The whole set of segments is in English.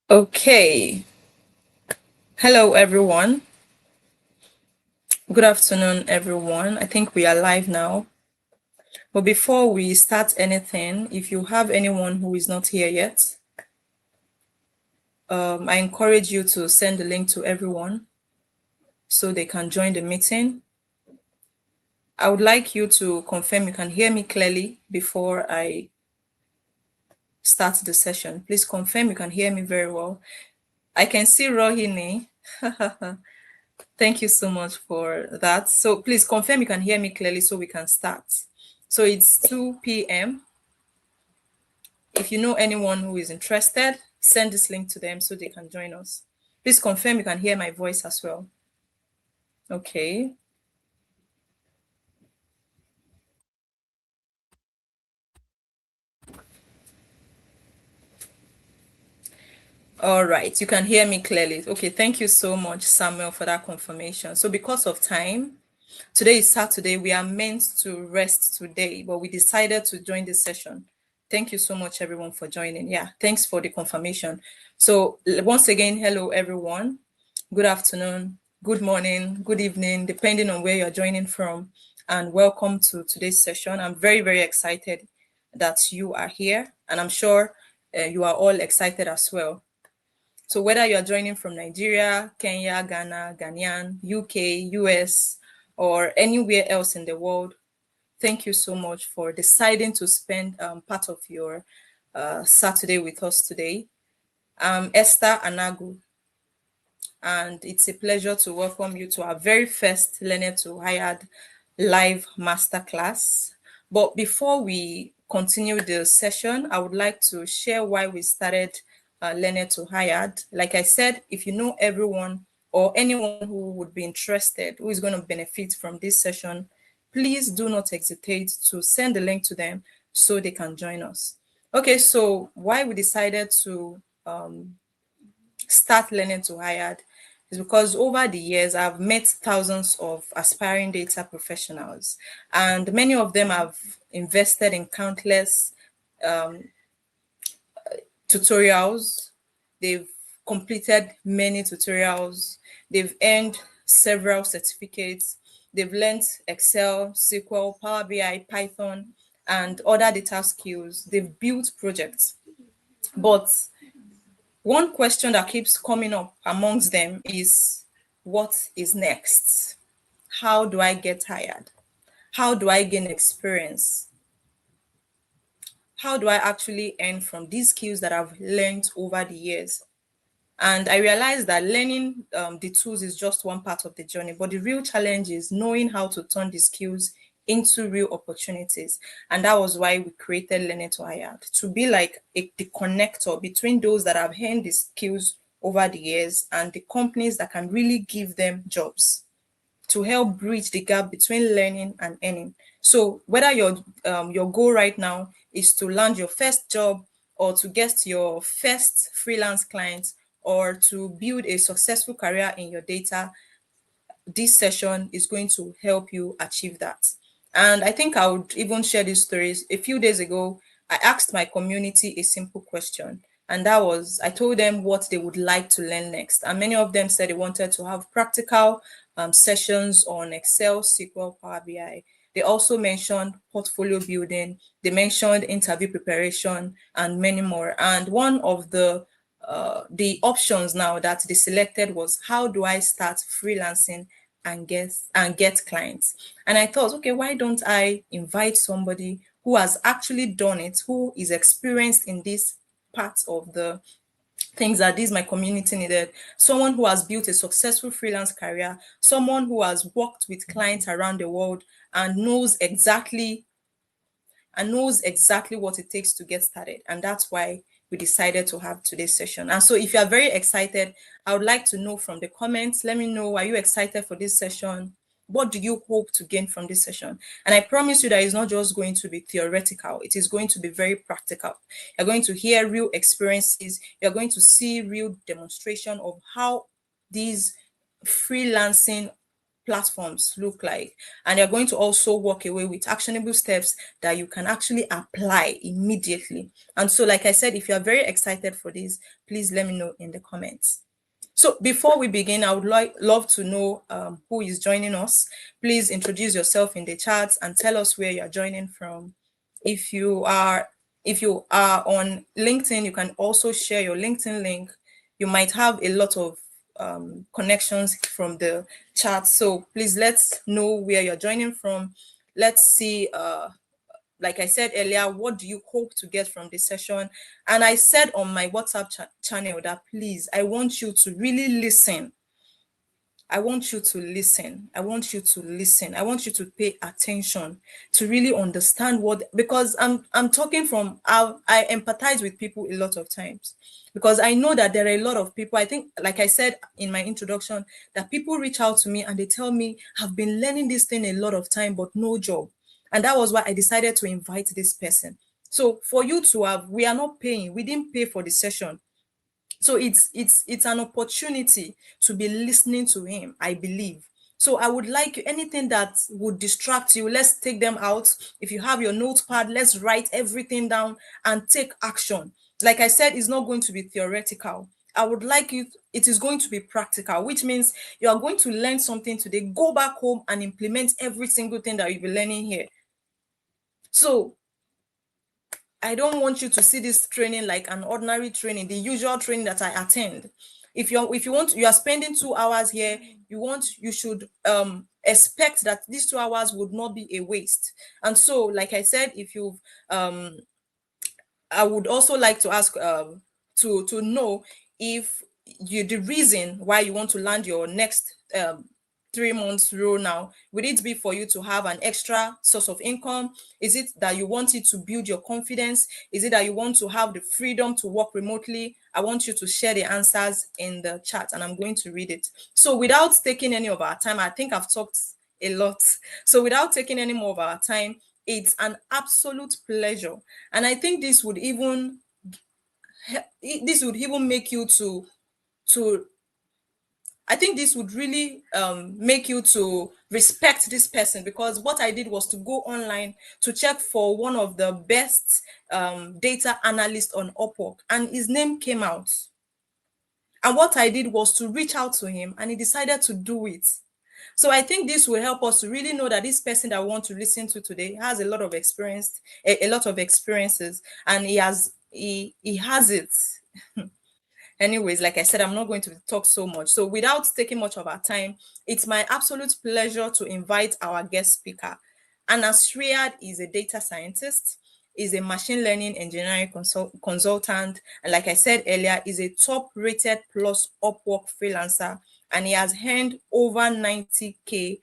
Okay. Hello, everyone. Good afternoon, everyone. I think we are live now. But before we start anything, if you have anyone who is not here yet, I encourage you to send the link to everyone so they can join the meeting. I would like you to confirm you can hear me clearly before I start the session. Please confirm you can hear me very well. I can see Rohini. Thank you so much for that. So please confirm you can hear me clearly so we can start. So it's 2 p.m. If you know anyone who is interested, send this link to them so they can join us. Please confirm you can hear my voice as well. Okay. All right, you can hear me clearly. Okay, thank you so much, Samuel, for that confirmation. So because of time, today is Saturday. We are meant to rest today, but we decided to join this session. Thank you so much, everyone, for joining. Yeah, thanks for the confirmation. So once again, hello, everyone. Good afternoon, good morning, good evening, depending on where you're joining from. And welcome to today's session. I'm very, very excited that you are here. And I'm sure you are all excited as well. So whether you're joining from Nigeria, Kenya, Ghana, Ghanaian, UK, US, or anywhere else in the world, thank you so much for deciding to spend part of your Saturday with us today. I'm Esther Anagu, and it's a pleasure to welcome you to our very first Learner to Hired live masterclass. But before we continue the session, I would like to share why we started Learner to Hired. Like I said, if you know everyone or anyone who would be interested, who is going to benefit from this session, please do not hesitate to send the link to them so they can join us. Okay, so why we decided to start Learning to Hired is because over the years I've met thousands of aspiring data professionals, and many of them have invested in countless tutorials. They've completed many tutorials. They've earned several certificates. They've learned Excel, SQL, Power BI, Python, and other data skills. They've built projects. But one question that keeps coming up amongst them is, what is next? How do I get hired? How do I gain experience? How do I actually earn from these skills that I've learned over the years? And I realized that learning the tools is just one part of the journey, but the real challenge is knowing how to turn the skills into real opportunities. And that was why we created Learning to Hire, to be like the connector between those that have earned the skills over the years and the companies that can really give them jobs, to help bridge the gap between learning and earning. So whether your goal right now is to land your first job, or to get your first freelance client, or to build a successful career in your data, this session is going to help you achieve that. And I think I would even share these stories. A few days ago, I asked my community a simple question, and that was, I told them what they would like to learn next. And many of them said they wanted to have practical sessions on Excel, SQL, Power BI. They also mentioned portfolio building, they mentioned interview preparation, and many more. And one of the options now that they selected was, how do I start freelancing and get clients? And I thought, okay, why don't I invite somebody who has actually done it, who is experienced in this part of the things that this my community needed, someone who has built a successful freelance career, someone who has worked with clients around the world and knows exactly what it takes to get started. And that's why we decided to have today's session. And so if you are very excited, I would like to know from the comments, let me know, are you excited for this session? What do you hope to gain from this session? And I promise you that it's not just going to be theoretical, it is going to be very practical. You're going to hear real experiences, you're going to see real demonstration of how these freelancing platforms look like, and you're going to also walk away with actionable steps that you can actually apply immediately. And so, like I said, if you are very excited for this, please let me know in the comments. So before we begin, I would love to know who is joining us. Please introduce yourself in the chat and tell us where you're joining from. If you are on LinkedIn, you can also share your LinkedIn link. You might have a lot of connections from the chat. So please let's know where you're joining from. Let's see, like I said earlier, what do you hope to get from this session? And I said on my WhatsApp channel that please, I want you to really listen. I want you to listen. I want you to listen. I want you to pay attention to really understand what, because I'm talking from, I empathize with people a lot of times, because I know that there are a lot of people, I think, like I said in my introduction, that people reach out to me and they tell me, I've been learning this thing a lot of time, but no job. And that was why I decided to invite this person. So for you to have, we are not paying, we didn't pay for the session. So it's an opportunity to be listening to him, I believe. So I would like you, anything that would distract you, let's take them out. If you have your notepad, let's write everything down and take action. Like I said, it's not going to be theoretical. I would like you, it is going to be practical, which means you are going to learn something today, go back home and implement every single thing that you'll be learning here. So I don't want you to see this training like an ordinary training, the usual training that I attend. If you want, you are spending 2 hours here, you should expect that these 2 hours would not be a waste. And so, like I said, if you've I would also like to ask to know if the reason why you want to land your next 3 months role now, would it be for you to have an extra source of income? Is it that you want it to build your confidence? Is it that you want to have the freedom to work remotely? I want you to share the answers in the chat and I'm going to read it. So without taking any of our time, I think I've talked a lot. So without taking any more of our time, it's an absolute pleasure. And I think this would even make you to I think this would really make you to respect this person, because what I did was to go online to check for one of the best data analysts on Upwork, and his name came out. And what I did was to reach out to him, and he decided to do it. So I think this will help us to really know that this person that we want to listen to today has a lot of experience, a lot of experiences, and he has it. Anyways, like I said, I'm not going to talk so much. So without taking much of our time, it's my absolute pleasure to invite our guest speaker. Anas Riad is a data scientist, is a machine learning engineering consultant, and like I said earlier, is a top-rated plus Upwork freelancer, and he has earned over $90K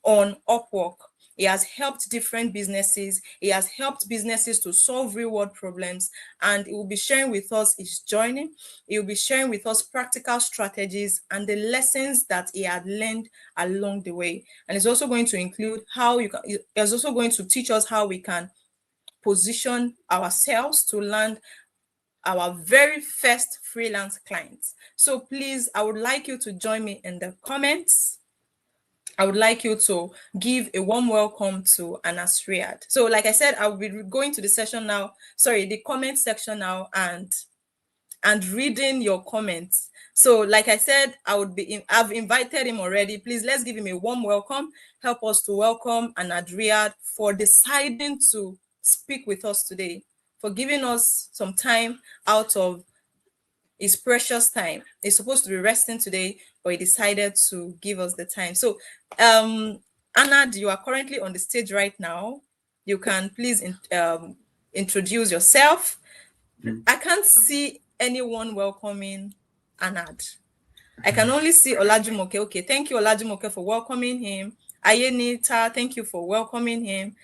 on Upwork. He has helped different businesses. He has helped businesses to solve real-world problems, and he will be sharing with us his journey. He will be sharing with us practical strategies and the lessons that he had learned along the way. And it's also going to include how you can. He's also going to teach us how we can position ourselves to land our very first freelance clients. So please, I would like you to join me in the comments. I would like you to give a warm welcome to Anas Riad. So like I said, I'll be going to the session now, the comment section now, and reading your comments. So like I said, I've invited him already. Please, let's give him a warm welcome. Help us to welcome Anas Riad for deciding to speak with us today, for giving us some time out of his precious time. He's supposed to be resting today, but he decided to give us the time. So, Anad, you are currently on the stage right now. You can please introduce yourself. I can't see anyone welcoming Anad. I can only see Olajumoke. Okay, thank you, Olajumoke, for welcoming him. Ayenita, thank you for welcoming him.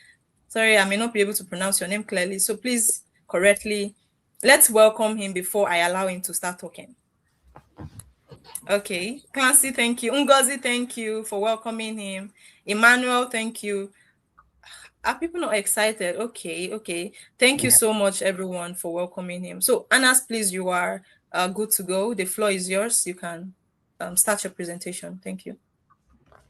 Sorry, I may not be able to pronounce your name clearly, so please correctly. Let's welcome him before I allow him to start talking. Okay, Clancy, thank you. Ngozi, thank you for welcoming him. Emmanuel, thank you. Are people not excited? Okay. Thank you so much, everyone, for welcoming him. So, Anas, please, you are good to go. The floor is yours. You can start your presentation. Thank you.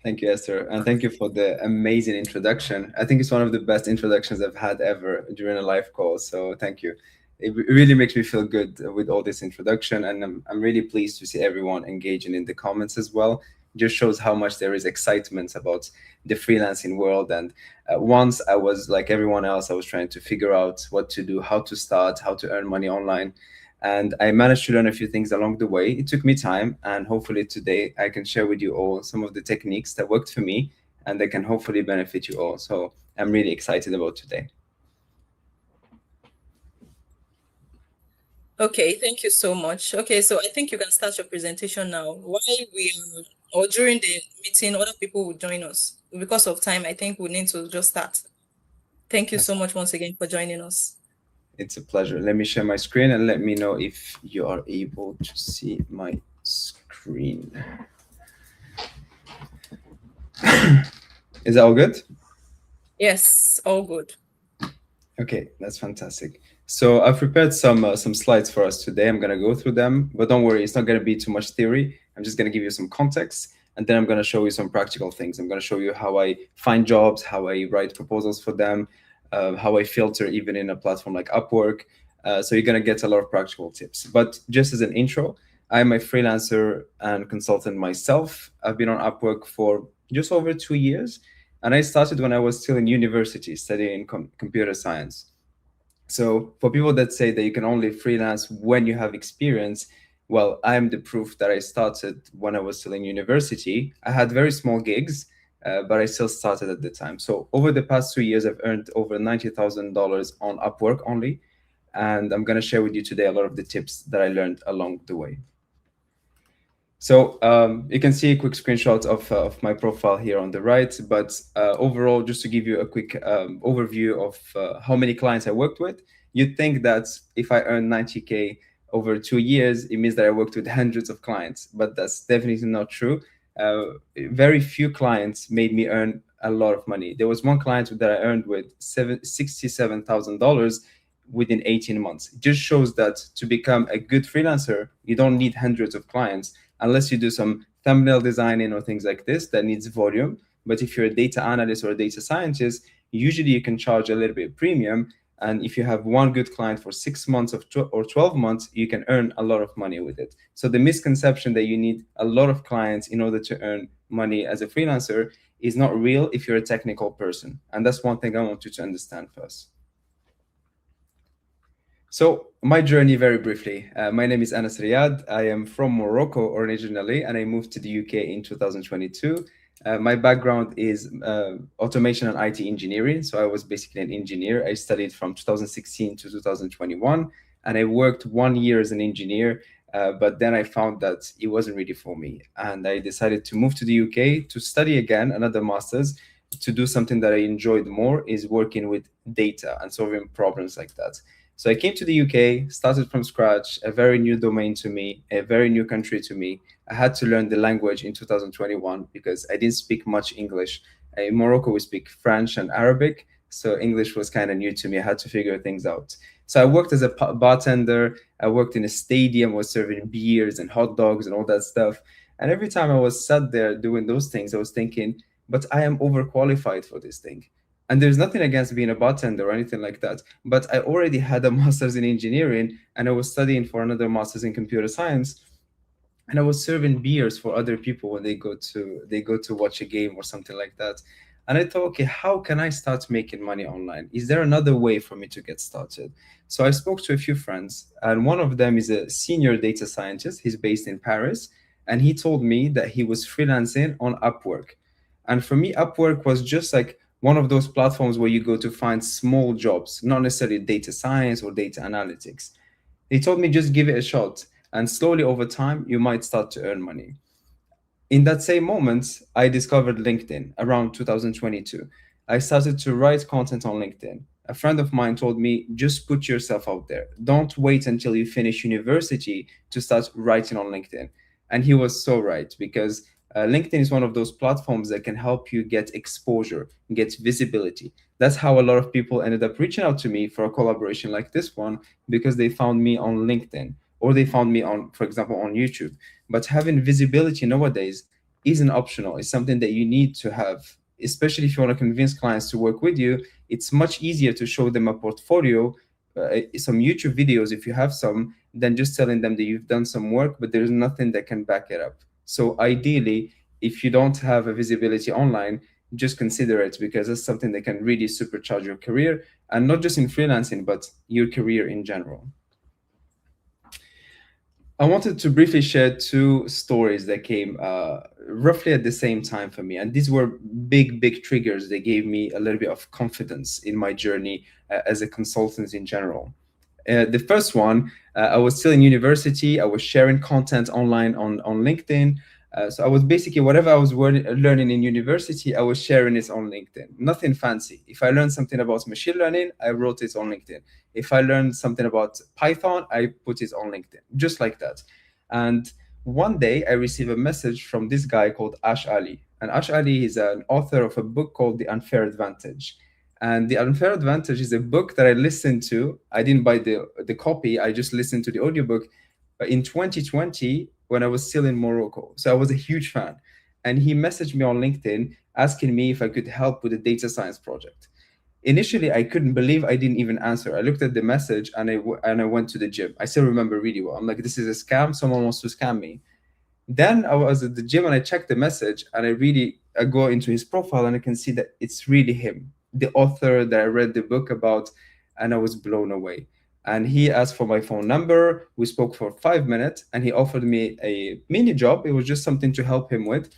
Thank you, Esther, and thank you for the amazing introduction. I think it's one of the best introductions I've had ever during a live call. So thank you. It really makes me feel good with all this introduction, and I'm really pleased to see everyone engaging in the comments as well. Just shows how much there is excitement about the freelancing world. And once I was like everyone else, I was trying to figure out what to do, how to start, how to earn money online, and I managed to learn a few things along the way. It took me time, and hopefully today I can share with you all some of the techniques that worked for me and that can hopefully benefit you all. So I'm really excited about today. Okay, thank you so much. Okay, so I think you can start your presentation now. While we or during the meeting, other people will join us. Because of time, I think we need to just start. Thank you Yes, so much once again for joining us. it's a pleasure. Let me share my screen and let me know if you are able to see my screen. Is that all good? Yes, all good. Okay, that's fantastic. So I've prepared some slides for us today. I'm gonna go through them, but don't worry, it's not gonna be too much theory. I'm just gonna give you some context, and then I'm gonna show you some practical things. I'm gonna show you how I find jobs, how I write proposals for them, how I filter even in a platform like Upwork. So you're gonna get a lot of practical tips. But just as an intro, I'm a freelancer and consultant myself. I've been on Upwork for just over 2 years, and I started when I was still in university studying computer science. So for people that say that you can only freelance when you have experience, well, I'm the proof that I started when I was still in university. I had very small gigs, but I still started at the time. So over the past 2 years, I've earned over $90,000 on Upwork only. And I'm going to share with you today a lot of the tips that I learned along the way. So you can see a quick screenshot of my profile here on the right, but overall, just to give you a quick overview of how many clients I worked with, you'd think that if I earn 90K over 2 years, it means that I worked with hundreds of clients, but that's definitely not true. Very few clients made me earn a lot of money. There was one client that I earned with $67,000 within 18 months. It just shows that to become a good freelancer, you don't need hundreds of clients unless you do some thumbnail designing or things like this that needs volume. But if you're a data analyst or a data scientist, usually you can charge a little bit premium. And if you have one good client for 6 months or 12 months, you can earn a lot of money with it. So the misconception that you need a lot of clients in order to earn money as a freelancer is not real if you're a technical person. And that's one thing I want you to understand first. So, my journey very briefly. My name is Anas Riad. I am from Morocco originally, and I moved to the UK in 2022. My background is automation and IT engineering. So, I was basically an engineer. I studied from 2016 to 2021, and I worked 1 year as an engineer. But then I found that it wasn't really for me. And I decided to move to the UK to study again another master's to do something that I enjoyed more is working with data and solving problems like that. So I came to the UK, started from scratch, a very new domain to me, a very new country to me. I had to learn the language in 2021 because I didn't speak much English. In Morocco, we speak French and Arabic, so English was kind of new to me. I had to figure things out. So I worked as a bartender. I worked in a stadium, was serving beers and hot dogs and all that stuff. And every time I was sat there doing those things, I was thinking, but I am overqualified for this thing. And there's nothing against being a bartender or anything like that. But I already had a master's in engineering and I was studying for another master's in computer science. And I was serving beers for other people when they go to watch a game or something like that. And I thought, okay, how can I start making money online? Is there another way for me to get started? So I spoke to a few friends, and one of them is a senior data scientist. He's based in Paris, and he told me that he was freelancing on Upwork. And for me, Upwork was just like one of those platforms where you go to find small jobs, not necessarily data science or data analytics. He told me just give it a shot, and slowly over time, you might start to earn money. In that same moment, I discovered LinkedIn around 2022. I started to write content on LinkedIn. A friend of mine told me, just put yourself out there. Don't wait until you finish university to start writing on LinkedIn. And he was so right because LinkedIn is one of those platforms that can help you get exposure, get visibility. That's how a lot of people ended up reaching out to me for a collaboration like this one because they found me on LinkedIn or they found me on, for example, on YouTube. But having visibility nowadays isn't optional. It's something that you need to have, especially if you want to convince clients to work with you. It's much easier to show them a portfolio, some YouTube videos if you have some, than just telling them that you've done some work, but there's nothing that can back it up. So ideally, if you don't have a visibility online, just consider it, because it's something that can really supercharge your career, and not just in freelancing, but your career in general. I wanted to briefly share two stories that came roughly at the same time for me. And these were big triggers that gave me a little bit of confidence in my journey as a consultant in general. The first one, I was still in university. I was sharing content online on LinkedIn. So I was basically, whatever I was learning in university, I was sharing it on LinkedIn. Nothing fancy. If I learned something about machine learning, I wrote it on LinkedIn. If I learned something about Python, I put it on LinkedIn, just like that. And one day I received a message from this guy called Ash Ali. And Ash Ali is an author of a book called The Unfair Advantage. And The Unfair Advantage is a book that I listened to. I didn't buy the copy, I just listened to the audiobook in 2020 when I was still in Morocco. So I was a huge fan. And he messaged me on LinkedIn asking me if I could help with a data science project. Initially, I couldn't believe I didn't even answer. I looked at the message and I went to the gym. I still remember really well. I'm like, this is a scam. Someone wants to scam me. Then I was at the gym and I checked the message, and I go into his profile and I can see that it's really him, the author that I read the book about, and I was blown away. And he asked for my phone number. We spoke for 5 minutes and he offered me a mini job. It was just something to help him with.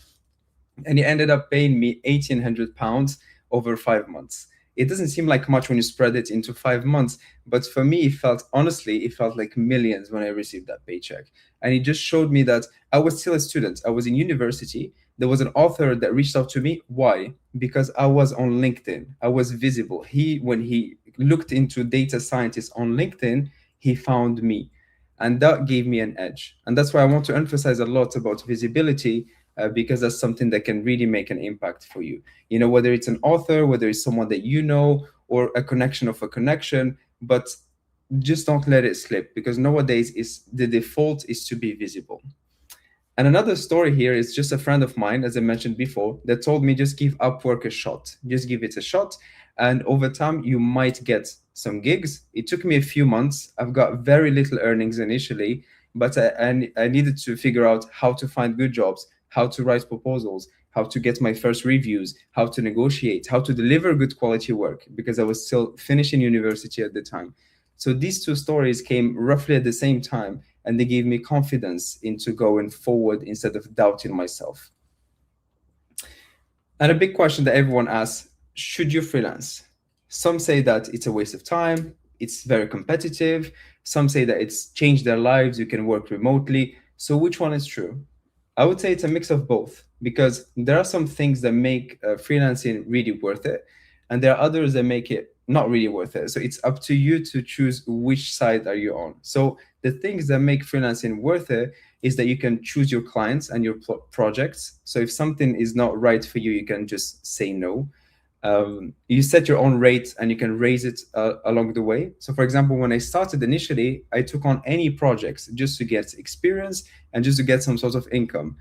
And he ended up paying me £1,800 over 5 months. It doesn't seem like much when you spread it into 5 months, but for me, it felt like millions when I received that paycheck. And it just showed me that I was still a student. I was in university. There was an author that reached out to me. Why? Because I was on LinkedIn. I was visible. When he looked into data scientists on LinkedIn, he found me. And that gave me an edge. And that's why I want to emphasize a lot about visibility, because that's something that can really make an impact for you. You know, whether it's an author, whether it's someone that you know, or a connection of a connection, but just don't let it slip, because nowadays the default is to be visible. And another story here is just a friend of mine, as I mentioned before, that told me just give Upwork a shot. Just give it a shot. And over time, you might get some gigs. It took me a few months. I've got very little earnings initially, but I needed to figure out how to find good jobs, how to write proposals, how to get my first reviews, how to negotiate, how to deliver good quality work, because I was still finishing university at the time. So these two stories came roughly at the same time, and they gave me confidence into going forward instead of doubting myself. And a big question that everyone asks, should you freelance? Some say that it's a waste of time, it's very competitive. Some say that it's changed their lives, you can work remotely. So which one is true? I would say it's a mix of both, because there are some things that make freelancing really worth it, and there are others that make it not really worth it. So it's up to you to choose which side are you on. So the things that make freelancing worth it is that you can choose your clients and your projects. So if something is not right for you, you can just say no. You set your own rate and you can raise it along the way. So for example, when I started initially, I took on any projects just to get experience and just to get some sort of income.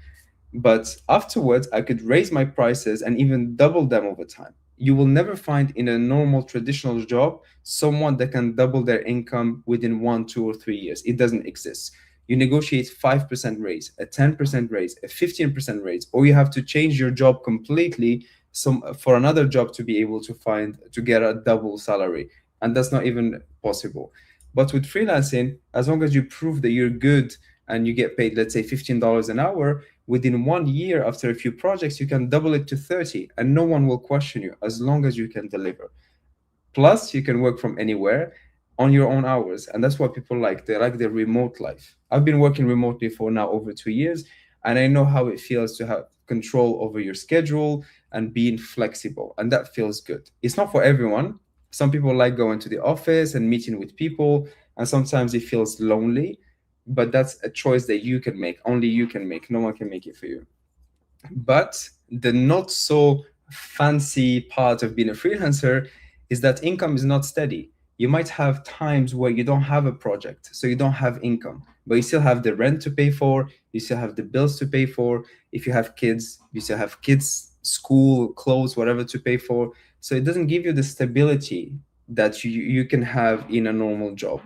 But afterwards, I could raise my prices and even double them over time. You will never find in a normal traditional job someone that can double their income within 1, 2, or 3 years. It doesn't exist. You negotiate 5% raise, a 10% raise, a 15% raise, or you have to change your job completely for another job to be able to get a double salary. And that's not even possible. But with freelancing, as long as you prove that you're good and you get paid, let's say $15 an hour, within 1 year, after a few projects, you can double it to 30, and no one will question you as long as you can deliver. Plus, you can work from anywhere on your own hours. And that's what people like. They like the remote life. I've been working remotely for now over 2 years, and I know how it feels to have control over your schedule and being flexible. And that feels good. It's not for everyone. Some people like going to the office and meeting with people, and sometimes it feels lonely, but that's a choice that you can make. Only you can make. No one can make it for you. But the not so fancy part of being a freelancer is that income is not steady. You might have times where you don't have a project, so you don't have income, but you still have the rent to pay for, you still have the bills to pay for. If you have kids, you still have kids, school, clothes, whatever to pay for. So it doesn't give you the stability that you can have in a normal job.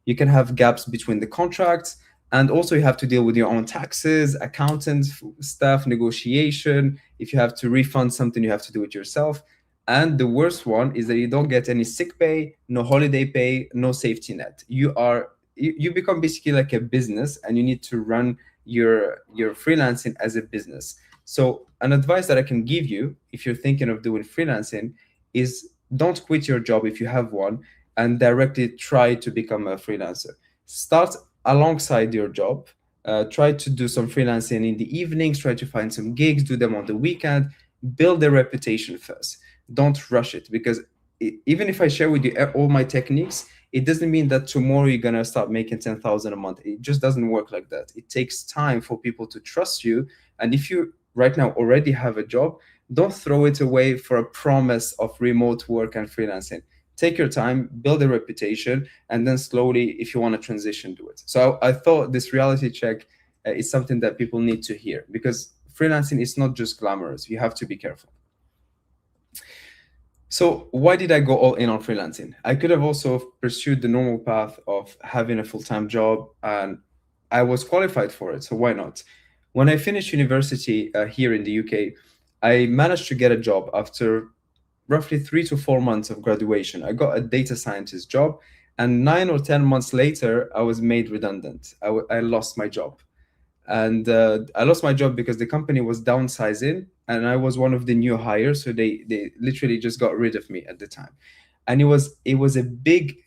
You can have gaps between the contracts, and also you have to deal with your own taxes, accountants, staff, negotiation. If you have to refund something, you have to do it yourself. And the worst one is that you don't get any sick pay, no holiday pay, no safety net. You become basically like a business, and you need to run your freelancing as a business. So an advice that I can give you if you're thinking of doing freelancing is don't quit your job if you have one and directly try to become a freelancer. Start alongside your job. Try to do some freelancing in the evenings, try to find some gigs, do them on the weekend, build a reputation first. Don't rush it, because even if I share with you all my techniques, it doesn't mean that tomorrow you're gonna start making 10,000 a month. It just doesn't work like that. It takes time for people to trust you. And if you right now already have a job, don't throw it away for a promise of remote work and freelancing. Take your time, build a reputation, and then slowly, if you want to transition, do it. So I thought this reality check is something that people need to hear, because freelancing is not just glamorous. You have to be careful. So why did I go all in on freelancing? I could have also pursued the normal path of having a full-time job, and I was qualified for it. So why not? When I finished university here in the UK, I managed to get a job after roughly 3 to 4 months of graduation. I got a data scientist job, and 9 or 10 months later, I was made redundant. I lost my job. And I lost my job because the company was downsizing, and I was one of the new hires. So they literally just got rid of me at the time. And it was a big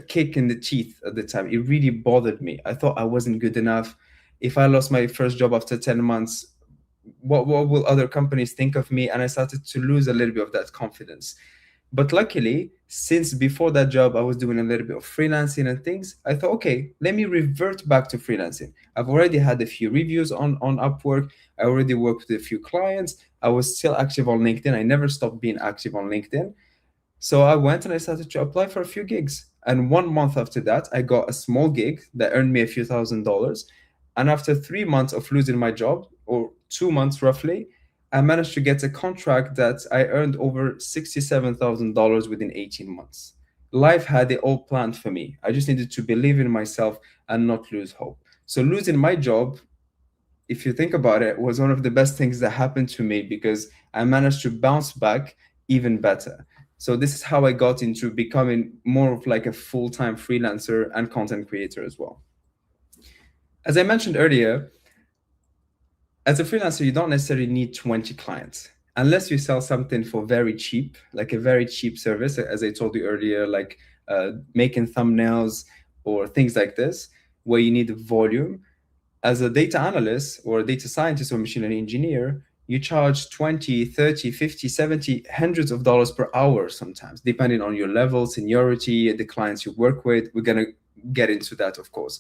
kick in the teeth at the time. It really bothered me. I thought I wasn't good enough. If I lost my first job after 10 months, what will other companies think of me? And I started to lose a little bit of that confidence. But luckily, since before that job, I was doing a little bit of freelancing and things, I thought, okay, let me revert back to freelancing. I've already had a few reviews on Upwork. I already worked with a few clients. I was still active on LinkedIn. I never stopped being active on LinkedIn. So I went and I started to apply for a few gigs. And 1 month after that, I got a small gig that earned me a few $1,000s. And after 3 months of losing my job, or 2 months roughly, I managed to get a contract that I earned over $67,000 within 18 months. Life had it all planned for me. I just needed to believe in myself and not lose hope. So losing my job, if you think about it, was one of the best things that happened to me, because I managed to bounce back even better. So this is how I got into becoming more of like a full-time freelancer and content creator as well. As I mentioned earlier, as a freelancer, you don't necessarily need 20 clients unless you sell something for very cheap, like a very cheap service, as I told you earlier, like making thumbnails or things like this, where you need volume. As a data analyst or a data scientist or machine learning engineer, you charge 20, 30, 50, 70, hundreds of dollars per hour sometimes, depending on your level, seniority, the clients you work with. We're going to get into that, of course.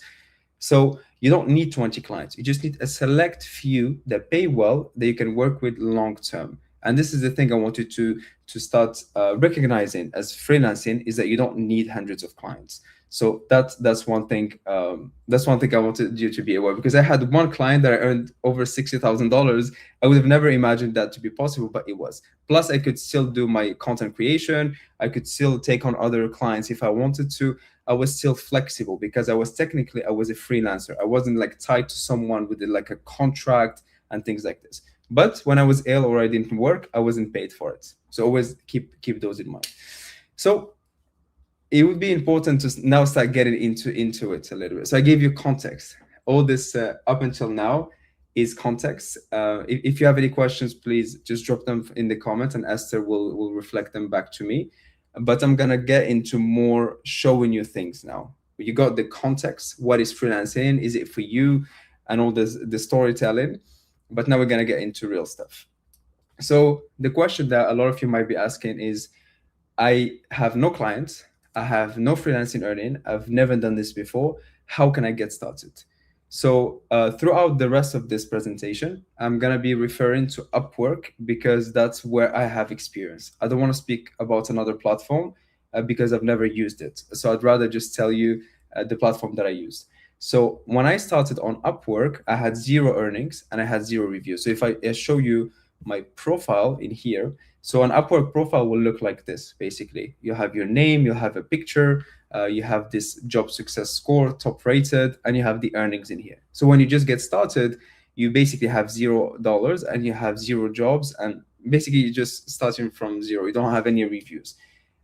So you don't need 20 clients. You just need a select few that pay well, that you can work with long term. And this is the thing I want you to start recognizing as freelancing, is that you don't need hundreds of clients. So that's one thing. That's one thing I wanted you to be aware, because I had one client that I earned over $60,000. I would have never imagined that to be possible, but it was. Plus, I could still do my content creation. I could still take on other clients if I wanted to. I was still flexible because I was a freelancer. I wasn't like tied to someone with like a contract and things like this. But when I was ill or I didn't work, I wasn't paid for it. So always keep those in mind. So it would be important to now start getting into it a little bit. So I gave you context. All this up until now is context. If you have any questions, please just drop them in the comments, and Esther will reflect them back to me. But I'm gonna get into more showing you things now. You got the context. What is freelancing? Is it for you? And all this, the storytelling. But now we're gonna get into real stuff. So the question that a lot of you might be asking is, I have no clients. I have no freelancing earning. I've never done this before. How can I get started? So throughout the rest of this presentation, I'm going to be referring to Upwork because that's where I have experience. I don't want to speak about another platform because I've never used it. So I'd rather just tell you the platform that I used. So when I started on Upwork, I had zero earnings and I had zero reviews. So if I show you my profile in here, so an Upwork profile will look like this. Basically, you have your name, you have a picture, you have this job success score, top rated, and you have the earnings in here. So when you just get started, you basically have $0 and you have zero jobs, and basically you're just starting from zero. You don't have any reviews.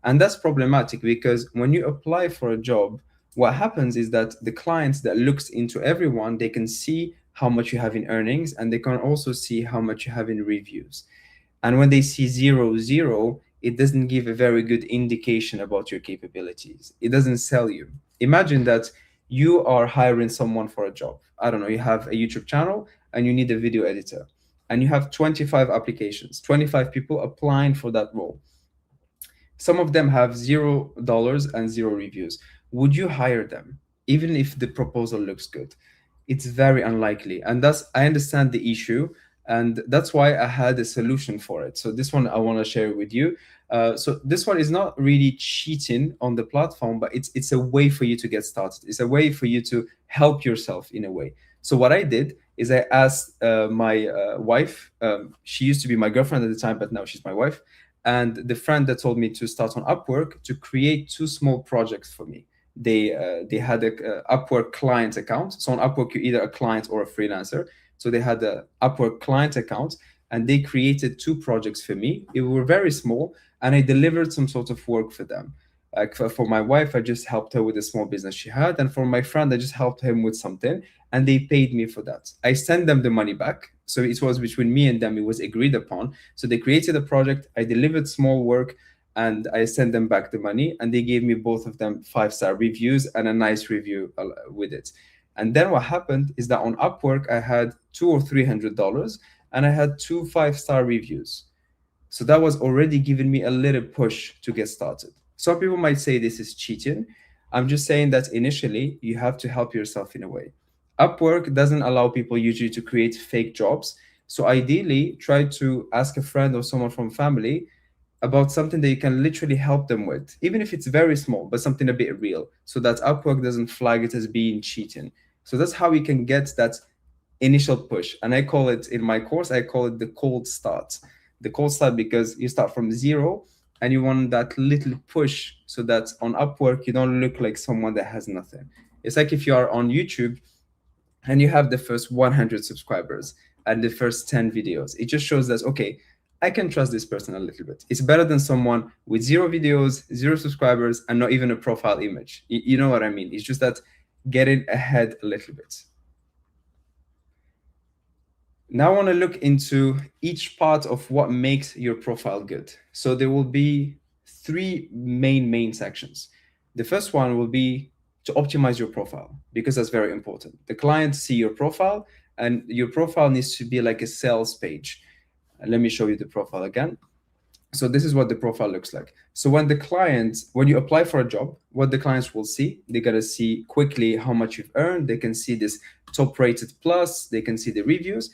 And that's problematic because when you apply for a job, what happens is that the clients that looks into everyone, they can see how much you have in earnings, and they can also see how much you have in reviews. And when they see 0, 0, it doesn't give a very good indication about your capabilities. It doesn't sell you. Imagine that you are hiring someone for a job. I don't know, you have a YouTube channel and you need a video editor, and you have 25 applications, 25 people applying for that role. Some of them have $0 and zero reviews. Would you hire them even if the proposal looks good? It's very unlikely. And that's, I understand the issue. And that's why I had a solution for it. So this one I want to share with you. So this one is not really cheating on the platform, but it's a way for you to get started. It's a way for you to help yourself in a way. So what I did is I asked my wife. She used to be my girlfriend at the time, but now she's my wife. And the friend that told me to start on Upwork to create two small projects for me. They had a Upwork client account. So on Upwork, you're either a client or a freelancer. So they had a Upwork client account, and they created two projects for me. It were very small, and I delivered some sort of work for them. Like for my wife, I just helped her with a small business she had, and for my friend, I just helped him with something, and they paid me for that. I sent them the money back. So it was between me and them, it was agreed upon. So they created a project, I delivered small work, and I sent them back the money, and they gave me both of them 5-star reviews and a nice review with it. And then what happened is that on Upwork, I had $200 or $300, and I had 2 5-star reviews. So that was already giving me a little push to get started. Some people might say this is cheating. I'm just saying that initially you have to help yourself in a way. Upwork doesn't allow people usually to create fake jobs. So ideally, try to ask a friend or someone from family about something that you can literally help them with, even if it's very small, but something a bit real, so that Upwork doesn't flag it as being cheating. So that's how we can get that initial push. And I call it, in my course, I call it the cold start. The cold start because you start from zero and you want that little push so that on Upwork, you don't look like someone that has nothing. It's like if you are on YouTube and you have the first 100 subscribers and the first 10 videos, it just shows that, okay, I can trust this person a little bit. It's better than someone with 0 videos, 0 subscribers, and not even a profile image. You know what I mean? It's just that getting ahead a little bit. Now I want to look into each part of what makes your profile good. So there will be 3 main sections. The first one will be to optimize your profile, because that's very important. The clients see your profile, and your profile needs to be like a sales page. Let me show you the profile again. So this is what the profile looks like. So when you apply for a job, what the clients will see, they gotta see quickly how much you've earned. They can see this top-rated plus, they can see the reviews,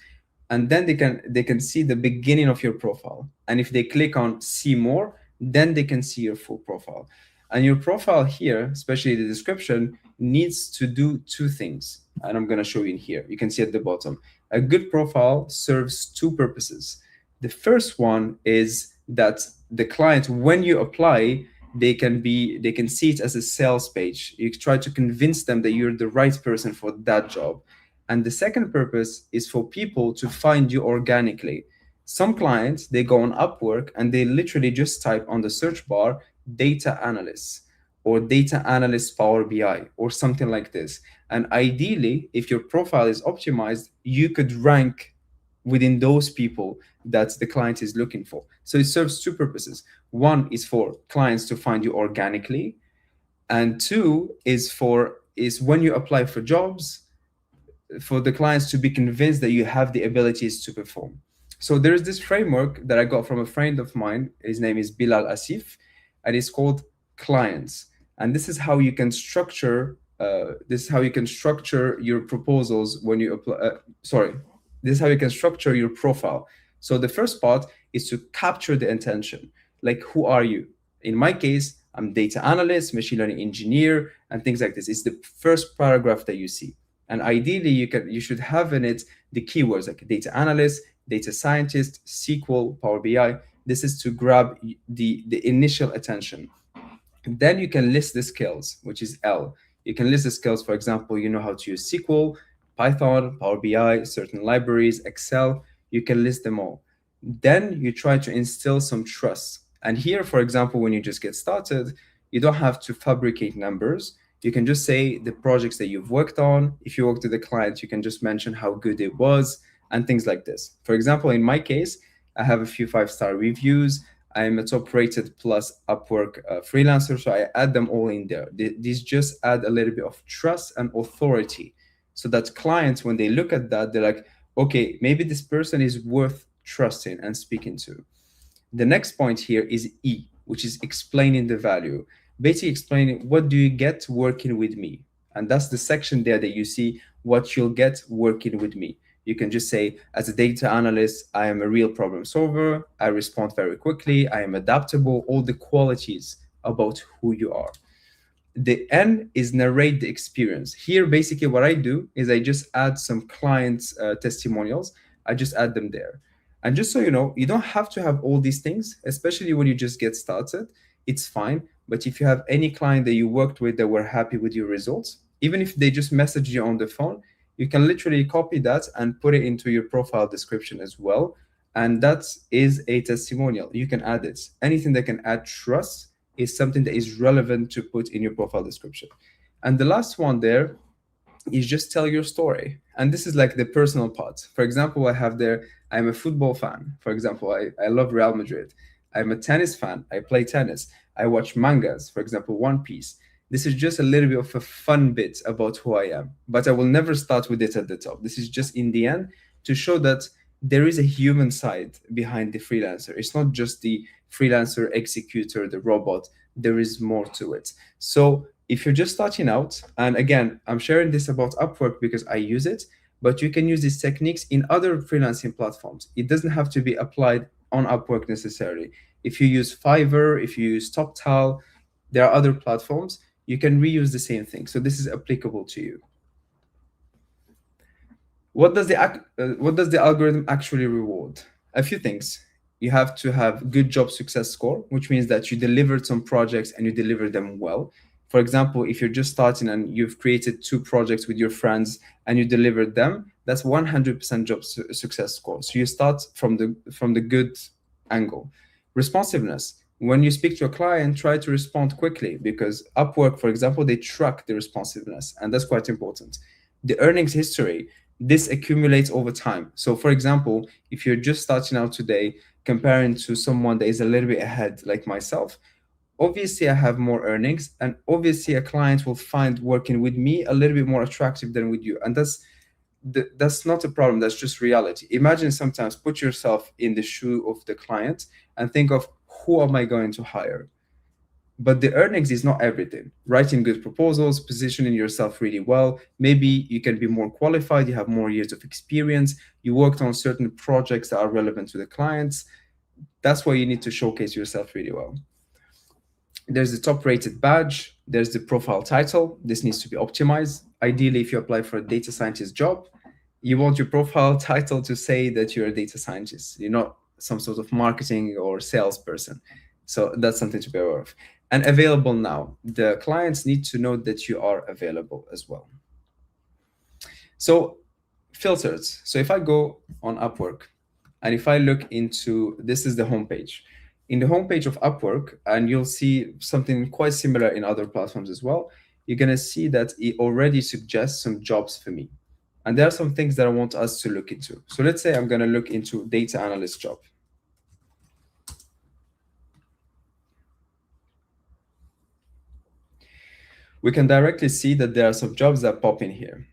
and then they can see the beginning of your profile. And if they click on see more, then they can see your full profile. And your profile here, especially the description, needs to do 2 things. And I'm gonna show you in here. You can see at the bottom. A good profile serves 2 purposes. The first one is that the client, when you apply, they can see it as a sales page. You try to convince them that you're the right person for that job. And the second purpose is for people to find you organically. Some clients, they go on Upwork and they literally just type on the search bar data analyst or data analyst Power BI or something like this. And ideally, if your profile is optimized, you could rank within those people that the client is looking for. So it serves 2 purposes. One is for clients to find you organically, and 2 is when you apply for jobs, for the clients to be convinced that you have the abilities to perform. So there's this framework that I got from a friend of mine. His name is Bilal Asif, and it's called clients. And this is how you can structure your proposals when you apply. This is how you can structure your profile. So the first part is to capture the intention. Like, who are you? In my case, I'm data analyst, machine learning engineer, and things like this. It's the first paragraph that you see. And ideally, you should have in it the keywords like data analyst, data scientist, SQL, Power BI. This is to grab the initial attention. Then you can list the skills, which is L. You can list the skills, for example, you know how to use SQL, Python, Power BI, certain libraries, Excel. You can list them all. Then you try to instill some trust. And here, for example, when you just get started, you don't have to fabricate numbers. You can just say the projects that you've worked on. If you work with the client, you can just mention how good it was and things like this. For example, in my case, I have a few 5-star reviews. I'm a top-rated plus Upwork freelancer, so I add them all in there. These just add a little bit of trust and authority, so that clients, when they look at that, they're like, okay, maybe this person is worth trusting and speaking to. The next point here is E, which is explaining the value. Basically explaining what do you get working with me. And that's the section there that you see what you'll get working with me. You can just say, as a data analyst, I am a real problem solver. I respond very quickly. I am adaptable, all the qualities about who you are. The N is narrate the experience. Here, basically what I do is I just add some clients' testimonials. I just add them there. And just so you know, you don't have to have all these things, especially when you just get started. It's fine. But if you have any client that you worked with that were happy with your results, even if they just message you on the phone, you can literally copy that and put it into your profile description as well. And that is a testimonial. You can add it. Anything that can add trust is something that is relevant to put in your profile description. And the last one there is just tell your story. And this is like the personal part. For example, I have there, I'm a football fan. For example, I love Real Madrid. I'm a tennis fan. I play tennis. I watch mangas, for example, One Piece. This is just a little bit of a fun bit about who I am, but I will never start with it at the top. This is just in the end to show that there is a human side behind the freelancer. It's not just the freelancer executor, the robot. There is more to it. So if you're just starting out, and again, I'm sharing this about Upwork because I use it, but you can use these techniques in other freelancing platforms. It doesn't have to be applied on Upwork necessarily. If you use Fiverr, if you use TopTal, there are other platforms, you can reuse the same thing. So this is applicable to you. What does the algorithm actually reward? A few things. You have to have good job success score, which means that you delivered some projects and you deliver them well. For example, if you're just starting and you've created 2 projects with your friends and you delivered them, that's 100% job success score. So you start from the good angle. Responsiveness. When you speak to a client, try to respond quickly, because Upwork, for example, they track the responsiveness, and that's quite important. The earnings history, this accumulates over time. So for example, if you're just starting out today, comparing to someone that is a little bit ahead like myself, obviously I have more earnings, and obviously a client will find working with me a little bit more attractive than with you. And that's not a problem, that's just reality. Imagine sometimes, put yourself in the shoe of the client and think of, who am I going to hire? But the earnings is not everything. Writing good proposals, positioning yourself really well. Maybe you can be more qualified, you have more years of experience, you worked on certain projects that are relevant to the clients. That's why you need to showcase yourself really well. There's the top-rated badge. There's the profile title. This needs to be optimized. Ideally, if you apply for a data scientist job, you want your profile title to say that you're a data scientist. You're not some sort of marketing or salesperson. So that's something to be aware of. And available now. The clients need to know that you are available as well. So filters. So if I go on Upwork and if I look into, this is the homepage. In the homepage of Upwork, and you'll see something quite similar in other platforms as well, you're going to see that it already suggests some jobs for me. And there are some things that I want us to look into. So let's say I'm going to look into data analyst job. We can directly see that there are some jobs that pop in here.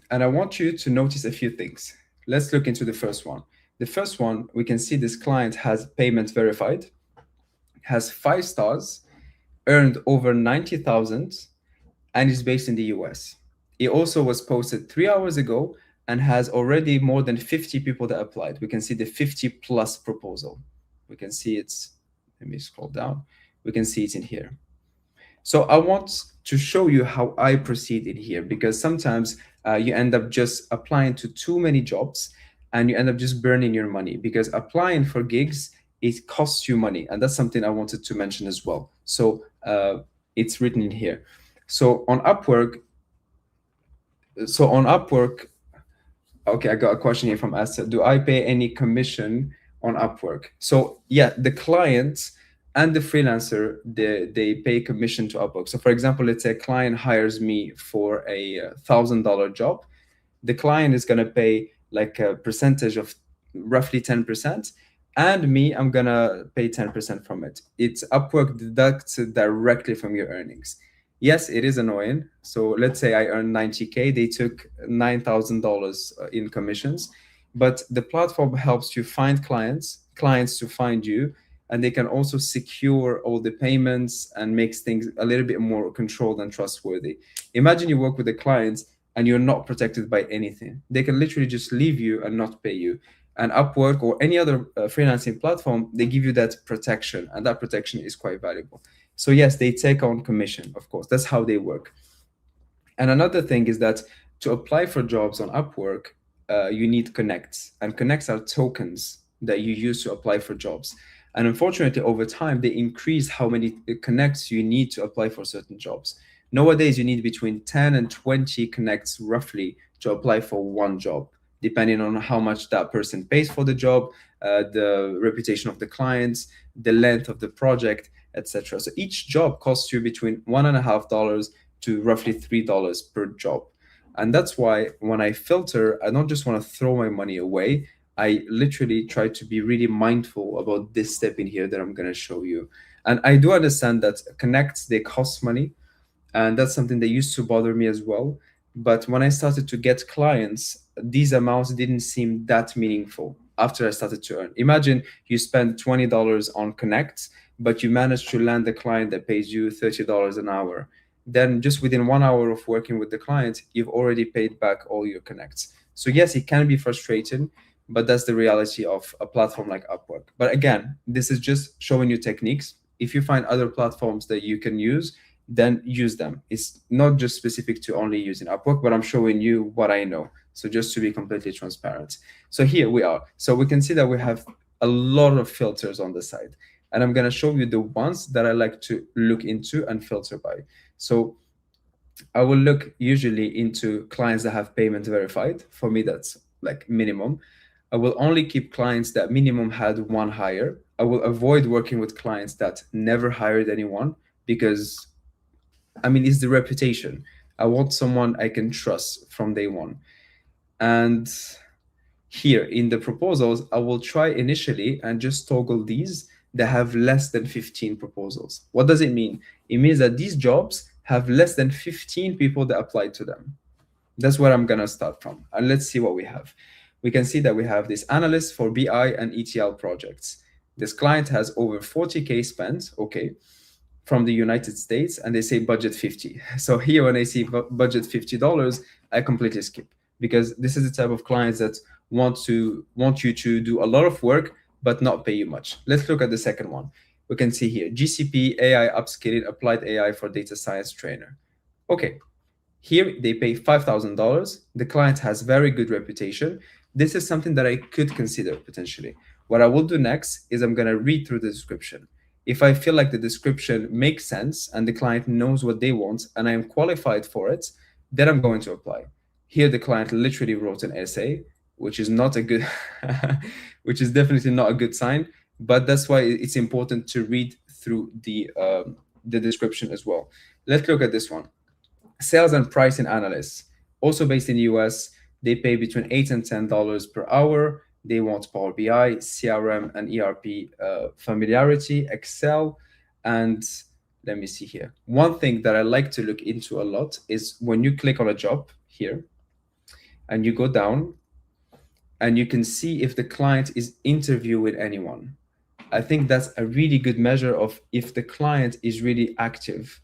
And I want you to notice a few things. Let's look into the first one. The first one, we can see this client has payment verified, has 5 stars, earned over 90,000, and is based in the US. It also was posted 3 hours ago and has already more than 50 people that applied. We can see the 50 plus proposal. We can see it's, let me scroll down. We can see it in here. So I want to show you how I proceed in here, because sometimes you end up just applying to too many jobs and you end up just burning your money, because applying for gigs, it costs you money. And that's something I wanted to mention as well. So it's written in here. So on Upwork, so on Upwork, okay, I got a question here from Asa. Do I pay any commission on Upwork? So yeah, the client and the freelancer, they pay commission to Upwork. So for example, let's say a client hires me for a $1,000 job. The client is gonna pay like a percentage of roughly 10%, and me, I'm gonna pay 10% from it. It's Upwork deducts it directly from your earnings. Yes, it is annoying. So let's say I earn 90K, they took $9,000 in commissions, but the platform helps you find clients to find you, and they can also secure all the payments and makes things a little bit more controlled and trustworthy. Imagine you work with a client and you're not protected by anything. They can literally just leave you and not pay you. And Upwork or any other freelancing platform, they give you that protection, and that protection is quite valuable. So yes, they take on commission, of course. That's how they work. And another thing is that to apply for jobs on Upwork, you need connects, and connects are tokens that you use to apply for jobs. And unfortunately, over time, they increase how many connects you need to apply for certain jobs. Nowadays, you need between 10 and 20 connects roughly to apply for one job, depending on how much that person pays for the job, the reputation of the clients, the length of the project, etc. So each job costs you between $1.50 to roughly $3 per job. And that's why when I filter, I don't just want to throw my money away. I literally try to be really mindful about this step in here that I'm going to show you. And I do understand that connects, they cost money. And that's something that used to bother me as well. But when I started to get clients, these amounts didn't seem that meaningful after I started to earn. Imagine you spend $20 on connects, but you manage to land a client that pays you $30 an hour. Then just within 1 hour of working with the client, you've already paid back all your connects. So yes, it can be frustrating, but that's the reality of a platform like Upwork. But again, this is just showing you techniques. If you find other platforms that you can use, then use them. It's not just specific to only using Upwork, but I'm showing you what I know. So just to be completely transparent. So here we are. So we can see that we have a lot of filters on the side. And I'm going to show you the ones that I like to look into and filter by. So I will look usually into clients that have payment verified. For me, that's like minimum. I will only keep clients that minimum had one hire. I will avoid working with clients that never hired anyone, because I mean, it's the reputation. I want someone I can trust from day one. And here in the proposals, I will try initially and just toggle these that have less than 15 proposals. What does it mean? It means that these jobs have less than 15 people that applied to them. That's where I'm gonna start from. And let's see what we have. We can see that we have this analyst for BI and ETL projects. This client has over 40K spent, okay, from the United States, and they say budget 50. So here, when I see budget $50, I completely skip, because this is the type of clients that want you to do a lot of work but not pay you much. Let's look at the second one. We can see here GCP AI upskilling applied AI for data science trainer. Okay, here they pay $5,000. The client has very good reputation. This is something that I could consider potentially. What I will do next is I'm going to read through the description. If I feel like the description makes sense and the client knows what they want and I am qualified for it, then I'm going to apply. Here, the client literally wrote an essay, which is not a good, which is definitely not a good sign. But that's why it's important to read through the description as well. Let's look at this one. Sales and pricing analysts, also based in the US. They pay between $8 and $10 per hour. They want Power BI, CRM, and ERP familiarity, Excel. And let me see here. One thing that I like to look into a lot is when you click on a job here and you go down and you can see if the client is interviewing anyone. I think that's a really good measure of if the client is really active.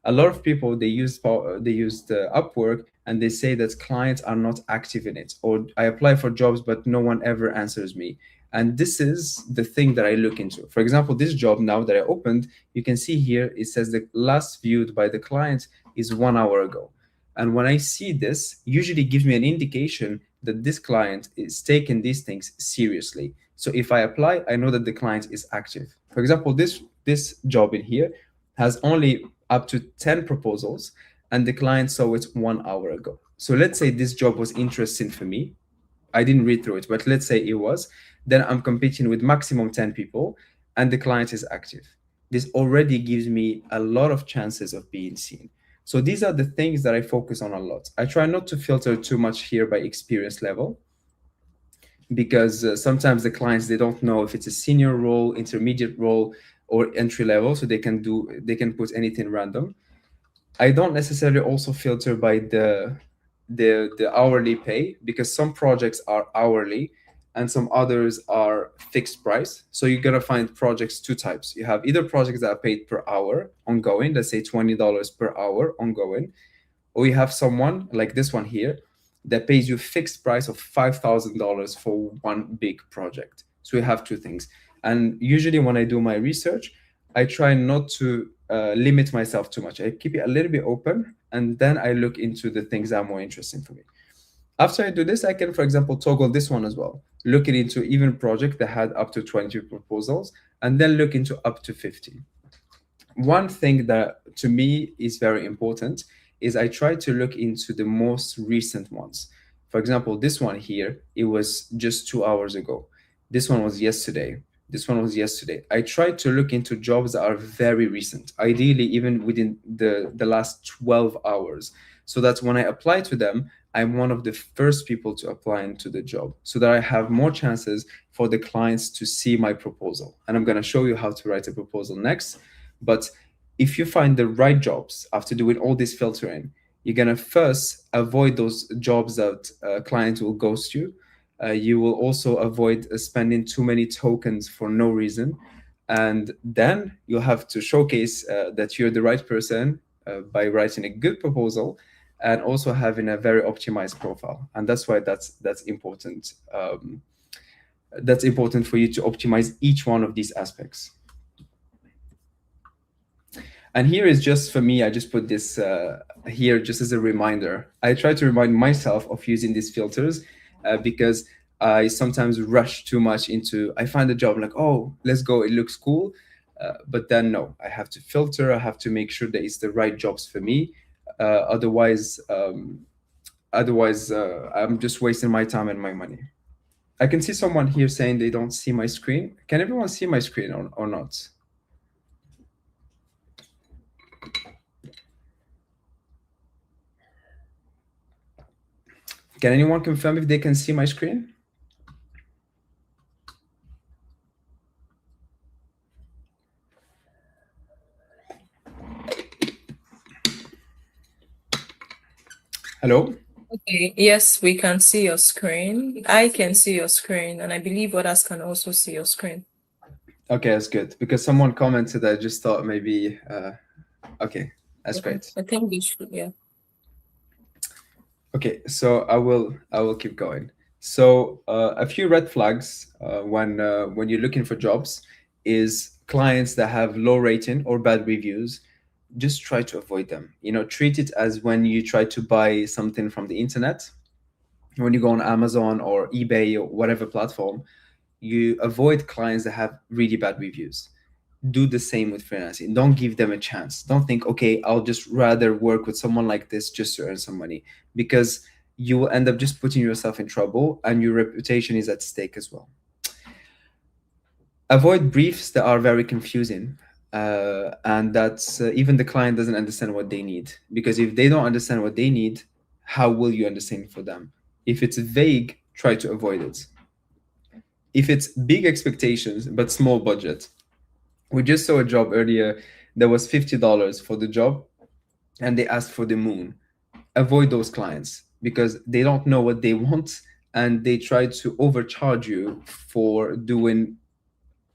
A lot of people, they use the Upwork and they say that clients are not active in it, or I apply for jobs but no one ever answers me. And this is the thing that I look into. For example, this job now that I opened, you can see here, it says the last viewed by the client is 1 hour ago. And when I see this, usually gives me an indication that this client is taking these things seriously. So if I apply, I know that the client is active. For example, this job in here has only up to 10 proposals, and the client saw it 1 hour ago. So let's say this job was interesting for me. I didn't read through it, but let's say it was. Then I'm competing with maximum 10 people, and the client is active. This already gives me a lot of chances of being seen. So these are the things that I focus on a lot. I try not to filter too much here by experience level, because sometimes the clients, they don't know if it's a senior role, intermediate role, or entry level, so they can put anything random. I don't necessarily also filter by the hourly pay, because some projects are hourly and some others are fixed price. So you're gonna find projects two types. You have either projects that are paid per hour ongoing, let's say $20 per hour ongoing, or you have someone like this one here that pays you fixed price of $5,000 for one big project. So you have two things. And usually when I do my research, I try not to limit myself too much. I keep it a little bit open, and then I look into the things that are more interesting for me. After I do this, I can, for example, toggle this one as well, looking into even project that had up to 20 proposals, and then look into up to 50. One thing that to me is very important is I try to look into the most recent ones. For example, this one here, it was just 2 hours ago. This one was yesterday. This one was yesterday. I try to look into jobs that are very recent, ideally even within the last 12 hours, so that when I apply to them, I'm one of the first people to apply into the job, so that I have more chances for the clients to see my proposal. And I'm going to show you how to write a proposal next. But if you find the right jobs after doing all this filtering, you're going to first avoid those jobs that clients will ghost you. You will also avoid spending too many tokens for no reason. And then you'll have to showcase that you're the right person by writing a good proposal and also having a very optimized profile. And that's why that's important. That's important for you to optimize each one of these aspects. And here is just for me, I just put this here just as a reminder. I try to remind myself of using these filters because I sometimes rush too much into, I find a job, I'm like, oh, let's go, it looks cool. But then no, I have to filter, I have to make sure that it's the right jobs for me. Otherwise, I'm just wasting my time and my money. I can see someone here saying they don't see my screen. Can everyone see my screen or not? Can anyone confirm if they can see my screen? Hello? Okay, yes, we can see your screen. I can see your screen, and I believe others can also see your screen. Okay, that's good, because someone commented, I just thought maybe, okay, that's great. I think we should, yeah. Okay, so I will keep going. So a few red flags when you're looking for jobs is clients that have low rating or bad reviews. Just try to avoid them. You know, treat it as when you try to buy something from the internet. When you go on Amazon or eBay or whatever platform, you avoid clients that have really bad reviews. Do the same with freelancing. Don't give them a chance. Don't think, okay, I'll just rather work with someone like this just to earn some money, because you will end up just putting yourself in trouble and your reputation is at stake as well. Avoid briefs that are very confusing and that even the client doesn't understand what they need, because if they don't understand what they need, how will you understand for them? If it's vague, try to avoid it. If it's big expectations but small budget, we just saw a job earlier that was $50 for the job and they asked for the moon. Avoid those clients because they don't know what they want and they try to overcharge you for doing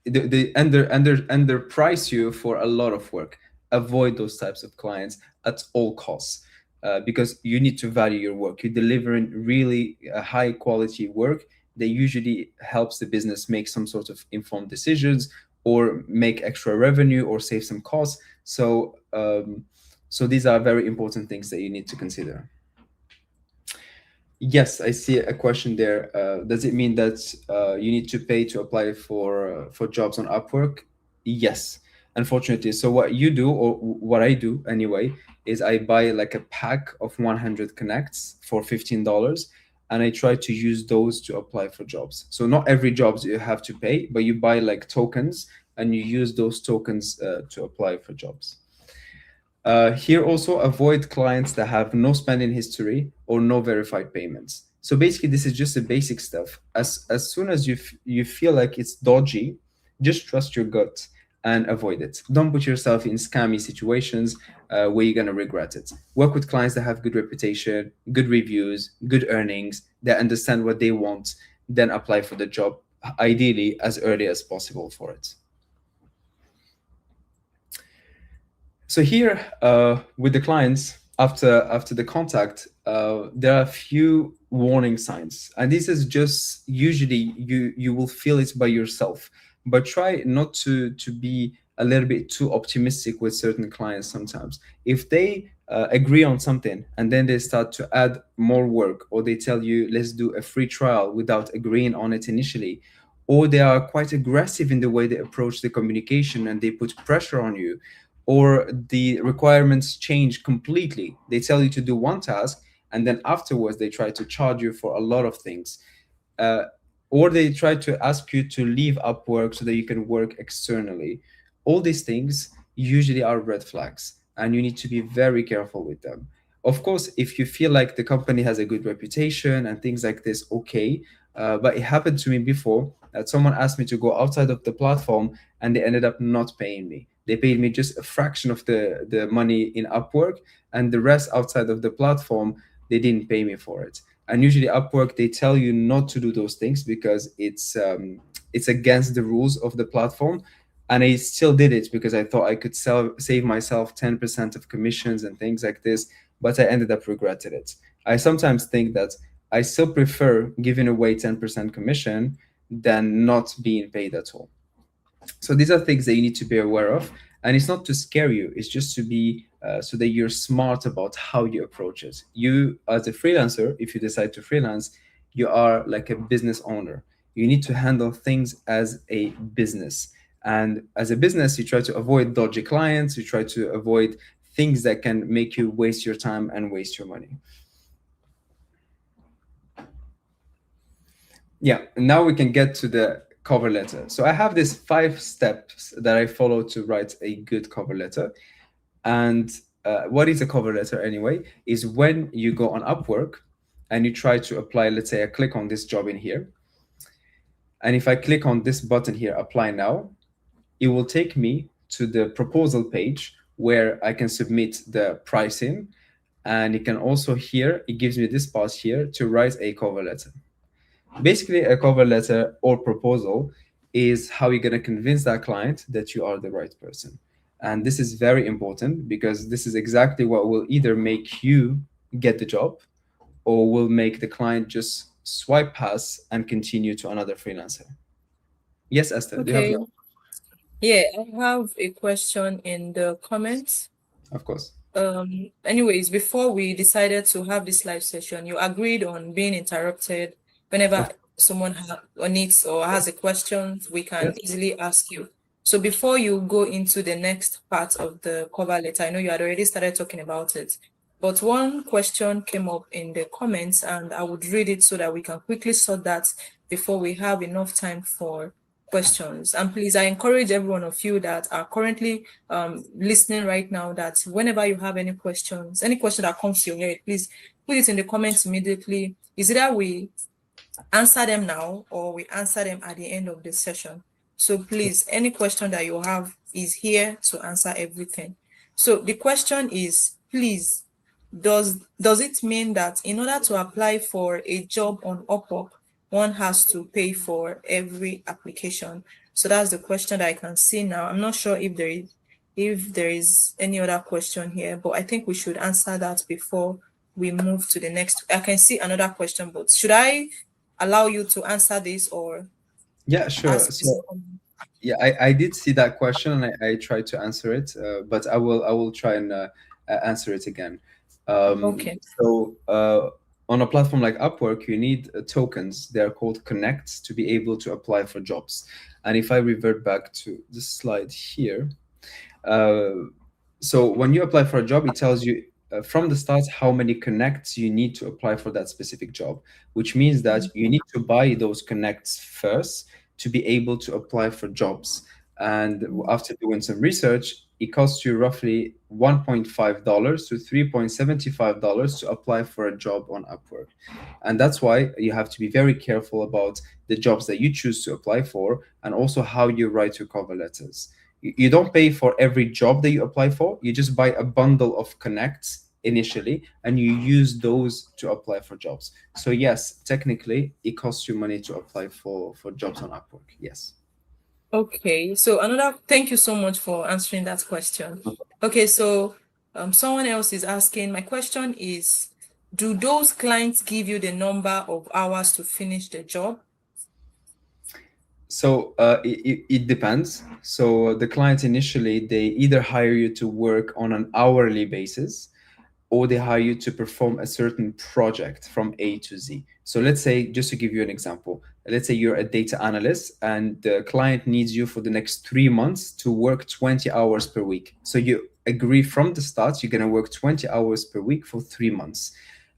they underprice you for a lot of work. Avoid those types of clients at all costs because you need to value your work. You're delivering really high quality work that usually helps the business make some sort of informed decisions or make extra revenue or save some costs. So these are very important things that you need to consider. Yes, I see a question there. Does it mean that you need to pay to apply for jobs on Upwork? Yes, unfortunately. So what you do, or what I do anyway, is I buy like a pack of 100 connects for $15, and I try to use those to apply for jobs. So not every jobs you have to pay, but you buy like tokens, and you use those tokens to apply for jobs. Here also avoid clients that have no spending history or no verified payments. So basically, this is just the basic stuff. As soon as you feel like it's dodgy, just trust your gut and avoid it. Don't put yourself in scammy situations where you're gonna regret it. Work with clients that have good reputation, good reviews, good earnings, that understand what they want, then apply for the job, ideally as early as possible for it. So here, with the clients, after the contact, there are a few warning signs, and this is just usually you will feel it by yourself, but try not to be a little bit too optimistic with certain clients. Sometimes, if they agree on something and then they start to add more work, or they tell you let's do a free trial without agreeing on it initially, or they are quite aggressive in the way they approach the communication and they put pressure on you, or the requirements change completely. They tell you to do one task and then afterwards they try to charge you for a lot of things. Uh, or they try to ask you to leave Upwork so that you can work externally. All these things usually are red flags, and you need to be very careful with them. Of course, if you feel like the company has a good reputation and things like this, okay. But it happened to me before that someone asked me to go outside of the platform and they ended up not paying me. They paid me just a fraction of the money in Upwork, and the rest outside of the platform, they didn't pay me for it. And usually Upwork, they tell you not to do those things because it's against the rules of the platform. And I still did it because I thought I could save myself 10% of commissions and things like this, but I ended up regretting it. I sometimes think that I still prefer giving away 10% commission than not being paid at all. So these are things that you need to be aware of, and it's not to scare you, it's just to be so that you're smart about how you approach it. You, as a freelancer, if you decide to freelance, you are like a business owner. You need to handle things as a business, and as a business you try to avoid dodgy clients, you try to avoid things that can make you waste your time and waste your money. Yeah, now we can get to the cover letter. So I have these 5 steps that I follow to write a good cover letter. And what is a cover letter anyway? Is when you go on Upwork and you try to apply, let's say I click on this job in here. And if I click on this button here, apply now, it will take me to the proposal page where I can submit the pricing. And it can also here, it gives me this part here to write a cover letter. Basically, a cover letter or proposal is how you're going to convince that client that you are the right person. And this is very important because this is exactly what will either make you get the job or will make the client just swipe past and continue to another freelancer. Yes, Esther, do you have Okay. more? Yeah, I have a question in the comments. Of course. Anyways, before we decided to have this live session, you agreed on being interrupted whenever Of someone needs or has a question, we can Yes. easily ask you. So before you go into the next part of the cover letter, I know you had already started talking about it, but one question came up in the comments and I would read it so that we can quickly sort that before we have enough time for questions. And please, I encourage every one of you that are currently listening right now that whenever you have any questions, any question that comes to your head, please put it in the comments immediately. Is either we answer them now or we answer them at the end of the session. So please, any question that you have is here to answer everything. So the question is, please, does it mean that in order to apply for a job on Upwork, one has to pay for every application? So that's the question that I can see now. I'm not sure if there is any other question here, but I think we should answer that before we move to the next. I can see another question, but should I allow you to answer this or Yeah, sure. ask the So second? yeah, I did see that question and I tried to answer it, but I will try and answer it again. Okay. On a platform like Upwork, you need tokens. They are called connects to be able to apply for jobs. And if I revert back to this slide here, uh, so when you apply for a job, it tells you from the start how many connects you need to apply for that specific job, which means that you need to buy those connects first to be able to apply for jobs. And after doing some research, it costs you roughly $1.5 to $3.75 to apply for a job on Upwork. And that's why you have to be very careful about the jobs that you choose to apply for and also how you write your cover letters. You don't pay for every job that you apply for. You just buy a bundle of connects initially and you use those to apply for jobs. So yes, technically it costs you money to apply for jobs on Upwork. Yes. Okay. So thank you so much for answering that question. Okay, so someone else is asking, my question is, do those clients give you the number of hours to finish the job? So it depends. So the clients initially, they either hire you to work on an hourly basis or they hire you to perform a certain project from A to Z. So let's say, just to give you an example, let's say you're a data analyst and the client needs you for the next 3 months to work 20 hours per week. So you agree from the start, you're going to work 20 hours per week for 3 months.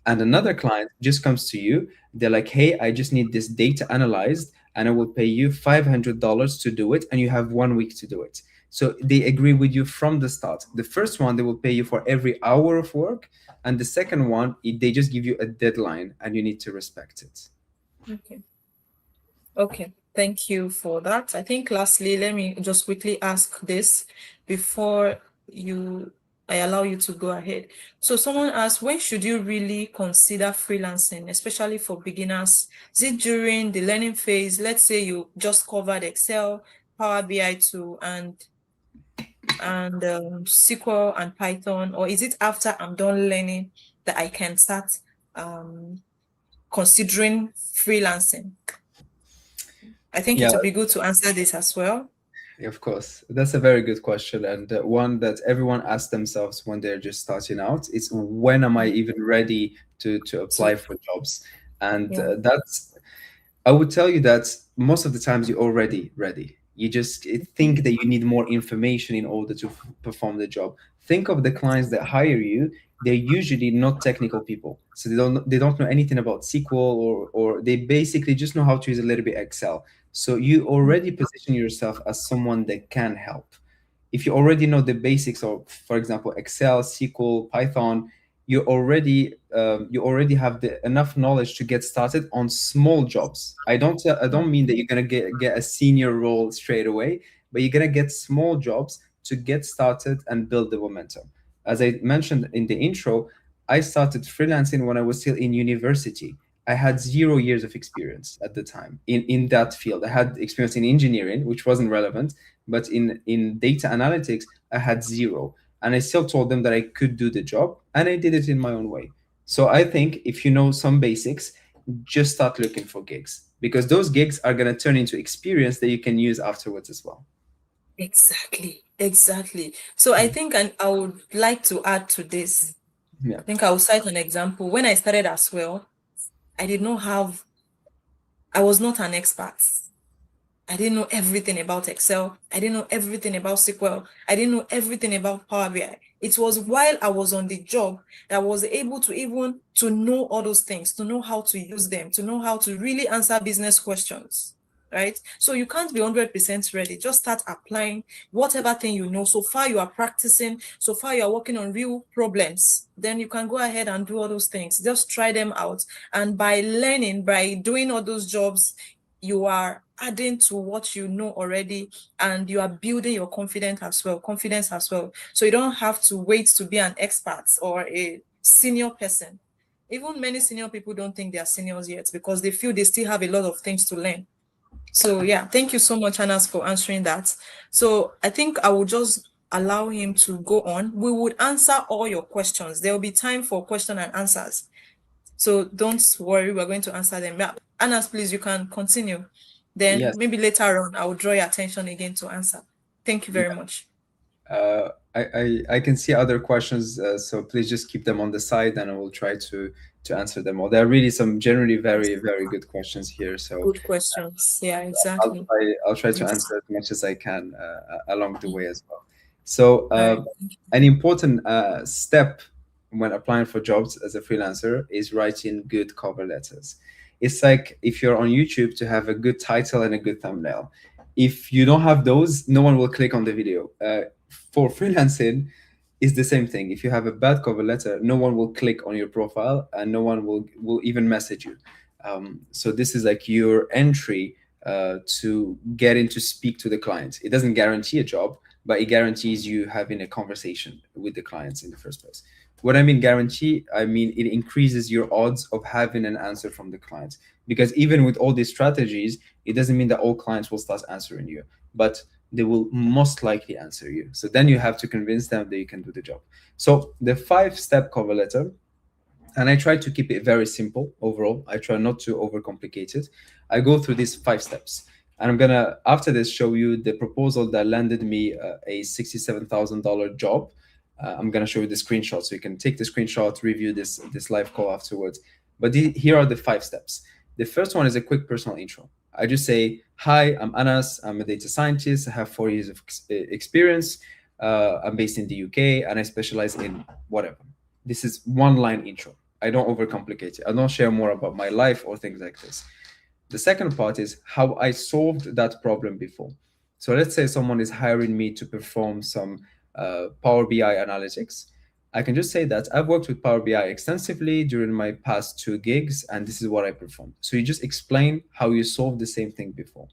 And another client just comes to you, they're like, hey, I just need this data analyzed and I will pay you $500 to do it. And you have 1 week to do it. So they agree with you from the start. The first one, they will pay you for every hour of work. And the second one, they just give you a deadline and you need to respect it. Okay. Okay. Thank you for that. I think lastly, let me just quickly ask this before I allow you to go ahead. So someone asked, when should you really consider freelancing, especially for beginners? Is it during the learning phase? Let's say you just covered Excel, Power BI tool, and SQL and Python, or is it after I'm done learning that I can start considering freelancing? I think it Yeah, would be good to answer this as well. of course. That's a very good question, and one that everyone asks themselves when they're just starting out. It's when am I even ready to So, apply for jobs? And yeah. I would tell you that most of the times you're already ready. You just think that you need more information in order to perform the job. Think of the clients that hire you. They're usually not technical people, so they don't know anything about SQL or they basically just know how to use a little bit Excel. So you already position yourself as someone that can help. If you already know the basics of, for example, Excel, SQL, Python, you already have enough knowledge to get started on small jobs. I don't mean that you're gonna get a senior role straight away, but you're gonna get small jobs to get started and build the momentum. As I mentioned in the intro, I started freelancing when I was still in university. I had 0 years of experience at the time in that field. I had experience in engineering, which wasn't relevant, but in data analytics, I had zero. And I still told them that I could do the job, and I did it in my own way. So I think if you know some basics, just start looking for gigs because those gigs are going to turn into experience that you can use afterwards as well. Exactly. Exactly. So I think I would like to add to this. Yeah. I think I will cite an example. When I started as well, I did not have, I was not an expert. I didn't know everything about Excel. I didn't know everything about SQL. I didn't know everything about Power BI. It was while I was on the job that I was able to even to know all those things, to know how to use them, to know how to really answer business questions, right? So you can't be 100% ready. Just start applying whatever thing you know. So far you are practicing, so far you are working on real problems. Then you can go ahead and do all those things. Just try them out. And by learning, by doing all those jobs, you are adding to what you know already and you are building your confidence as well, so you don't have to wait to be an expert or a senior person. Even many senior people don't think they are seniors yet because they feel they still have a lot of things to learn. So yeah, thank you so much, Anas, for answering that. So I think I will just allow him to go on. We would answer all your questions. There will be time for question and answers. So don't worry, we're going to answer them. Yeah. Anas, please, you can continue. Then Yes. maybe later on, I will draw your attention again to answer. Thank you very much. I can see other questions, so please just keep them on the side, and I will try to answer them all. There are really some generally very, very good questions here, so Good questions. Yeah, I'll exactly. try I'll try to Yes. answer as much as I can along the way as well. So All right. an important step when applying for jobs as a freelancer is writing good cover letters. It's like if you're on YouTube to have a good title and a good thumbnail. If you don't have those, no one will click on the video. For freelancing, it's the same thing. If you have a bad cover letter, no one will click on your profile and no one will even message you. So this is like your entry to getting to speak to the client. It doesn't guarantee a job, but it guarantees you having a conversation with the clients in the first place. What I mean guarantee, I mean it increases your odds of having an answer from the client. Because even with all these strategies, it doesn't mean that all clients will start answering you, but they will most likely answer you. So then you have to convince them that you can do the job. So the 5-step cover letter, and I try to keep it very simple overall. I try not to overcomplicate it. I go through these 5 steps. And I'm gonna, after this, show you the proposal that landed me a $67,000 job. I'm gonna show you the screenshot, so you can take the screenshot, review this live call afterwards. But here are the 5 steps. The first one is a quick personal intro. I just say, hi, I'm Anas. I'm a data scientist. I have 4 years of experience. I'm based in the UK, and I specialize in whatever. This is one line intro. I don't overcomplicate it. I don't share more about my life or things like this. The second part is how I solved that problem before. So let's say someone is hiring me to perform some Power BI analytics. I can just say that I've worked with Power BI extensively during my past 2 gigs, and this is what I performed. So you just explain how you solved the same thing before.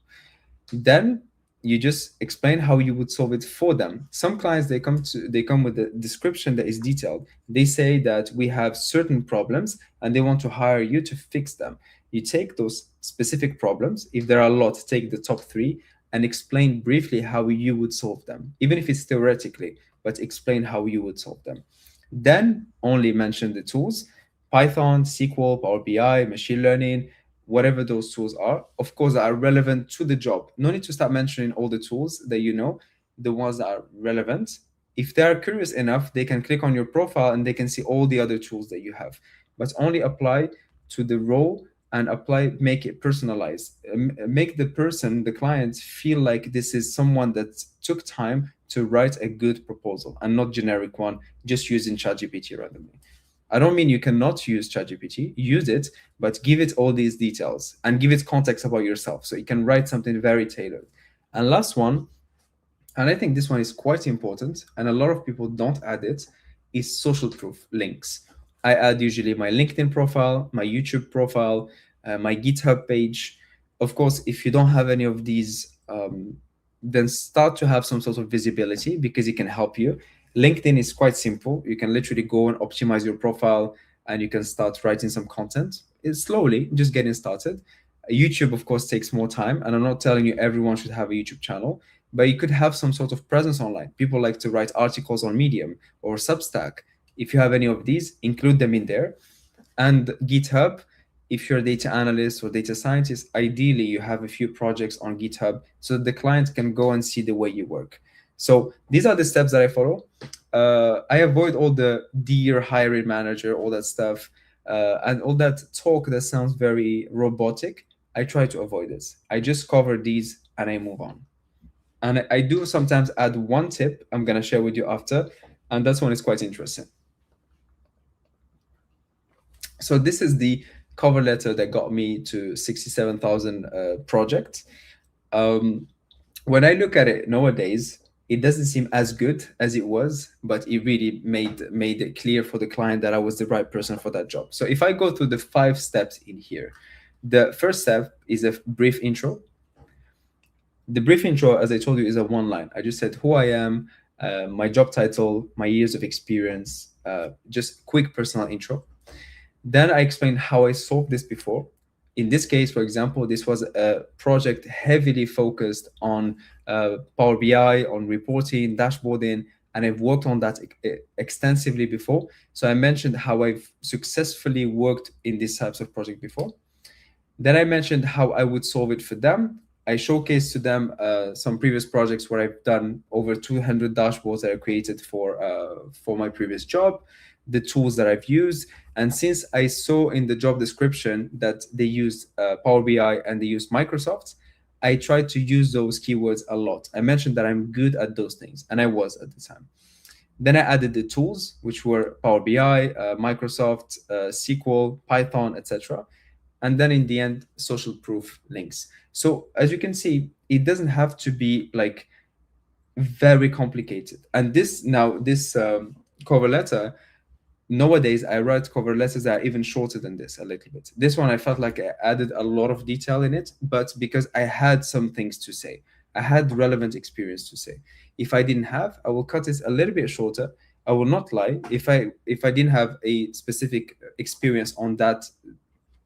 Then you just explain how you would solve it for them. Some clients, they come with a description that is detailed. They say that we have certain problems and they want to hire you to fix them. You take those specific problems, if there are a lot, take the top 3 and explain briefly how you would solve them, even if it's theoretically, but explain how you would solve them. Then only mention the tools: Python, SQL, Power BI, machine learning, whatever those tools are, of course, that are relevant to the job. No need to start mentioning all the tools that you know, the ones that are relevant. If they are curious enough, they can click on your profile and they can see all the other tools that you have, but only apply to the role and apply, make it personalized. Make the person, the client, feel like this is someone that took time to write a good proposal and not generic one, just using ChatGPT randomly. I don't mean you cannot use ChatGPT, use it, but give it all these details and give it context about yourself so you can write something very tailored. And last one, and I think this one is quite important, and a lot of people don't add it, is social proof links. I add usually my LinkedIn profile, my YouTube profile, my GitHub page. Of course, if you don't have any of these, then start to have some sort of visibility because it can help you. LinkedIn is quite simple. You can literally go and optimize your profile and you can start writing some content. It's slowly, just getting started. YouTube, of course, takes more time. And I'm not telling you everyone should have a YouTube channel, but you could have some sort of presence online. People like to write articles on Medium or Substack. If you have any of these, include them in there. And GitHub, if you're a data analyst or data scientist, ideally you have a few projects on GitHub so the client can go and see the way you work. So these are the steps that I follow. I avoid all the dear hiring manager, all that stuff, and all that talk that sounds very robotic. I try to avoid this. I just cover these and I move on. And I do sometimes add one tip I'm going to share with you after, and that's one is quite interesting. So this is the cover letter that got me to 67,000 project. When I look at it nowadays, it doesn't seem as good as it was, but it really made it clear for the client that I was the right person for that job. So if I go through the 5 steps in here, the first step is a brief intro. The brief intro, as I told you, is a one line. I just said who I am, my job title, my years of experience, just quick personal intro. Then I explained how I solved this before. In this case, for example, this was a project heavily focused on Power BI, on reporting, dashboarding. and I've worked on that extensively before. So I mentioned how I've successfully worked in these types of projects before. Then I mentioned how I would solve it for them. I showcased to them some previous projects where I've done over 200 dashboards that I created for my previous job, the tools that I've used. And since I saw in the job description that they used Power BI and they used Microsoft, I tried to use those keywords a lot. I mentioned that I'm good at those things, and I was at the time. Then I added the tools, which were Power BI, Microsoft, SQL, Python, etc. And then in the end, social proof links. So as you can see, it doesn't have to be like very complicated. And this cover letter, nowadays I write cover letters that are even shorter than this a little bit. This one I felt like I added a lot of detail in it, but because I had some things to say, I had relevant experience to say. If I didn't have, I will cut it a little bit shorter. I will not lie. If I didn't have a specific experience on that,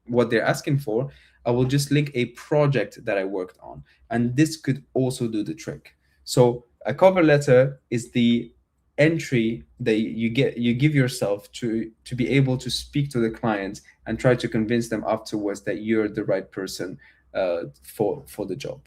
what they're asking for, I will just link a project that I worked on. And this could also do the trick. So a cover letter is the entry that you give yourself to be able to speak to the client and try to convince them afterwards that you're the right person for the job.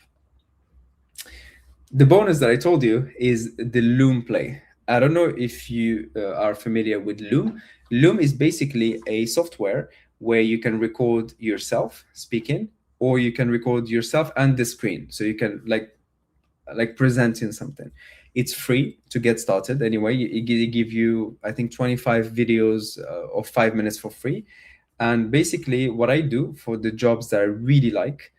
The bonus that I told you is the Loom play. I don't know if you are familiar with Loom. Loom is basically a software where you can record yourself speaking, or you can record yourself and the screen. So you can like presenting something. It's free to get started. Anyway, it give you, I think, 25 videos of 5 minutes for free. And basically what I do for the jobs that I really like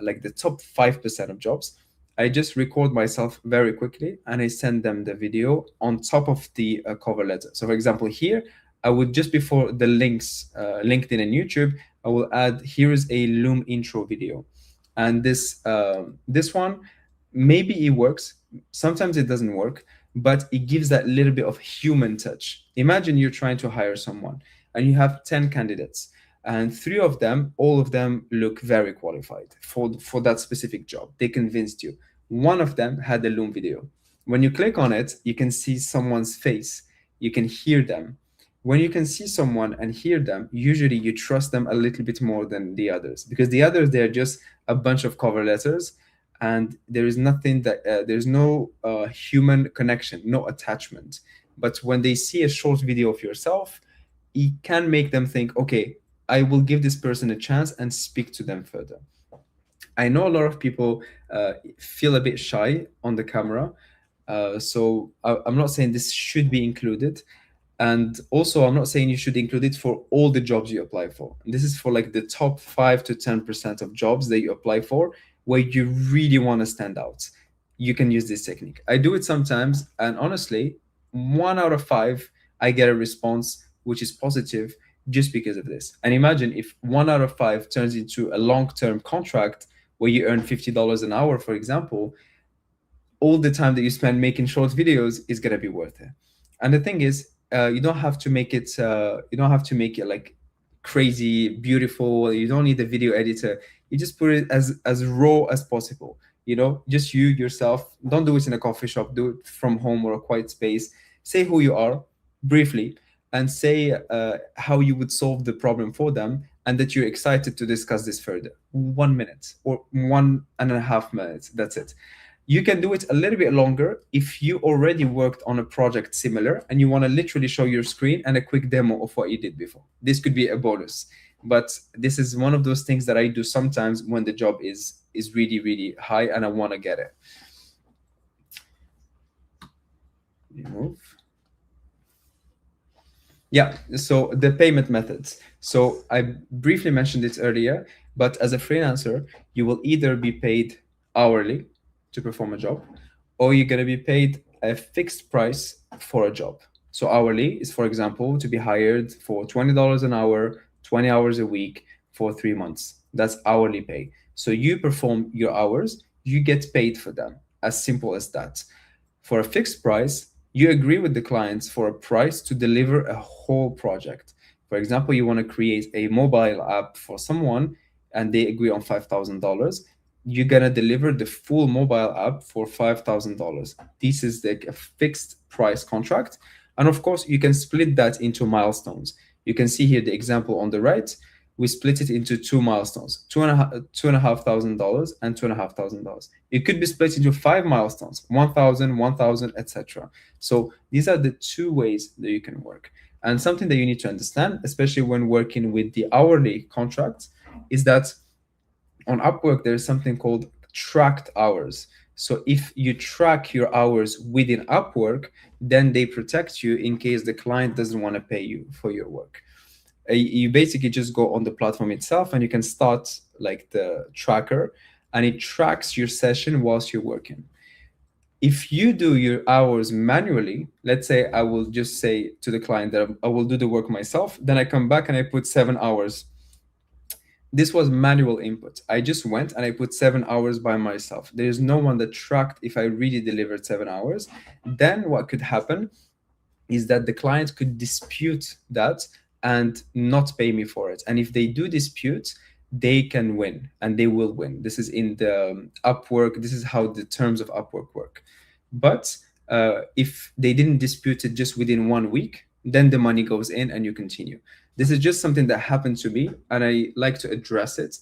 the top 5% of jobs, I just record myself very quickly and I send them the video on top of the cover letter. So for example, here, I would just before the links, LinkedIn and YouTube, I will add, here is a Loom intro video. And this one, maybe it works. Sometimes it doesn't work, but it gives that little bit of human touch. Imagine you're trying to hire someone and you have 10 candidates and 3 of them, all of them look very qualified for that specific job. They convinced you. One of them had a Loom video. When you click on it, you can see someone's face. You can hear them. When you can see someone and hear them, usually you trust them a little bit more than the others, because the others, they're just a bunch of cover letters and there is nothing that there's no human connection, no attachment. But when they see a short video of yourself, it can make them think, okay, I will give this person a chance and speak to them further. I know a lot of people feel a bit shy on the camera, so I'm not saying this should be included. And also, I'm not saying you should include it for all the jobs you apply for. This is for like the top 5 to 10% of jobs that you apply for, where you really want to stand out. You can use this technique. I do it sometimes, and honestly, 1 out of 5, I get a response which is positive just because of this. And imagine if 1 out of 5 turns into a long-term contract where you earn $50 an hour, for example, all the time that you spend making short videos is going to be worth it. And the thing is, you don't have to make it like crazy beautiful. You don't need a video editor. You just put it as raw as possible, just you yourself. Don't do it in a coffee shop. Do it from home or a quiet space. Say who you are briefly and say how you would solve the problem for them, and that you're excited to discuss this further. 1 minute or 1.5 minutes, that's it. You can do it a little bit longer if you already worked on a project similar and you want to literally show your screen and a quick demo of what you did before. This could be a bonus. But this is one of those things that I do sometimes when the job is really, really high and I want to get it. Move. Yeah, so the payment methods. So I briefly mentioned it earlier, but as a freelancer, you will either be paid hourly to perform a job, or you're going to be paid a fixed price for a job. So hourly is, for example, to be hired for $20 an hour, 20 hours a week for 3 months. That's hourly pay. So you perform your hours, you get paid for them. As simple as that. For a fixed price, you agree with the clients for a price to deliver a whole project. For example, you want to create a mobile app for someone and they agree on $5,000. you're gonna deliver the full mobile app for $5,000. This is like a fixed price contract. And of course, you can split that into milestones. You can see here the example on the right. We split it into two milestones, $2,500 and $2,500. It could be split into five milestones, 1,000, 1,000, etc. So these are the two ways that you can work. And something that you need to understand, especially when working with the hourly contracts, is that on Upwork, there's something called tracked hours. So if you track your hours within Upwork, then they protect you in case the client doesn't want to pay you for your work. You basically just go on the platform itself and you can start like the tracker, and it tracks your session whilst you're working. If you do your hours manually, let's say I will just say to the client that I will do the work myself, then I come back and I put 7 hours. This was manual input. I just went and I put 7 hours by myself. There's no one that tracked if I really delivered 7 hours. Then what could happen is that the client could dispute that and not pay me for it. And if they do dispute, they can win, and they will win. This is in the Upwork. This is how the terms of Upwork work. But if they didn't dispute it just within 1 week, then the money goes in and you continue. This is just something that happened to me, and I like to address it.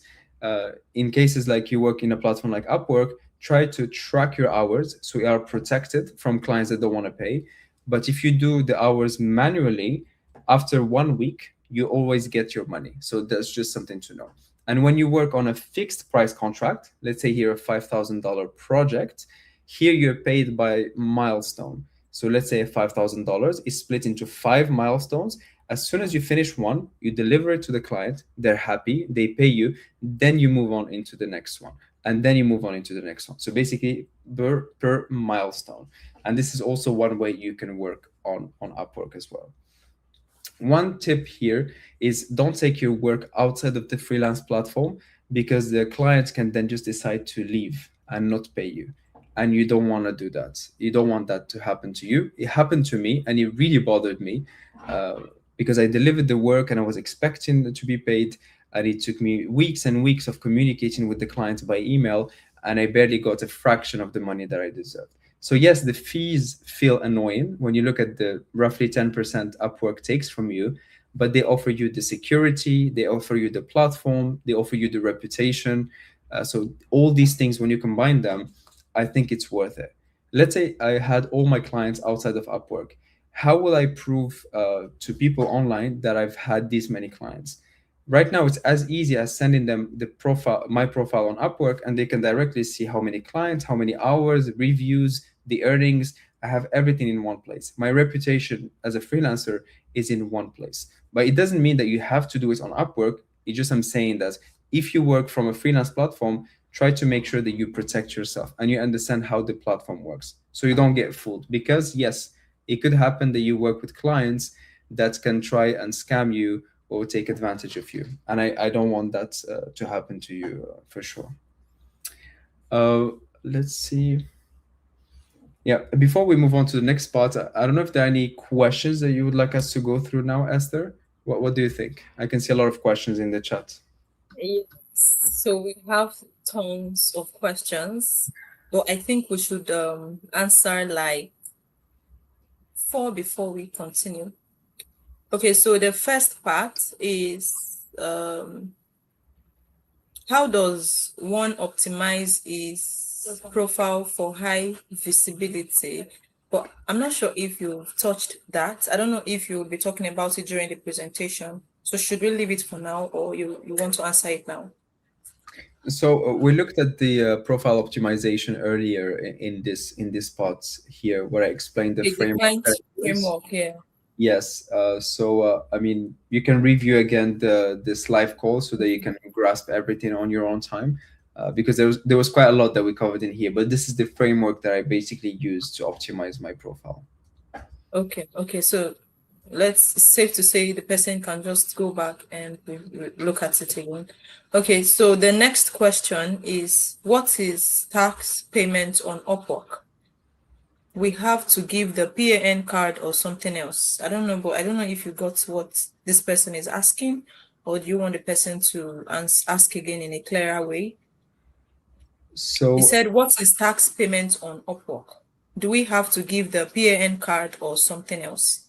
In cases like you work in a platform like Upwork, try to track your hours so you are protected from clients that don't want to pay. But if you do the hours manually, after 1 week, you always get your money. So that's just something to know. And when you work on a fixed price contract, let's say here a $5,000 project, here you're paid by milestone. So let's say $5,000 is split into 5 milestones. As soon as you finish one, you deliver it to the client, they're happy, they pay you, then you move on into the next one, and then you move on into the next one. So basically per milestone. And this is also one way you can work on Upwork as well. One tip here is don't take your work outside of the freelance platform, because the clients can then just decide to leave and not pay you. And you don't want to do that. You don't want that to happen to you. It happened to me and it really bothered me because I delivered the work and I was expecting to be paid. And it took me weeks and weeks of communicating with the client by email, and I barely got a fraction of the money that I deserved. So yes, the fees feel annoying when you look at the roughly 10% Upwork takes from you, but they offer you the security, they offer you the platform, they offer you the reputation. So all these things, when you combine them, I think it's worth it. Let's say I had all my clients outside of Upwork. How will I prove to people online that I've had these many clients? Right now, it's as easy as sending them the profile, my profile on Upwork, and they can directly see how many clients, how many hours, reviews, the earnings. I have everything in one place. My reputation as a freelancer is in one place. But it doesn't mean that you have to do it on Upwork. It's just I'm saying that if you work from a freelance platform, try to make sure that you protect yourself and you understand how the platform works so you don't get fooled. Because yes, it could happen that you work with clients that can try and scam you or take advantage of you. And I don't want that to happen to you for sure. Let's see. Yeah, before we move on to the next part, I don't know if there are any questions that you would like us to go through now, Esther. What do you think? I can see a lot of questions in the chat. Yes. So we have tons of questions, but I think we should answer like 4 before we continue. Okay, so the first part is how does one optimize his profile for high visibility? But I'm not sure if you've touched that. I don't know if you'll be talking about it during the presentation. So should we leave it for now, or you want to answer it now? So we looked at the profile optimization earlier in this part here, where I explained the The framework. defined framework, yeah. Yes. I mean, you can review again this live call so that you can grasp everything on your own time, because there was quite a lot that we covered in here. But this is the framework that I basically use to optimize my profile. Okay. So it's safe to say the person can just go back and look at it again. Okay, so the next question is, what is tax payment on Upwork? We have to give the PAN card or something else. I don't know, but I don't know if you got what this person is asking, or do you want the person to ask again in a clearer way? So He said, what is tax payment on Upwork? Do we have to give the PAN card or something else?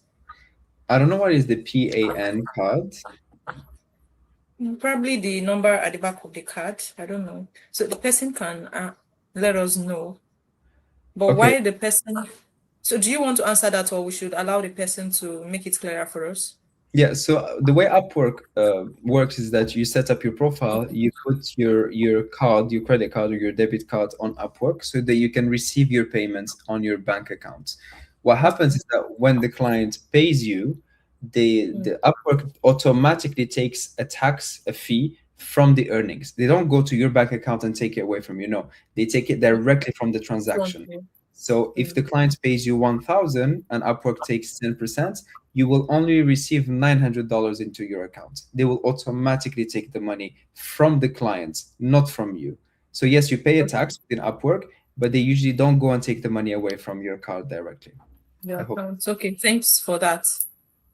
I don't know what is the PAN card. Probably the number at the back of the card. I don't know. So the person can let us know. But Okay. why the person? So do you want to answer that, or we should allow the person to make it clearer for us? Yeah, so the way Upwork works is that you set up your profile, you put your card, your credit card or your debit card on Upwork so that you can receive your payments on your bank account. What happens is that when the client pays you, the Upwork automatically takes a fee from the earnings. They don't go to your bank account and take it away from you. No, they take it directly from the Front transaction. view. So if the client pays you 1,000 and Upwork takes 10%, you will only receive $900 into your account. They will automatically take the money from the clients, not from you. So yes, you pay a tax within Upwork, but they usually don't go and take the money away from your card directly. The I hope. account. Okay, thanks for that.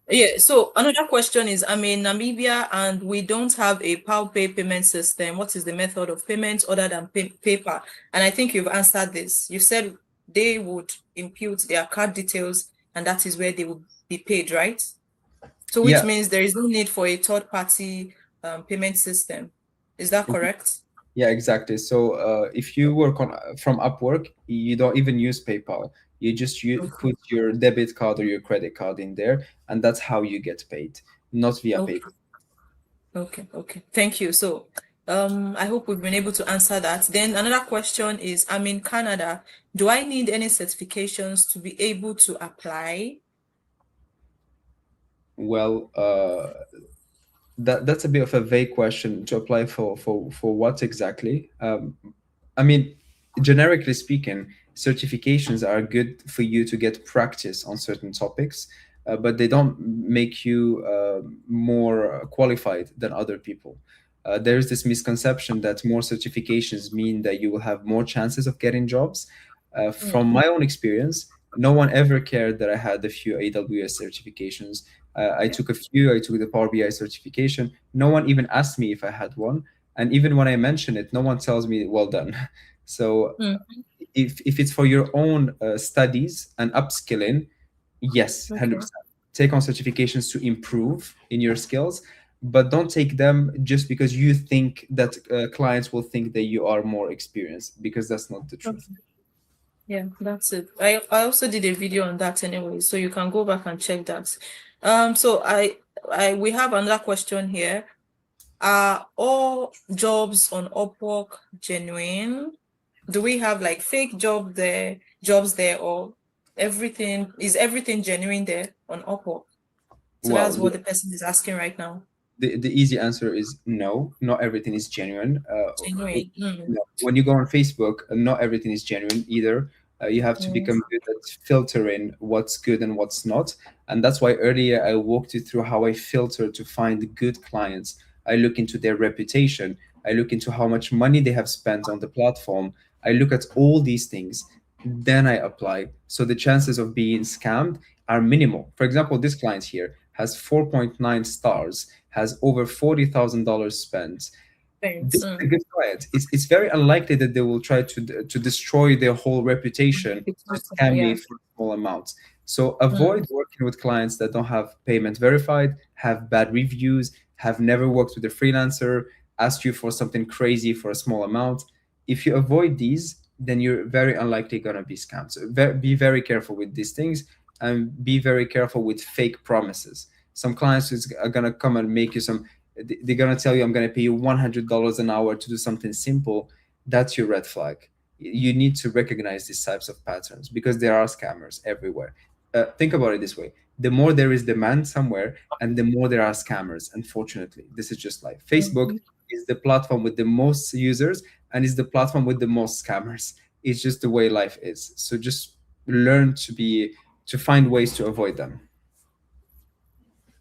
Yeah, so another question is, I'm in Namibia and we don't have a PayPal payment system. What is the method of payment other than paper? And I think you've answered this. You said they would impute their card details and that is where they will be paid, right? So which Yeah, means there is no need for a third-party payment system. Is that correct? yeah, exactly. So if you work on from Upwork, you don't even use PayPal. You Okay. put your debit card or your credit card in there, and that's how you get paid, not via Okay. PayPal. Okay. Thank you. So, I hope we've been able to answer that. Then another question is, I'm in Canada. Do I need any certifications to be able to apply? Well, that's a bit of a vague question to apply for what exactly. I mean, generically speaking, certifications are good for you to get practice on certain topics, but they don't make you more qualified than other people. There's this misconception that more certifications mean that you will have more chances of getting jobs. From my own experience, no one ever cared that I had a few AWS certifications. I took a few. I took the Power BI certification. No one even asked me if I had one. And even when I mention it, no one tells me, well done. So Mm, if it's for your own studies and upskilling, yes, okay. 100%. Take on certifications to improve in your skills, but don't take them just because you think that clients will think that you are more experienced, because that's not the truth. Okay. Yeah, that's it. I also did a video on that anyway, so you can go back and check that. So I we have another question here. Are all jobs on Upwork genuine? Do we have like fake jobs there, or everything genuine there on Upwork? So Well, that's what the person is asking right now. the easy answer is no, not everything is genuine. Genuine. No. When you go on Facebook, not everything is genuine either. You have to Mm, become good at filtering what's good and what's not. And that's why earlier I walked you through how I filter to find good clients. I look into their reputation. I look into how much money they have spent on the platform. I look at all these things. Then I apply. So the chances of being scammed are minimal. For example, this client here has 4.9 stars, has over $40,000 spent. This thanks. is a good client. It's very unlikely that they will try to destroy their whole reputation to scam me Yeah. for small amounts. So Mm, avoid working with clients that don't have payment verified, have bad reviews, have never worked with a freelancer, ask you for something crazy for a small amount. If you avoid these, then you're very unlikely going to be scammed. So be very careful with these things, and be very careful with fake promises. Some clients are going to come and make you some, they're going to tell you, I'm going to pay you $100 an hour to do something simple. That's your red flag. You need to recognize these types of patterns because there are scammers everywhere. Think about it this way: the more there is demand somewhere, and the more there are scammers. Unfortunately, this is just life. Facebook mhm. is the platform with the most users and is the platform with the most scammers. It's just the way life is. So just learn to find ways to avoid them.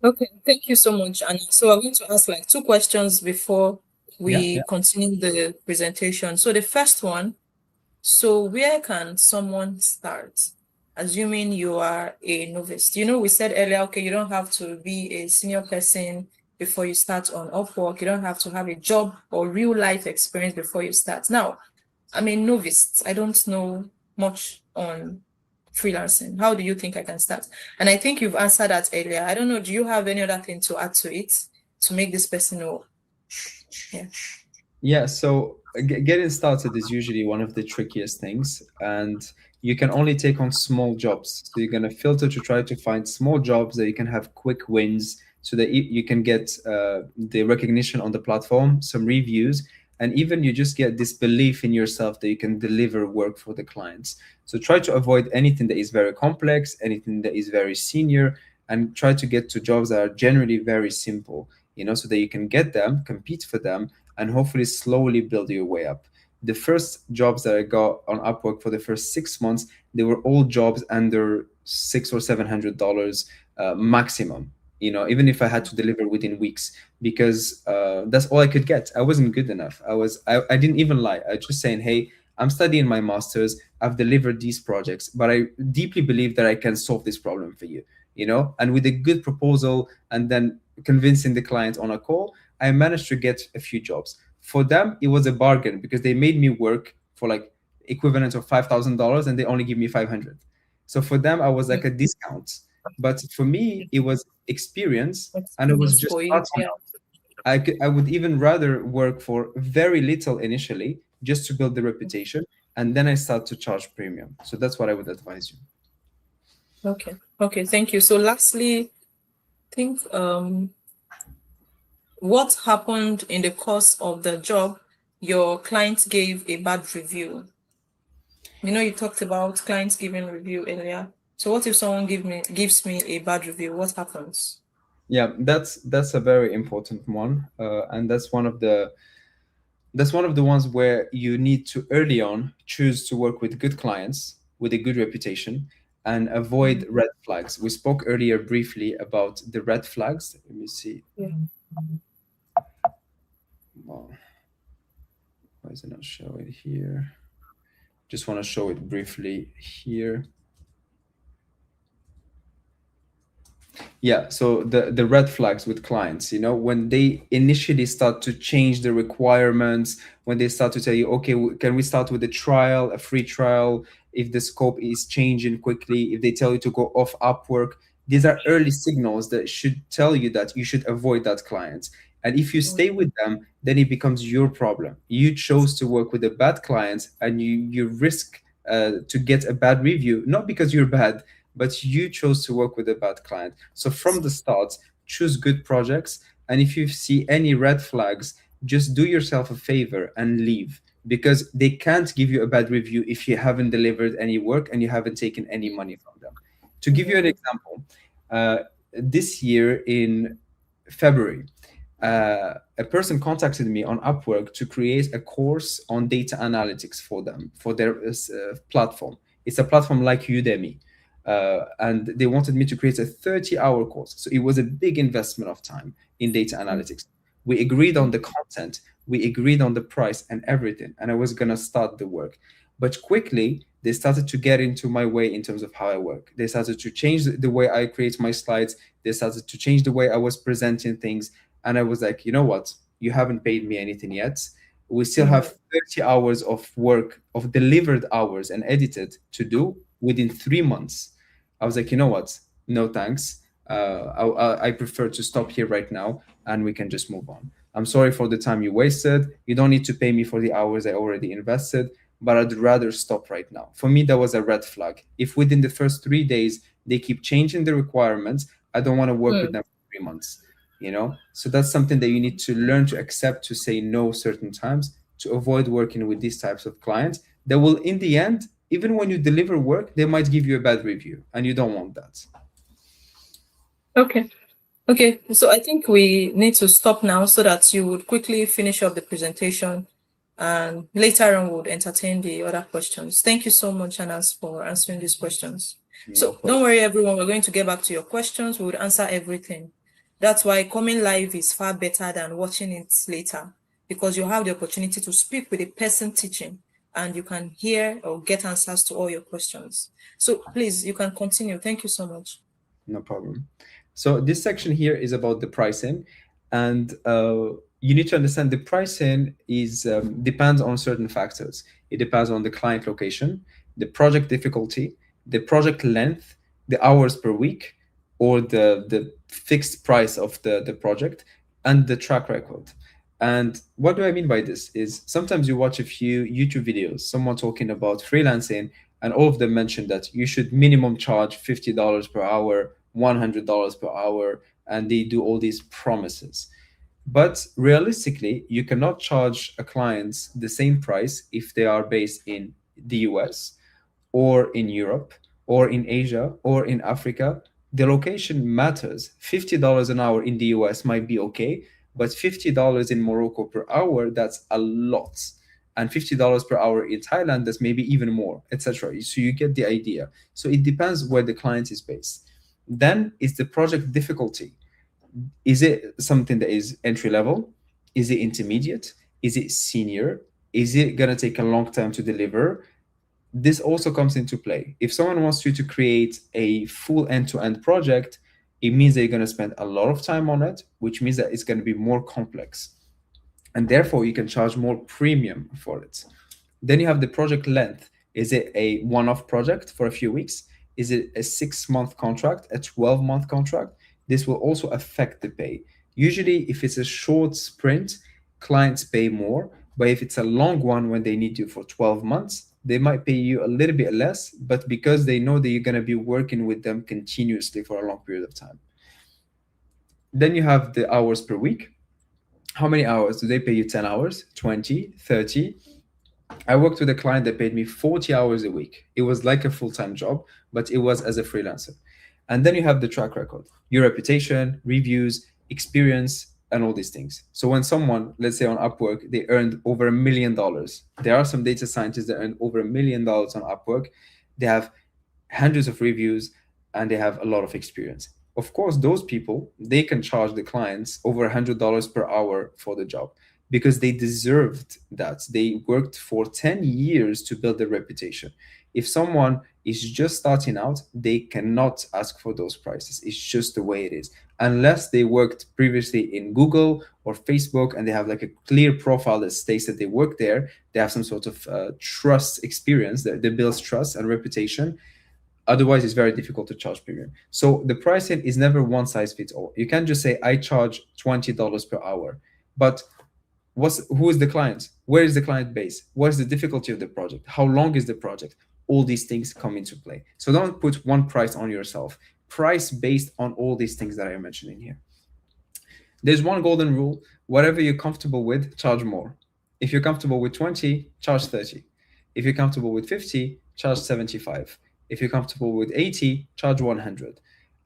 Okay, thank you so much, Anna. So I'm going to ask like two questions before Yeah, we yeah. continue the presentation. So the first one, so where can someone start? Assuming you are a novice. You know, we said earlier, okay, you don't have to be a senior person before you start on Upwork. You don't have to have a job or real life experience before you start. Now, I'm a novice. I don't know much on freelancing. How do you think I can start? And I think you've answered that earlier. I don't know. Do you have any other thing to add to it to make this person know? Yeah. Yeah, so getting started is usually one of the trickiest things, and you can only take on small jobs. So you're going to filter to try to find small jobs that you can have quick wins so that you can get the recognition on the platform, some reviews, and even you just get this belief in yourself that you can deliver work for the clients. So try to avoid anything that is very complex, anything that is very senior, and try to get to jobs that are generally very simple, so that you can get them, compete for them, and hopefully slowly build your way up. The first jobs that I got on Upwork for the first 6 months, they were all jobs under $600 or $700 maximum. Even if I had to deliver within weeks, because that's all I could get. I wasn't good enough. I didn't even lie. I just saying, hey, I'm studying my master's. I've delivered these projects, but I deeply believe that I can solve this problem for you. And with a good proposal, and then convincing the client on a call, I managed to get a few jobs. For them, it was a bargain because they made me work for like equivalent of $5,000 and they only give me 500. So for them, I was like a discount. But for me, it was experience, and I was Experience just for you. starting Yeah. out. I would even rather work for very little initially just to build the reputation, and then I start to charge premium. So that's what I would advise you. Okay. Okay. Thank you. So lastly, think what happened in the course of the job your client gave a bad review. You talked about clients giving review earlier. So what if someone gives me a bad review? What happens? Yeah, that's a very important one, and that's one of the ones where you need to early on choose to work with good clients with a good reputation and avoid red flags. We spoke earlier briefly about the red flags. Let me see. Yeah. Well, why is it not showing here? Just want to show it briefly here. Yeah, so the red flags with clients, when they initially start to change the requirements, when they start to tell you, okay, can we start with a trial, a free trial, if the scope is changing quickly, if they tell you to go off Upwork, these are early signals that should tell you that you should avoid that client. And if you stay with them, then it becomes your problem. You chose to work with a bad client, and you risk to get a bad review, not because you're bad, but you chose to work with a bad client. So from the start, choose good projects. And if you see any red flags, just do yourself a favor and leave, because they can't give you a bad review if you haven't delivered any work and you haven't taken any money from them. To give you an example, this year in February, a person contacted me on Upwork to create a course on data analytics for them, for their platform. It's a platform like Udemy. And they wanted me to create a 30-hour course. So it was a big investment of time in data analytics. We agreed on the content, we agreed on the price and everything, and I was going to start the work. But quickly, they started to get into my way in terms of how I work. They started to change the way I create my slides. They started to change the way I was presenting things. And I was like, you know what? You haven't paid me anything yet. We still have 30 hours of work, of delivered hours and edited to do within 3 months. I was like, you know what? No thanks. I prefer to stop here right now, and we can just move on. I'm sorry for the time you wasted. You don't need to pay me for the hours I already invested, but I'd rather stop right now. For me, that was a red flag. If within the first 3 days they keep changing the requirements, I don't want to work with them for 3 months. So that's something that you need to learn to accept, to say no certain times, to avoid working with these types of clients that will, in the end, even when you deliver work, they might give you a bad review, and you don't want that. Okay. Okay. So I think we need to stop now so that you would quickly finish up the presentation, and later on we'll entertain the other questions. Thank you so much, Anas, for answering these questions. No So problem. don't worry, everyone. We're going to get back to your questions. We would answer everything. That's why coming live is far better than watching it later, because you have the opportunity to speak with a person teaching, and you can hear or get answers to all your questions. So please, you can continue. Thank you so much. No problem. So this section here is about the pricing, and you need to understand the pricing is depends on certain factors. It depends on the client location, the project difficulty, the project length, the hours per week, or the fixed price of the project, and the track record. And what do I mean by this is sometimes you watch a few YouTube videos, someone talking about freelancing, and all of them mention that you should minimum charge $50 per hour, $100 per hour, and they do all these promises. But realistically, you cannot charge a client the same price if they are based in the US or in Europe or in Asia or in Africa. The location matters. $50 an hour in the US might be okay, but $50 in Morocco per hour, that's a lot. And $50 per hour in Thailand, that's maybe even more, etc. So you get the idea. So it depends where the client is based. Then is the project difficulty. Is it something that is entry level? Is it intermediate? Is it senior? Is it going to take a long time to deliver? This also comes into play. If someone wants you to create a full end-to-end project, it means that you're going to spend a lot of time on it, which means that it's going to be more complex. And therefore, you can charge more premium for it. Then you have the project length. Is it a one-off project for a few weeks? Is it a 6-month contract, a 12-month contract? This will also affect the pay. Usually, if it's a short sprint, clients pay more. But if it's a long one, when they need you for 12 months, they might pay you a little bit less, but because they know that you're going to be working with them continuously for a long period of time. Then you have the hours per week. How many hours? Do they pay you 10 hours, 20, 30? I worked with a client that paid me 40 hours a week. It was like a full-time job, but it was as a freelancer. And then you have the track record, your reputation, reviews, experience, and all these things. So when someone, let's say on Upwork, they earned over $1 million. There are some data scientists that earn over $1 million on Upwork. They have hundreds of reviews and they have a lot of experience. Of course, those people, they can charge the clients over $100 per hour for the job because they deserved that. They worked for 10 years to build their reputation. If someone is just starting out, they cannot ask for those prices. It's just the way it is. Unless they worked previously in Google or Facebook and they have like a clear profile that states that they work there, they have some sort of trust experience, that they build trust and reputation. Otherwise, it's very difficult to charge premium. So the pricing is never one size fits all. You can't just say, I charge $20 per hour. But who is the client? Where is the client base? What is the difficulty of the project? How long is the project? All these things come into play. So don't put one price on yourself. Price based on all these things that I am mentioning here. There's one golden rule. Whatever you're comfortable with, charge more. If you're comfortable with 20, charge 30. If you're comfortable with 50, charge 75. If you're comfortable with 80, charge 100.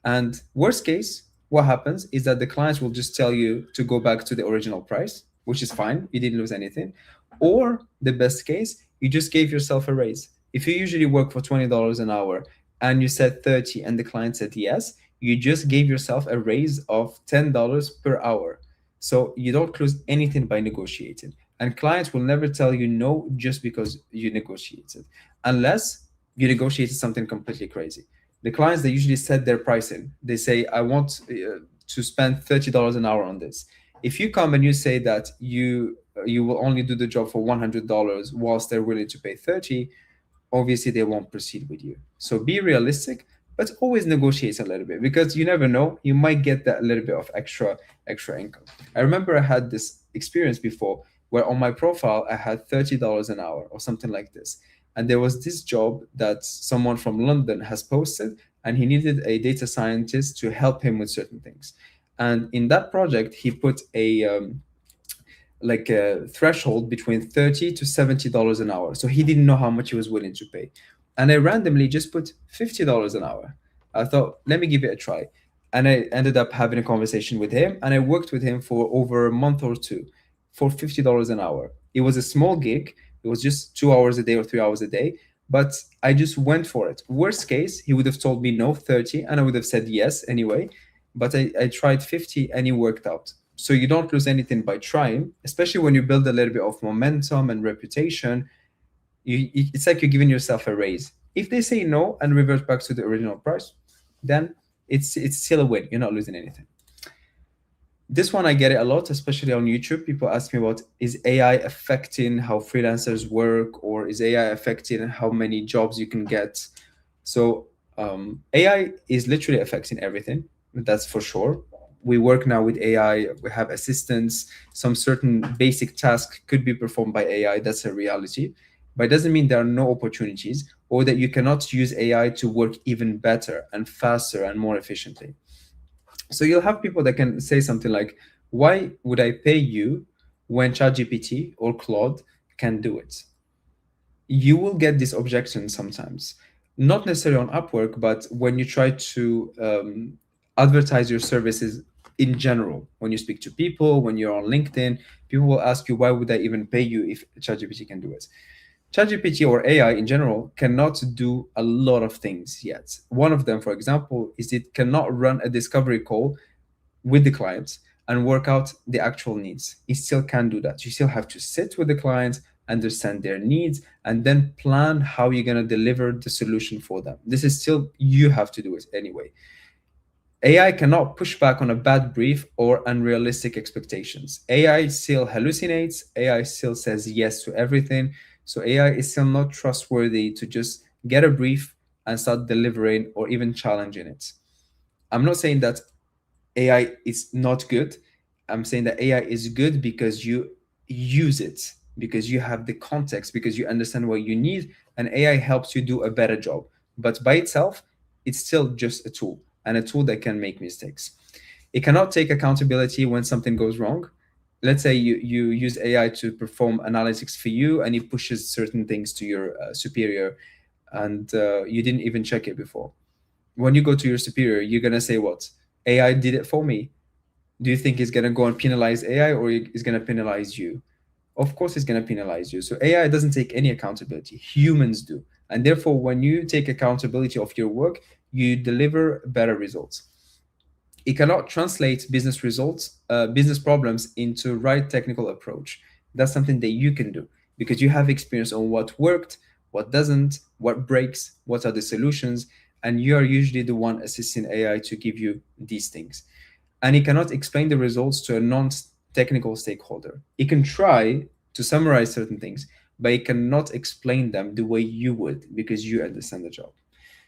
And worst case, what happens is that the clients will just tell you to go back to the original price, which is fine. You didn't lose anything. Or the best case, you just gave yourself a raise. If you usually work for $20 an hour and you said 30 and the client said yes, you just gave yourself a raise of $10 per hour. So you don't lose anything by negotiating. And clients will never tell you no just because you negotiated, unless you negotiated something completely crazy. The clients, they usually set their pricing. They say, I want to spend $30 an hour on this. If you come and you say that you will only do the job for $100 whilst they're willing to pay 30, obviously they won't proceed with you. So be realistic, but always negotiate a little bit because you never know, you might get that little bit of extra income. I remember I had this experience before where on my profile I had $30 an hour or something like this. And there was this job that someone from London has posted, and he needed a data scientist to help him with certain things. And in that project, he put a threshold between $30 to $70 an hour. So he didn't know how much he was willing to pay. And I randomly just put $50 an hour. I thought, let me give it a try. And I ended up having a conversation with him, and I worked with him for over a month or two for $50 an hour. It was a small gig. It was just 2 hours a day or 3 hours a day, but I just went for it. Worst case, he would have told me no, 30, and I would have said yes anyway. But I tried 50 and it worked out. So you don't lose anything by trying, especially when you build a little bit of momentum and reputation. It's like you're giving yourself a raise. If they say no and revert back to the original price, then it's still a win. You're not losing anything. This one I get it a lot, especially on YouTube. People ask me about, is AI affecting how freelancers work, or is AI affecting how many jobs you can get? So AI is literally affecting everything. That's for sure. We work now with AI. We have assistants. Some certain basic tasks could be performed by AI. That's a reality. But it doesn't mean there are no opportunities or that you cannot use AI to work even better and faster and more efficiently. So you'll have people that can say something like, why would I pay you when ChatGPT or Claude can do it? You will get this objection sometimes, not necessarily on Upwork, but when you try to advertise your services in general. When you speak to people, when you're on LinkedIn, people will ask you, why would I even pay you if ChatGPT can do it? ChatGPT or AI in general cannot do a lot of things yet. One of them, for example, is it cannot run a discovery call with the clients and work out the actual needs. You still can do that. You still have to sit with the clients, understand their needs, and then plan how you're going to deliver the solution for them. This is still, you have to do it anyway. AI cannot push back on a bad brief or unrealistic expectations. AI still hallucinates, AI still says yes to everything. So AI is still not trustworthy to just get a brief and start delivering or even challenging it. I'm not saying that AI is not good. I'm saying that AI is good because you use it, because you have the context, because you understand what you need, and AI helps you do a better job. But by itself, it's still just a tool, and a tool that can make mistakes. It cannot take accountability when something goes wrong. Let's say you use AI to perform analytics for you, and it pushes certain things to your superior, and you didn't even check it before. When you go to your superior, you're going to say, what? AI did it for me. Do you think it's going to go and penalize AI, or is going to penalize you? Of course, it's going to penalize you. So AI doesn't take any accountability. Humans do. And therefore, when you take accountability of your work, you deliver better results. It cannot translate business results, business problems into right technical approach. That's something that you can do because you have experience on what worked, what doesn't, what breaks, what are the solutions, and you are usually the one assisting AI to give you these things. And it cannot explain the results to a non-technical stakeholder. It can try to summarize certain things, but it cannot explain them the way you would because you understand the job.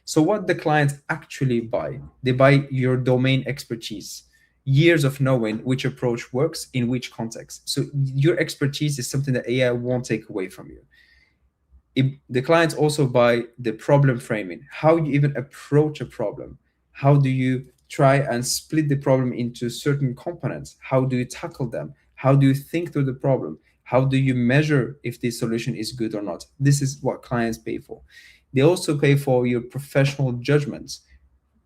So what the clients actually buy, they buy your domain expertise, years of knowing which approach works in which context. So your expertise is something that AI won't take away from you. The clients also buy the problem framing, how you even approach a problem. How do you try and split the problem into certain components? How do you tackle them? How do you think through the problem? How do you measure if the solution is good or not? This is what clients pay for. They also pay for your professional judgments,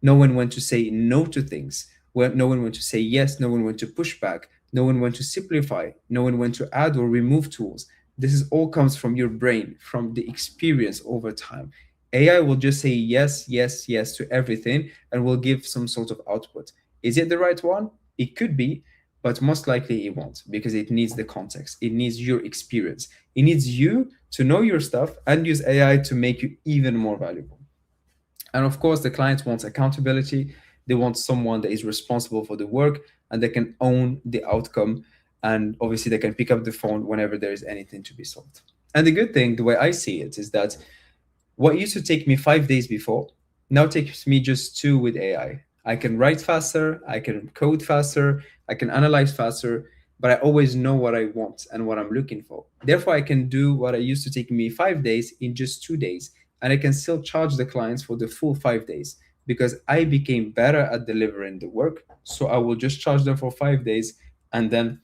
knowing when to say no to things, knowing when to say yes, knowing when to push back, knowing when to simplify, knowing when to add or remove tools. This is all comes from your brain, from the experience over time. AI will just say yes, yes, yes to everything and will give some sort of output. Is it the right one? It could be, but most likely it won't because it needs the context. It needs your experience. It needs you to know your stuff and use AI to make you even more valuable. And of course, the client wants accountability. They want someone that is responsible for the work and they can own the outcome. And obviously, they can pick up the phone whenever there is anything to be solved. And the good thing, the way I see it, is that what used to take me 5 days before now takes me just two with AI. I can write faster, I can code faster, I can analyze faster, but I always know what I want and what I'm looking for. Therefore, I can do what I used to take me 5 days in just 2 days, and I can still charge the clients for the full 5 days because I became better at delivering the work. So I will just charge them for 5 days and then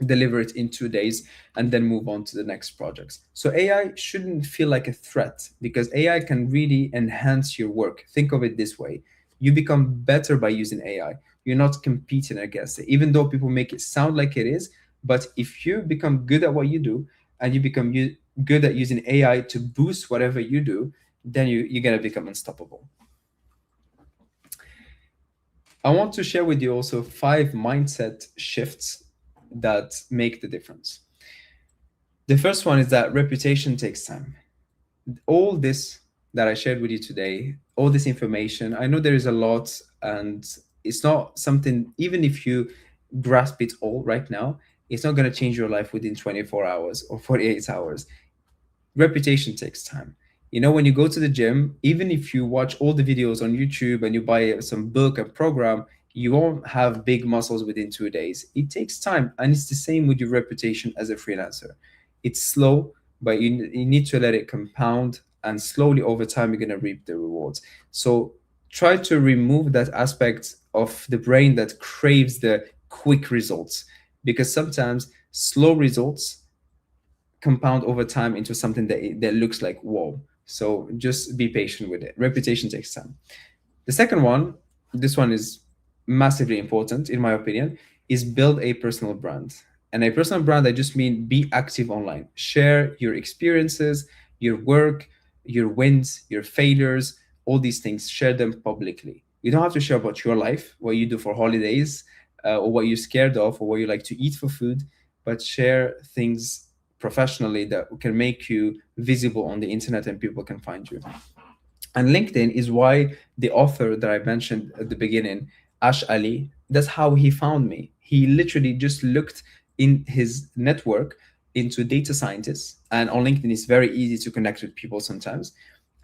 deliver it in 2 days and then move on to the next projects. So AI shouldn't feel like a threat because AI can really enhance your work. Think of it this way. You become better by using AI. You're not competing against it, even though people make it sound like it is. But if you become good at what you do and you become good at using AI to boost whatever you do, then you're going to become unstoppable. I want to share with you also 5 mindset shifts that make the difference. The first one is that reputation takes time. All this that I shared with you today, all this information, I know there is a lot, and it's not something, even if you grasp it all right now, it's not going to change your life within 24 hours or 48 hours. Reputation takes time. You know, when you go to the gym, even if you watch all the videos on YouTube and you buy some book and program, you won't have big muscles within 2 days. It takes time. And it's the same with your reputation as a freelancer. It's slow, but you need to let it compound, and slowly over time, you're going to reap the rewards. So try to remove that aspect of the brain that craves the quick results, because sometimes slow results compound over time into something that looks like whoa. So just be patient with it. Reputation takes time. The second one, this one is massively important in my opinion, is build a personal brand. And a personal brand, I just mean be active online. Share your experiences, your work, your wins, your failures, all these things. Share them publicly. You don't have to share about your life, what you do for holidays, or what you're scared of, or what you like to eat for food, but share things professionally that can make you visible on the internet and people can find you. And LinkedIn is why the author that I mentioned at the beginning, Ash Ali, that's how he found me. He literally just looked in his network into data scientists. And on LinkedIn, it's very easy to connect with people sometimes.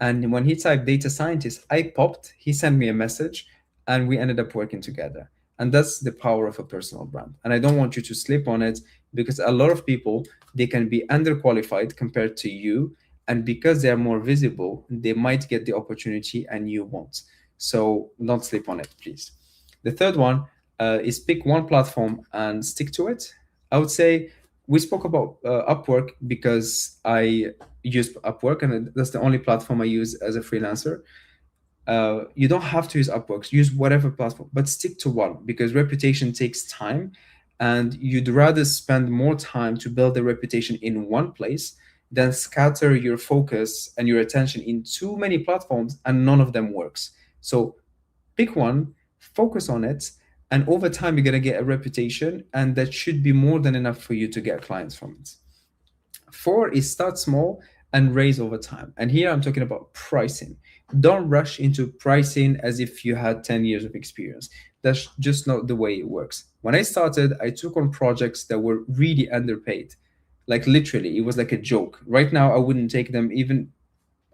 And when he typed data scientist, I popped, he sent me a message, and we ended up working together. And that's the power of a personal brand. And I don't want you to slip on it, because a lot of people, they can be underqualified compared to you, and because they are more visible, they might get the opportunity and you won't. So don't sleep on it, please. The third one is pick one platform and stick to it. I would say we spoke about Upwork because I use Upwork, and that's the only platform I use as a freelancer. You don't have to use Upwork. Use whatever platform, but stick to one, because reputation takes time, and you'd rather spend more time to build a reputation in one place than scatter your focus and your attention in too many platforms and none of them works. So pick one, focus on it, and over time you're gonna get a reputation, and that should be more than enough for you to get clients from it. Four is start small and raise over time. And here I'm talking about pricing. Don't rush into pricing as if you had 10 years of experience. That's just not the way it works. When I started, I took on projects that were really underpaid. Like literally, it was like a joke. Right now, I wouldn't take them even,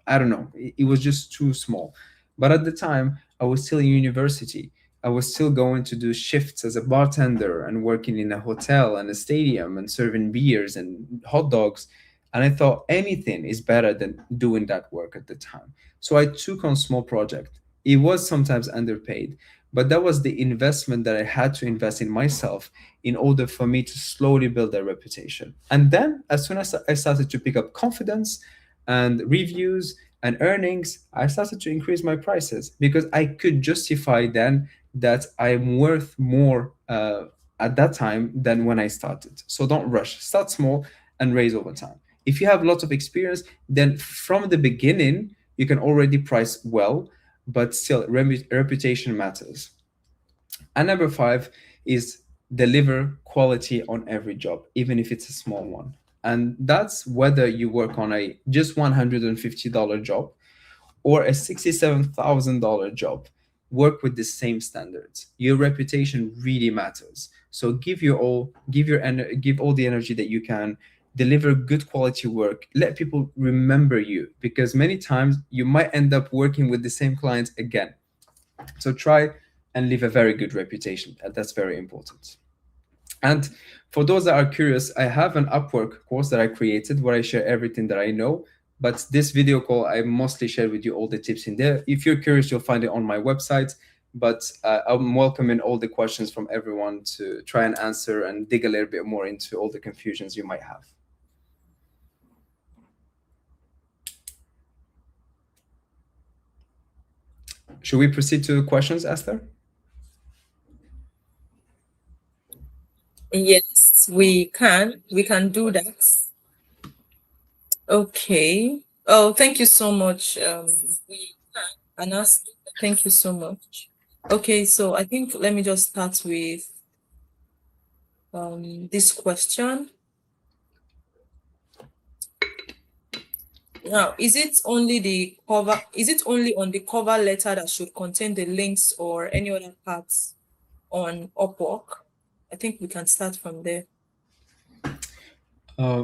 I don't know, it was just too small. But at the time, I was still in university. I was still going to do shifts as a bartender and working in a hotel and a stadium and serving beers and hot dogs. And I thought anything is better than doing that work at the time. So I took on small project. It was sometimes underpaid, but that was the investment that I had to invest in myself in order for me to slowly build a reputation. And then as soon as I started to pick up confidence and reviews and earnings, I started to increase my prices because I could justify then that I'm worth more at that time than when I started. So don't rush. Start small and raise over time. If you have lots of experience, then from the beginning, you can already price well, but still, reputation matters. And number five is deliver quality on every job, even if it's a small one. And that's whether you work on a just $150 job or a $67,000 job. Work with the same standards. Your reputation really matters. So give your all, give all the energy that you can. Deliver good quality work. Let people remember you, because many times you might end up working with the same clients again. So try and leave a very good reputation. That's very important. And for those that are curious, I have an Upwork course that I created where I share everything that I know. But this video call, I mostly share with you all the tips in there. If you're curious, you'll find it on my website. But I'm welcoming all the questions from everyone to try and answer and dig a little bit more into all the confusions you might have. Should we proceed to questions, Esther? Yes, we can. We can do that. Okay. Oh, thank you so much, Anas. Thank you so much. Okay, so I think let me just start with this question. Now, is it only on the cover letter that should contain the links or any other parts on Upwork? I think we can start from there.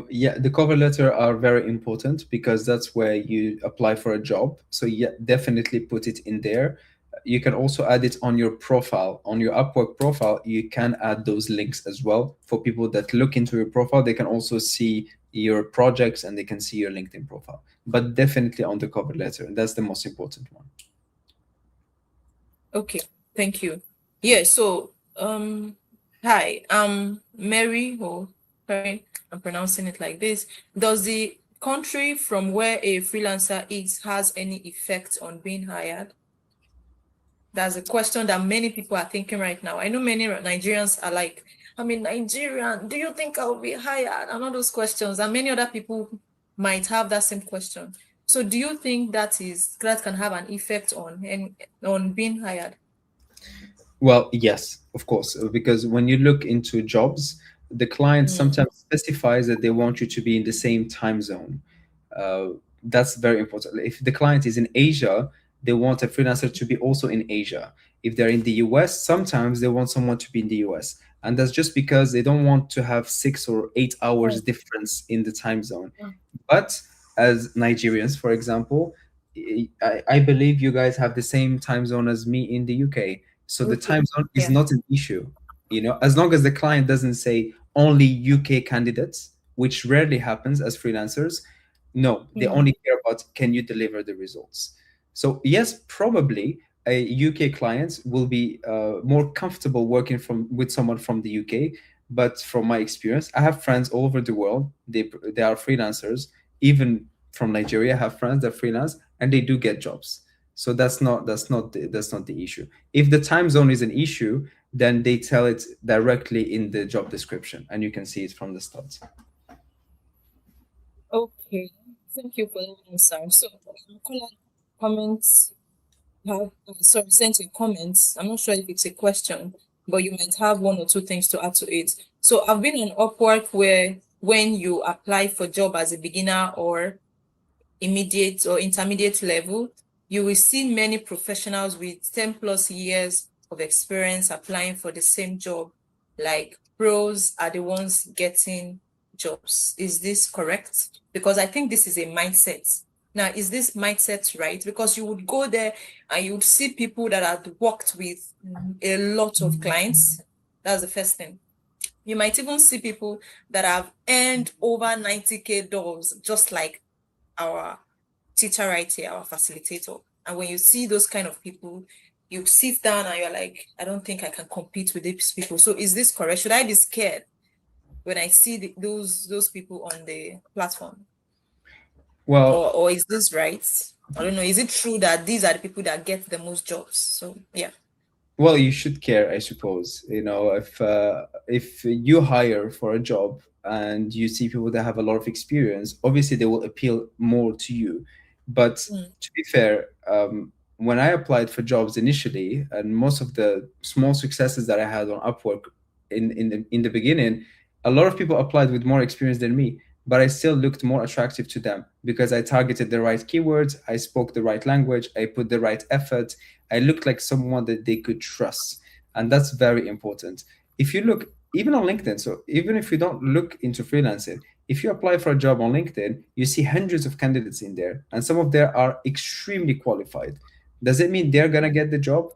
Yeah, the cover letter are very important because that's where you apply for a job. So yeah, definitely put it in there. You can also add it on your profile, on your Upwork profile. You can add those links as well for people that look into your profile. They can also see your projects and they can see your LinkedIn profile. But definitely on the cover letter, that's the most important one. Okay, thank you. Yeah, so hi, I'm Mary, or sorry, I'm pronouncing it like this. Does the country from where a freelancer is has any effect on being hired? That's a question that many people are thinking right now. I know many Nigerians are like, I'm in Nigerian. Do you think I'll be hired? And all those questions. And many other people might have that same question. So do you think that can have an effect on being hired? Well, yes, of course, because when you look into jobs, the client Mm, sometimes specifies that they want you to be in the same time zone. Uh, that's very important. If the client is in Asia, they want a freelancer to be also in Asia. If they're in the US, sometimes they want someone to be in the US. And that's just because they don't want to have 6 or 8 hours oh, difference in the time zone. oh, But as Nigerians, for example, I believe you guys have the same time zone as me in the UK. So the okay. time zone is Yeah. not an issue. As long as the client doesn't say only UK candidates, which rarely happens as freelancers, no, they Mm, only care about can you deliver the results. So yes, probably a UK clients will be more comfortable working from with someone from the UK. But from my experience, I have friends all over the world. They are freelancers. Even from Nigeria, I have friends that freelance and they do get jobs. So that's not the issue. If the time zone is an issue, then they tell it directly in the job description, and you can see it from the start. okay. Thank you for that answer. So, comments have sorry, sent in comments. I'm not sure if it's a question, but you might have one or two things to add to it. So I've been on Upwork where when you apply for job as a beginner or immediate or intermediate level, you will see many professionals with 10 plus years of experience applying for the same job. Like pros are the ones getting jobs. Is this correct? Because I think this is a mindset. Now, is this mindset right? Because you would go there and you would see people that had worked with a lot of clients. That's the first thing. You might even see people that have earned over 90K dollars, just like our teacher right here, our facilitator. And when you see those kind of people, you sit down and you're like, I don't think I can compete with these people. So is this correct? Should I be scared when I see those people on the platform? Well, Or is this right? I don't know. Is it true that these are the people that get the most jobs? So yeah. Well, you should care, I suppose. If you hire for a job and you see people that have a lot of experience, obviously they will appeal more to you. But Mm, to be fair, when I applied for jobs initially, and most of the small successes that I had on Upwork in the beginning, a lot of people applied with more experience than me. But I still looked more attractive to them because I targeted the right keywords, I spoke the right language, I put the right effort, I looked like someone that they could trust. And that's very important. If you look, even on LinkedIn, so even if you don't look into freelancing, if you apply for a job on LinkedIn, you see hundreds of candidates in there, and some of them are extremely qualified. Does it mean they're going to get the job?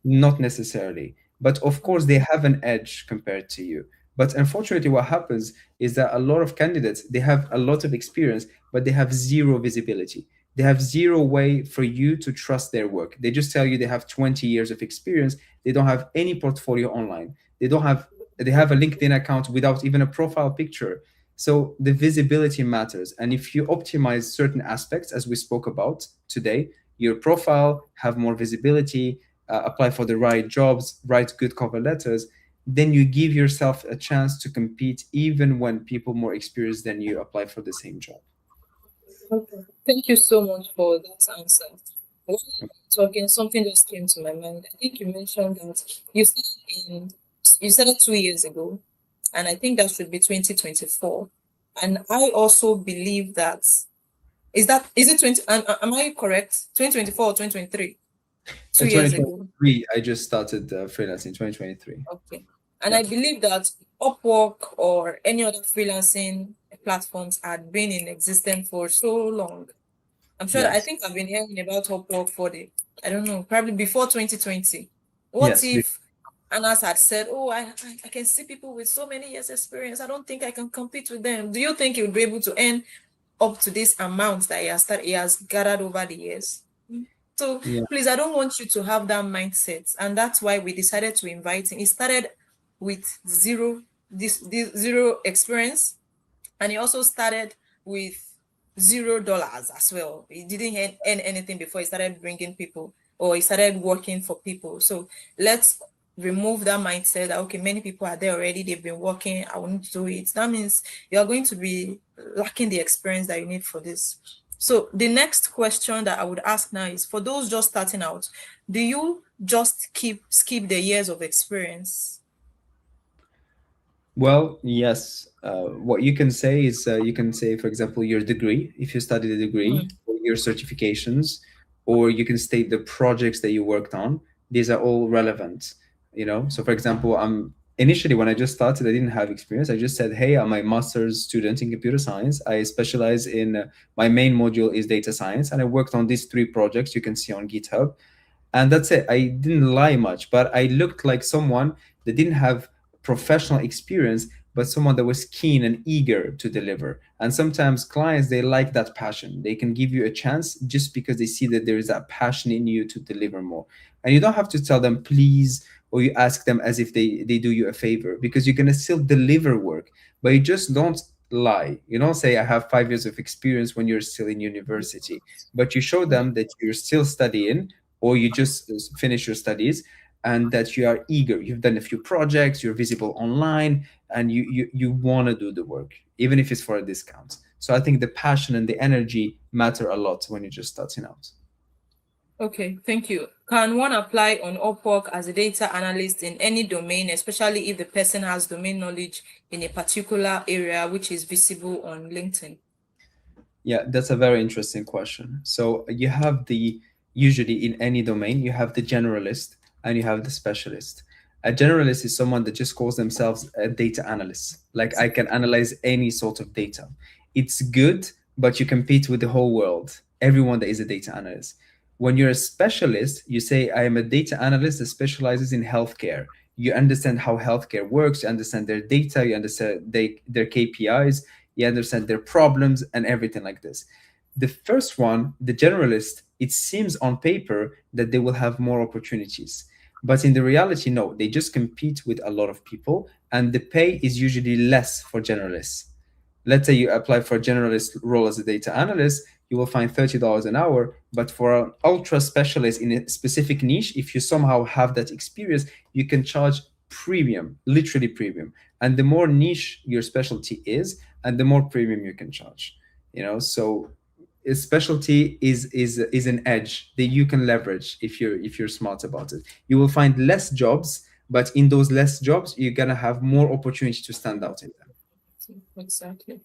Not necessarily. But of course, they have an edge compared to you. But unfortunately, what happens is that a lot of candidates, they have a lot of experience, but they have zero visibility. They have zero way for you to trust their work. They just tell you they have 20 years of experience. They don't have any portfolio online. They have a LinkedIn account without even a profile picture. So the visibility matters. And if you optimize certain aspects, as we spoke about today, your profile, have more visibility, apply for the right jobs, write good cover letters, then you give yourself a chance to compete even when people more experienced than you apply for the same job. okay. Thank you so much for that answer. While you were talking, something just came to my mind. I think you mentioned that in you started 2 years ago, and I think that should be 2024. And I also believe that is it 20 am I correct? 2024 or 2023? 2 years ago. 2023, I just started freelancing 2023. Okay. And Yeah. I believe that Upwork or any other freelancing platforms had been in existence for so long. I'm sure that I Yes. think I've been hearing about Upwork for I don't know, probably before 2020. What Yes. if Anas had said, "Oh, I can see people with so many years experience. I don't think I can compete with them." Do you think he would be able to earn up to this amount that he has gathered over the years? So Yeah. please, I don't want you to have that mindset, and that's why we decided to invite him. He started with this zero experience, and he also started with $0 as well. He didn't earn anything before he started bringing people or he started working for people. So let's remove that mindset that okay, many people are there already, they've been working, I won't do it. That means you are going to be lacking the experience that you need for this. So the next question that I would ask now is for those just starting out, do you just keep skip the years of experience? Well, yes. What you can say is you can say, for example, your degree, if you studied a degree, Mm, or your certifications, or you can state the projects that you worked on. These are all relevant, you know. So, for example, initially when I just started, I didn't have experience. I just said, "Hey, I'm a master's student in computer science. I specialize in my main module is data science, and I worked on these three projects you can see on GitHub." And that's it. I didn't lie much, but I looked like someone that didn't have professional experience, but someone that was keen and eager to deliver. And sometimes clients, they like that passion. They can give you a chance just because they see that there is that passion in you to deliver more. And you don't have to tell them please, or you ask them as if they do you a favor, because you're going to still deliver work, but you just don't lie. You don't say I have 5 years of experience when you're still in university, but you show them that you're still studying, or you just finish your studies, and that you are eager, you've done a few projects, you're visible online, and you want to do the work even if it's for a discount. So I think the passion and the energy matter a lot when you're just starting out. Okay, thank you. Can one apply on Upwork as a data analyst in any domain, especially if the person has domain knowledge in a particular area which is visible on LinkedIn? Yeah, that's a very interesting question. So you have usually in any domain, you have the generalist and you have the specialist. A generalist is someone that just calls themselves a data analyst. Like, I can analyze any sort of data. It's good, but you compete with the whole world, everyone that is a data analyst. When you're a specialist, you say, I am a data analyst that specializes in healthcare. You understand how healthcare works, you understand their data, you understand their KPIs, you understand their problems and everything like this. The first one, the generalist, it seems on paper that they will have more opportunities. But in the reality, no, they just compete with a lot of people, and the pay is usually less for generalists. Let's say you apply for a generalist role as a data analyst, you will find $30 an hour. But for an ultra specialist in a specific niche, if you somehow have that experience, you can charge premium, literally premium. And the more niche your specialty is, and the more premium you can charge. So a specialty is an edge that you can leverage if you're smart about it. You will find less jobs, but in those less jobs, you're gonna have more opportunity to stand out in them. Exactly.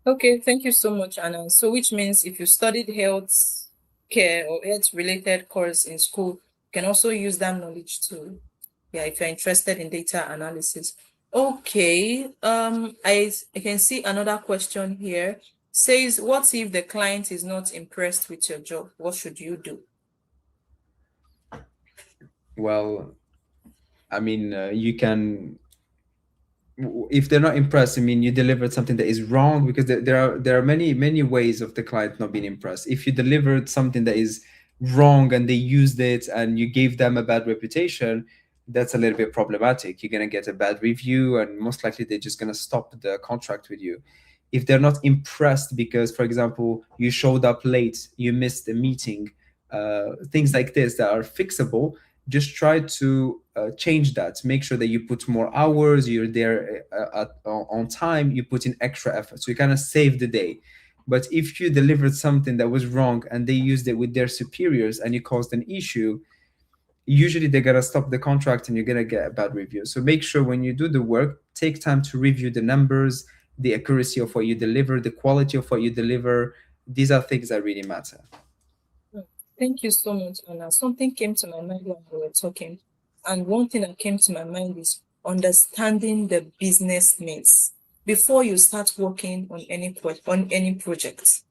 Okay, thank you so much, Anna. So, which means if you studied health care or health related course in school, you can also use that knowledge too. Yeah, if you're interested in data analysis. Okay, I can see another question here. Says, what if the client is not impressed with your job? What should you do? Well, I mean, you can, if they're not impressed, I mean, you delivered something that is wrong, because there are many ways of the client not being impressed. If you delivered something that is wrong and they used it and you gave them a bad reputation, that's a little bit problematic. You're going to get a bad review, and most likely they're just going to stop the contract with you. If they're not impressed because, for example, you showed up late, you missed a meeting, things like this that are fixable, just try to change that. Make sure that you put more hours, you're there on time, you put in extra effort, so you kind of save the day. But if you delivered something that was wrong and they used it with their superiors and you caused an issue, usually they're going to stop the contract and you're going to get a bad review. So make sure when you do the work, take time to review the numbers, the accuracy of what you deliver, the quality of what you deliver. These are things that really matter. Hmm. Thank you so much, Anna. Something came to my mind when we were talking. And one thing that came to my mind is understanding the business needs before you start working on any project.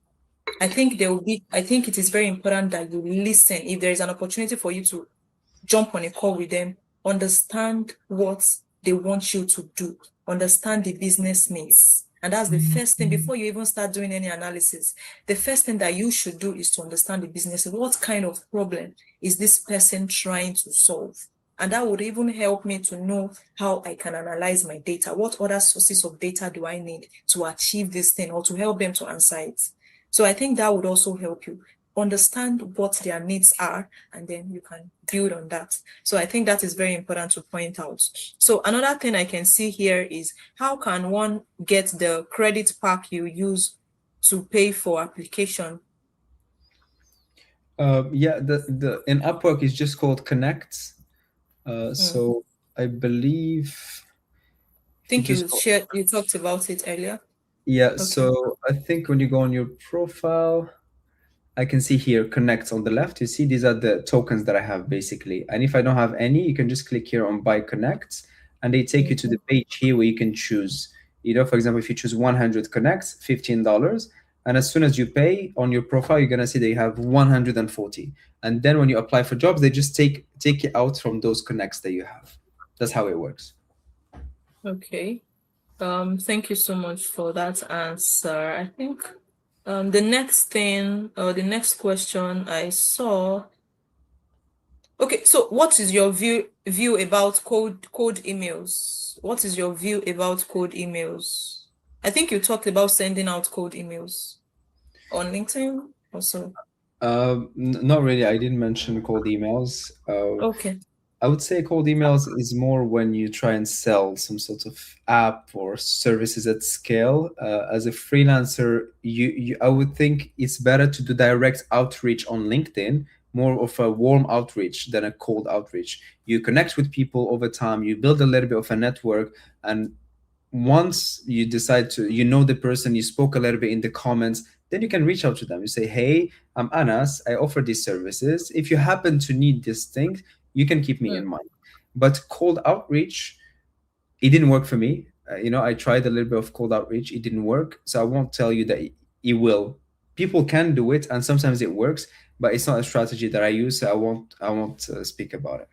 I think it is very important that you listen. If there is an opportunity for you to jump on a call with them, understand what they want you to do, understand the business needs. And that's the first thing before you even start doing any analysis. The first thing that you should do is to understand the business. What kind of problem is this person trying to solve? And that would even help me to know how I can analyze my data. What other sources of data do I need to achieve this thing or to help them to answer it? So I think that would also help you understand what their needs are, and then you can build on that. So I think that is very important to point out. So another thing I can see here is how can one get the credit pack you use to pay for application? Yeah, the in Upwork is just called Connect. Hmm. So I believe I if you think just you go, shared, you talked about it earlier. yeah. Okay. So I think when you go on your profile, I can see here connects on the left. You see these are the tokens that I have basically. And if I don't have any, you can just click here on buy connects and they take you to the Mhm. page here where you can choose. You know, for example, if you choose 100 connects, $15. And as soon as you pay on your profile, you're gonna see they have 140. And then when you apply for jobs, they just take it out from those connects that you have. That's how it works. Okay. Thank you so much for that answer. I think the next thing, or the next question I saw. Okay, so what is your view about code emails? What is your view about code emails? I think you talked about sending out code emails on LinkedIn also. Not really. I didn't mention cold emails. Okay. I would say cold emails is more when you try and sell some sort of app or services at scale. As a freelancer, I would think it's better to do direct outreach on LinkedIn, more of a warm outreach than a cold outreach. You connect with people over time, you build a little bit of a network, and once you decide to, you know, the person, you spoke a little bit in the comments, then you can reach out to them. You say, hey, I'm Anas, I offer these services. If you happen to need this thing, you can keep me in Mm, mind. But cold outreach, it didn't work for me. I tried a little bit of cold outreach, it didn't work. So I won't tell you that it will. People can do it, and sometimes it works, but it's not a strategy that I use. So I won't speak about it.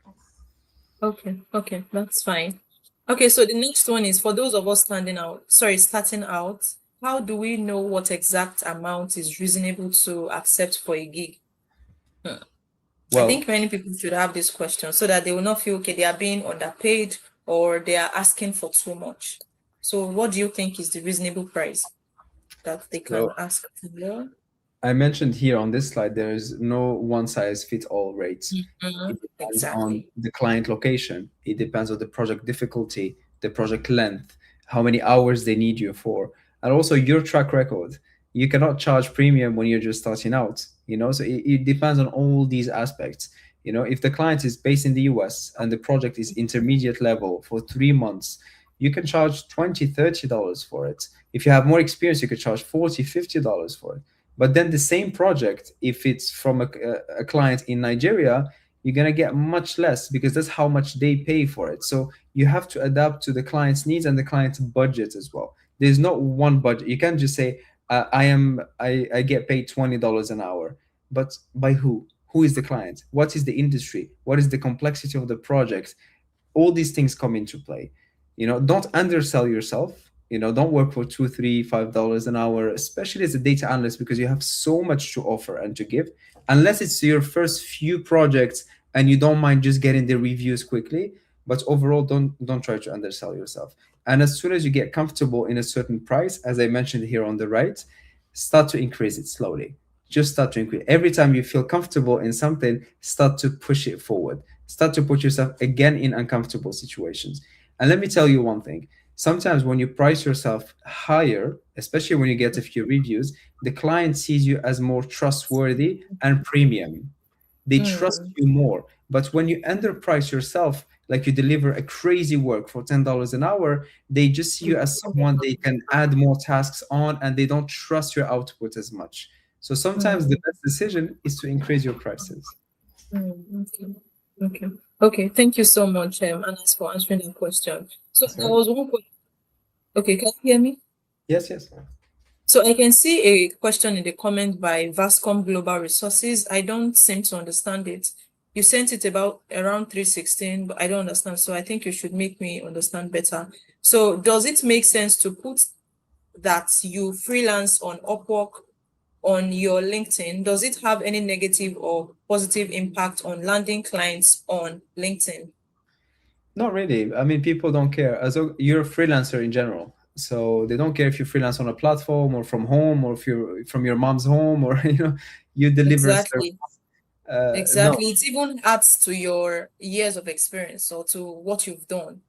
okay, that's fine. Okay, so the next one is for those of us starting out, how do we know what exact amount is reasonable to accept for a gig? Hmm. I Well, think many people should have this question so that they will not feel okay, they are being underpaid or they are asking for too much. So, what do you think is the reasonable price that they can so ask for? I mentioned here on this slide, there is no one size fits all rates. It Mhm. depends on Exactly. the client location. It depends on the project difficulty, the project length, how many hours they need you for, and also your track record. You cannot charge premium when you're just starting out, so it depends on all these aspects. If the client is based in the US and the project is intermediate level for 3 months, you can charge $20, $30 for it. If you have more experience, you could charge $40, $50 for it. But then the same project, if it's from a client in Nigeria, you're going to get much less because that's how much they pay for it. So you have to adapt to the client's needs and the client's budget as well. There's not one budget. You can't just say, I get paid $20 an hour. But by who? Who is the client? What is the industry? What is the complexity of the project? All these things come into play. Don't undersell yourself. Don't work for two, three, $5 an hour, especially as a data analyst, because you have so much to offer and to give. Unless it's your first few projects and you don't mind just getting the reviews quickly, but overall, don't try to undersell yourself. And as soon as you get comfortable in a certain price, as I mentioned here on the right, start to increase it slowly. Just start to increase. Every time you feel comfortable in something, start to push it forward. Start to put yourself again in uncomfortable situations. And let me tell you one thing. Sometimes when you price yourself higher, especially when you get a few reviews, the client sees you as more trustworthy and premium. They trust Mm, you more. But when you underprice yourself, like you deliver a crazy work for $10 an hour, they just see you as someone they can add more tasks on and they don't trust your output as much. So sometimes the mm, best decision is to increase your prices. okay. Okay. Okay. Thank you so much, Anas, for answering that question. So That's there right. was one question. Okay, can you hear me? Yes, yes. So I can see a question in the comment by Vascom Global Resources. I don't seem to understand it. You sent it about around 316, but I don't understand. So I think you should make me understand better. So does it make sense to put that you freelance on Upwork on your LinkedIn? Does it have any negative or positive impact on landing clients on LinkedIn? Not really. I mean, people don't care. As a, you're a freelancer in general, so they don't care if you freelance on a platform or from home or if you're from your mom's home or you deliver a service. Exactly. No, Exactly. It even adds to your years of experience or to what you've done.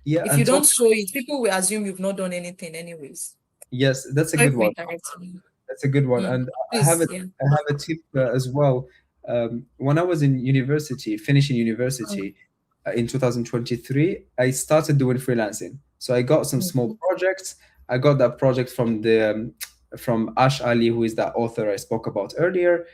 yeah, If you and don't talk. show it, people will assume you've not done anything anyways. Yes, that's a Sorry good for one. interrupting you. That's a good one. And Please, yeah. I have a tip as well. When I was in university, finishing Mm, university in 2023, I started doing freelancing. So I got some small mhm, projects. I got that project from the from Ash Ali, who is that author I spoke about earlier.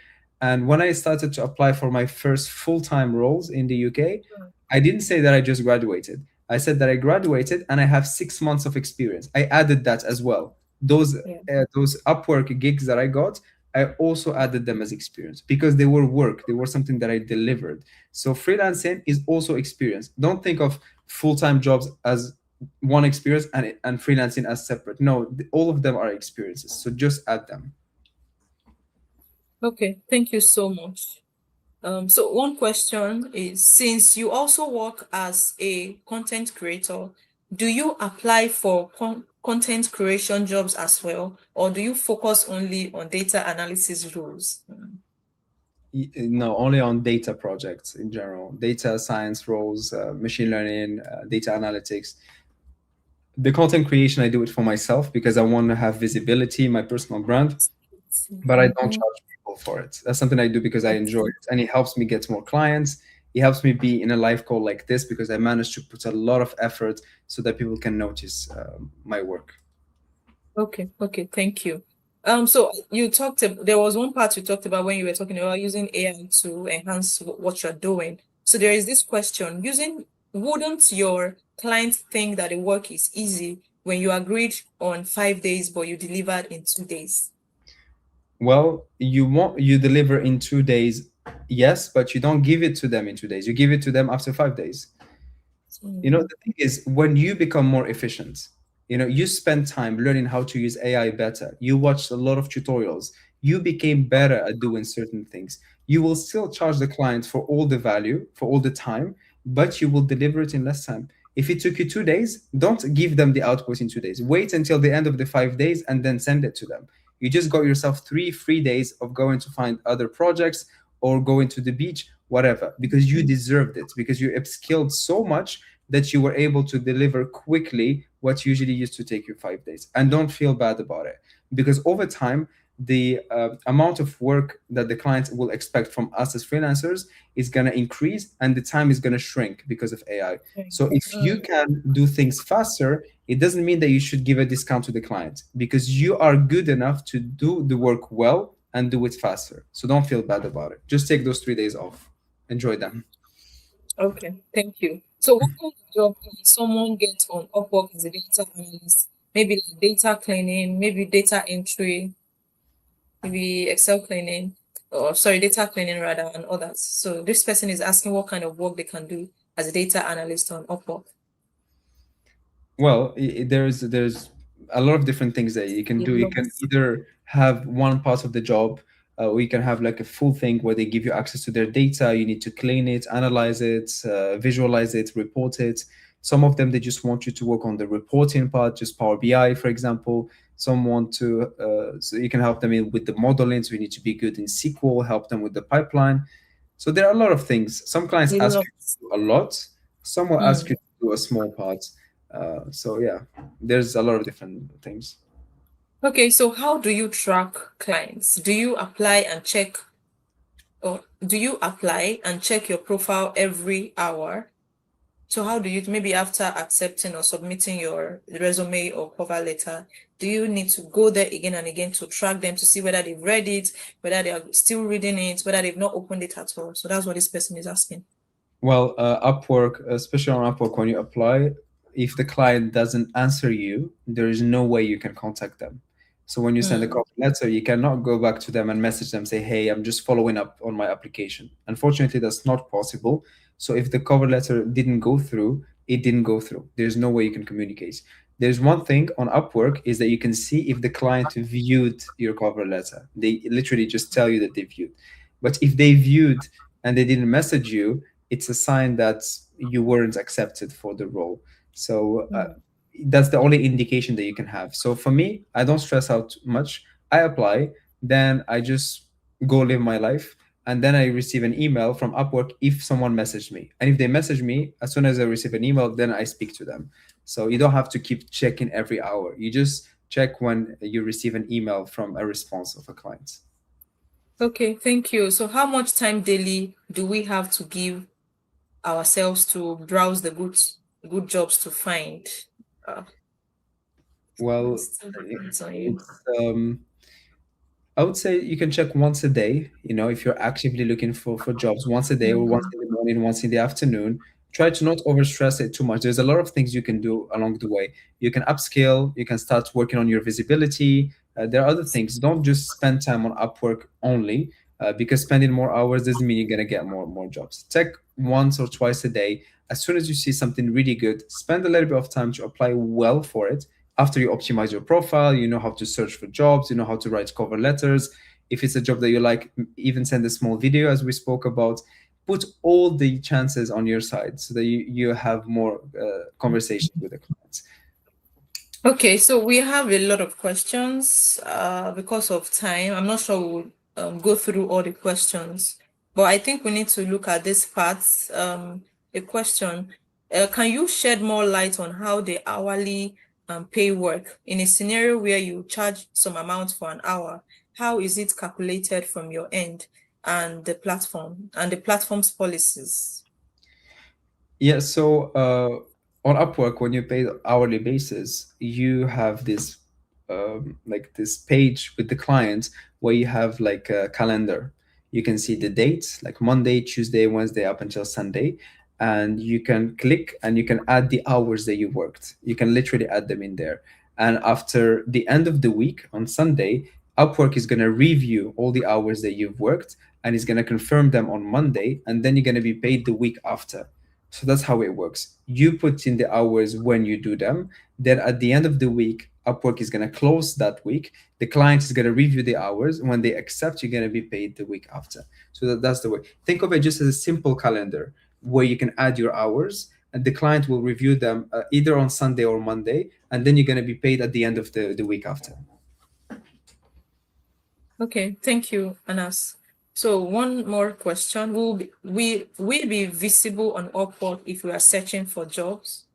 And when I started to apply for my first full-time roles in the UK, mm, I didn't say that I just graduated. I said that I graduated and I have 6 months of experience. I added that as well. yeah. Those Upwork gigs that I got, I also added them as experience because they were work. They were something that I delivered. So freelancing is also experience. Don't think of full-time jobs as one experience and freelancing as separate. No, all of them are experiences. So just add them. Okay, thank you so much. So one question is, since you also work as a content creator, do you apply for content creation jobs as well, or do you focus only on data analysis roles? No, only on data projects in general, data science roles, machine learning, data analytics. The content creation, I do it for myself because I want to have visibility, my personal brand, but I don't Mhm. charge people for it. That's something I do because I enjoy Okay. it, and it helps me get more clients. It helps me be in a live call like this because I managed to put a lot of effort so that people can notice my work. Okay, okay, thank you. So you talked there was one part you talked about when you were talking about using AI to enhance what you're doing. So there is this question, wouldn't your client think that the work is easy when you agreed on 5 days, but you delivered in 2 days? Well, you deliver in 2 days, yes, but you don't give it to them in 2 days. You give it to them after 5 days. Mm, The thing is, when you become more efficient, you spend time learning how to use AI better. You watched a lot of tutorials. You became better at doing certain things. You will still charge the client for all the value, for all the time, but you will deliver it in less time. If it took you 2 days, don't give them the output in 2 days. Wait until the end of the 5 days and then send it to them. You just got yourself three free days of going to find other projects or going to the beach, whatever, because you deserved it, because you upskilled so much that you were able to deliver quickly what usually used to take you 5 days. And don't feel bad about it because over time, the amount of work that the clients will expect from us as freelancers is going to increase and the time is going to shrink because of AI. okay. So if you Mm, can do things faster, it doesn't mean that you should give a discount to the client because you are good enough to do the work well and do it faster. So don't feel bad about it. Just take those 3 days off. Enjoy them. okay, thank you. So what kind of job can someone get on Upwork as a data analyst? Maybe like data cleaning, maybe data entry, maybe Excel cleaning, or sorry, data cleaning rather, and others. So this person is asking what kind of work they can do as a data analyst on Upwork. Well, there's a lot of different things that you can do. You can Lots. either have one part of the job, or you can have like a full thing where they give you access to their data. You need to clean it, analyze it, visualize it, report it. Some of them they just want you to work on the reporting part, just Power BI, for example. Some want to, so you can help them with the modeling. So you need to be good in SQL, help them with the pipeline. So there are a lot of things. Some clients A ask lot. you to do a lot. Some will ask Mm. you to do a small part. So yeah, there's a lot of different things. Okay, so how do you track clients? Do you apply and check your profile every hour? So how do you, maybe after accepting or submitting your resume or cover letter, do you need to go there again and again to track them to see whether they've read it, whether they are still reading it, whether they've not opened it at all? So that's what this person is asking. Well, Upwork, especially on Upwork, when you apply, if the client doesn't answer you, there is no way you can contact them. So when you send a Mm, cover letter, you cannot go back to them and message them, say, "Hey, I'm just following up on my application." Unfortunately, that's not possible. So if the cover letter didn't go through, it didn't go through. There's no way you can communicate. There's one thing on Upwork is that you can see if the client viewed your cover letter. They literally just tell you that they viewed. But if they viewed and they didn't message you, it's a sign that you weren't accepted for the role. So mm. that's the only indication that you can have. So for me, I don't stress out much. I apply, then I just go live my life. And then I receive an email from Upwork if someone messaged me. And if they message me, as soon as I receive an email, then I speak to them. So you don't have to keep checking every hour. You just check when you receive an email from a response of a client. Okay, thank you. So how much time daily do we have to give ourselves to browse the good jobs to find? Uh, it Well, still depends on you. it's I would say you can check once a day, if you're actively looking for jobs, once a day or once Mm, in the morning, once in the afternoon. Try to not overstress it too much. There's a lot of things you can do along the way. You can upskill, you can start working on your visibility. There are other things. Don't just spend time on Upwork only, because spending more hours doesn't mean you're going to get more jobs. Check once or twice a day. As soon as you see something really good, spend a little bit of time to apply well for it. After you optimize your profile, you know how to search for jobs, you know how to write cover letters. If it's a job that you like, even send a small video, as we spoke about. Put all the chances on your side so that you have more conversations with the clients. okay, so we have a lot of questions. Because of time, I'm not sure we'll go through all the questions, but I think we need to look at this part. A question: can you shed more light on how the hourly pay work in a scenario where you charge some amount for an hour? How is it calculated from your end and the platform's policies? Yeah, so on Upwork, when you pay hourly basis, you have this like this page with the client where you have like a calendar. You can see the dates, like Monday, Tuesday, Wednesday, up until Sunday, and you can click and you can add the hours that you worked. You can literally add them in there. And after the end of the week on Sunday, Upwork is going to review all the hours that you've worked and is going to confirm them on Monday, and then you're going to be paid the week after. So that's how it works. You put in the hours when you do them. Then at the end of the week, Upwork is going to close that week. The client is going to review the hours. When they accept, you're going to be paid the week after. So that's the way. Think of it just as a simple calendar where you can add your hours and the client will review them either on Sunday or Monday. And then you're going to be paid at the end of the week after. Okay, thank you, Anas. So one more question. Will we be visible on Upwork if we are searching for jobs?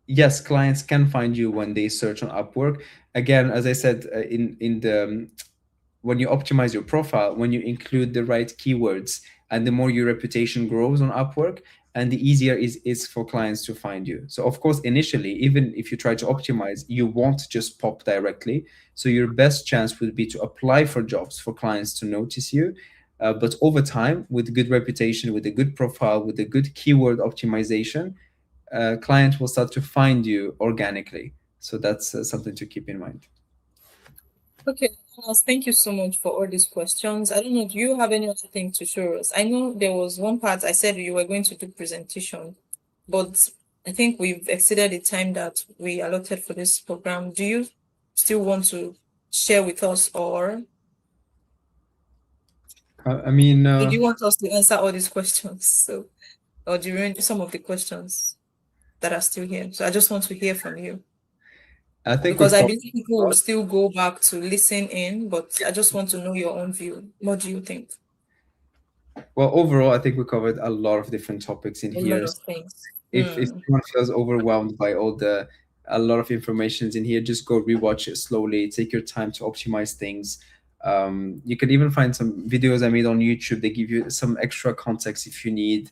Yes, clients can find you when they search on Upwork. Again, as I said, in the when you optimize your profile, when you include the right keywords, and the more your reputation grows on Upwork, and the easier is for clients to find you. So of course, initially, even if you try to optimize, you won't just pop directly. So your best chance would be to apply for jobs for clients to notice you. But over time, with good reputation, with a good profile, with a good keyword optimization, clients will start to find you organically. So that's something to keep in mind. Okay, Anas, thank you so much for all these questions. I don't know, do you have any other thing to show us? I know there was one part I said you were going to do presentation, but I think we've exceeded the time that we allotted for this program. Do you still want to share with us, or I mean, did you want us to answer all these questions? So, or do you remember some of the questions that are still here? So I just want to hear from you I think because we've I covered believe people a will lot. still go back to listen in, but I just want to know your own view. What do you think? Well, overall, I think we covered a lot of different topics in A lot here. of things. If someone feels overwhelmed by a lot of informations in here, just go rewatch it slowly. Take your time to optimize things. You can even find some videos I made on YouTube. They give you some extra context if you need.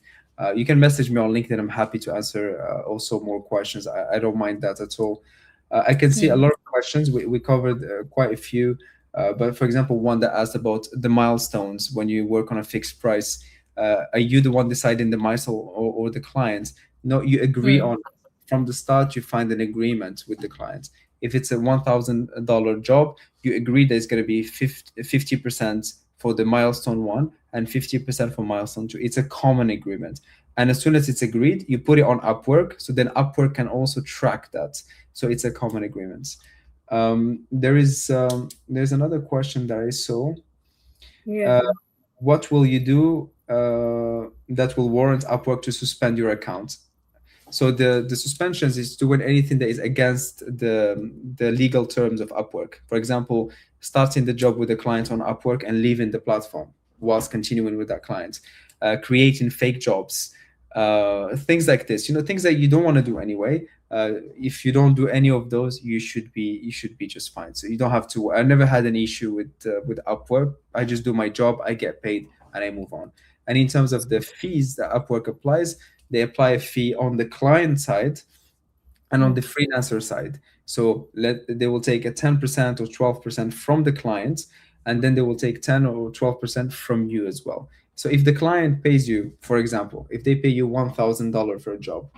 You can message me on LinkedIn. I'm happy to answer also more questions. I don't mind that at all. I can see a Mm. lot of questions. We covered quite a few. But for example, one that asked about the milestones when you work on a fixed price. Are you the one deciding the milestone, or the client? No, you agree Mm. on from the start. You find an agreement with the client. If it's a $1,000 job, you agree there's going to be 50% for the milestone one and 50% for milestone two. It's a common agreement. And as soon as it's agreed, you put it on Upwork. So then Upwork can also track that. So it's a common agreement. There's another question that I saw. Uh, Yeah. what will you do that will warrant Upwork to suspend your account? So the suspensions is doing anything that is against the legal terms of Upwork. For example, starting the job with a client on Upwork and leaving the platform whilst continuing with that client, creating fake jobs, things like this. Things that you don't want to do anyway. If you don't do any of those, you should be just fine. So you don't have to. I never had an issue with Upwork. I just do my job, I get paid, and I move on. And in terms of the fees that Upwork applies, they apply a fee on the client side and on the freelancer side. So they will take a 10% or 12% from the client, and then they will take 10 or 12% from you as well. So if the client pays you, for example, if they pay you $1,000 for a job,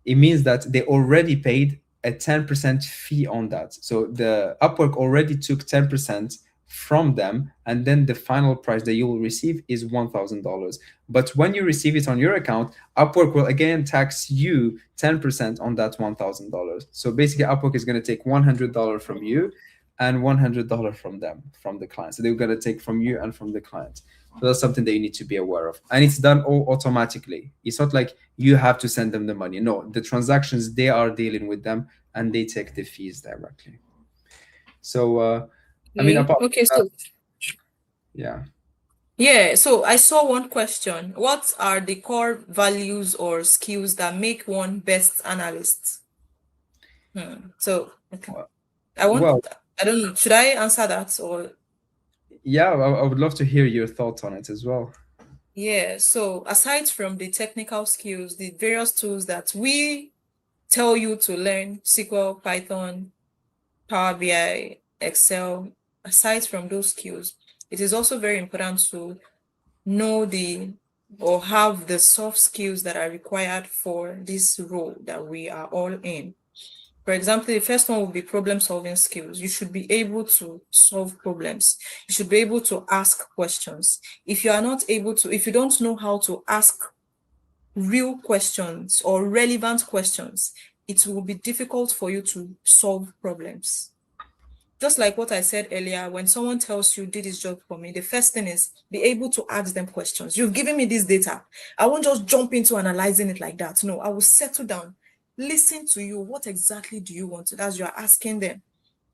it means that they already paid a 10% fee on that. So the Upwork already took 10% from them, and then the final price that you will receive is $1,000. But when you receive it on your account, Upwork will again tax you 10% on that $1,000. So basically, Upwork is going to take $100 from you and $100 from them, from the client. So they're going to take from you and from the client. So that's something that you need to be aware of. And it's done all automatically. It's not like you have to send them the money. No, the transactions, they are dealing with them and they take the fees directly. So, I mean, Okay. apart from Okay. that, So yeah. yeah. So I saw one question. What are the core values or skills that make one best analyst? So okay. I want. Well, I don't know. Should I answer that or? yeah, I would love to hear your thoughts on it as well. Yeah. So aside from the technical skills, the various tools that we tell you to learn, SQL, Python, Power BI, Excel, aside from those skills, it is also very important to know the or have the soft skills that are required for this role that we are all in. For example, the first one will be problem solving skills. You should be able to solve problems. You should be able to ask questions. If you are not able to, if you don't know how to ask real questions or relevant questions, it will be difficult for you to solve problems. Just like what I said earlier, when someone tells you, did this job for me, the first thing is be able to ask them questions. You've given me this data. I won't just jump into analyzing it like that. No, I will settle down, listen to you. What exactly do you want? As you're asking them,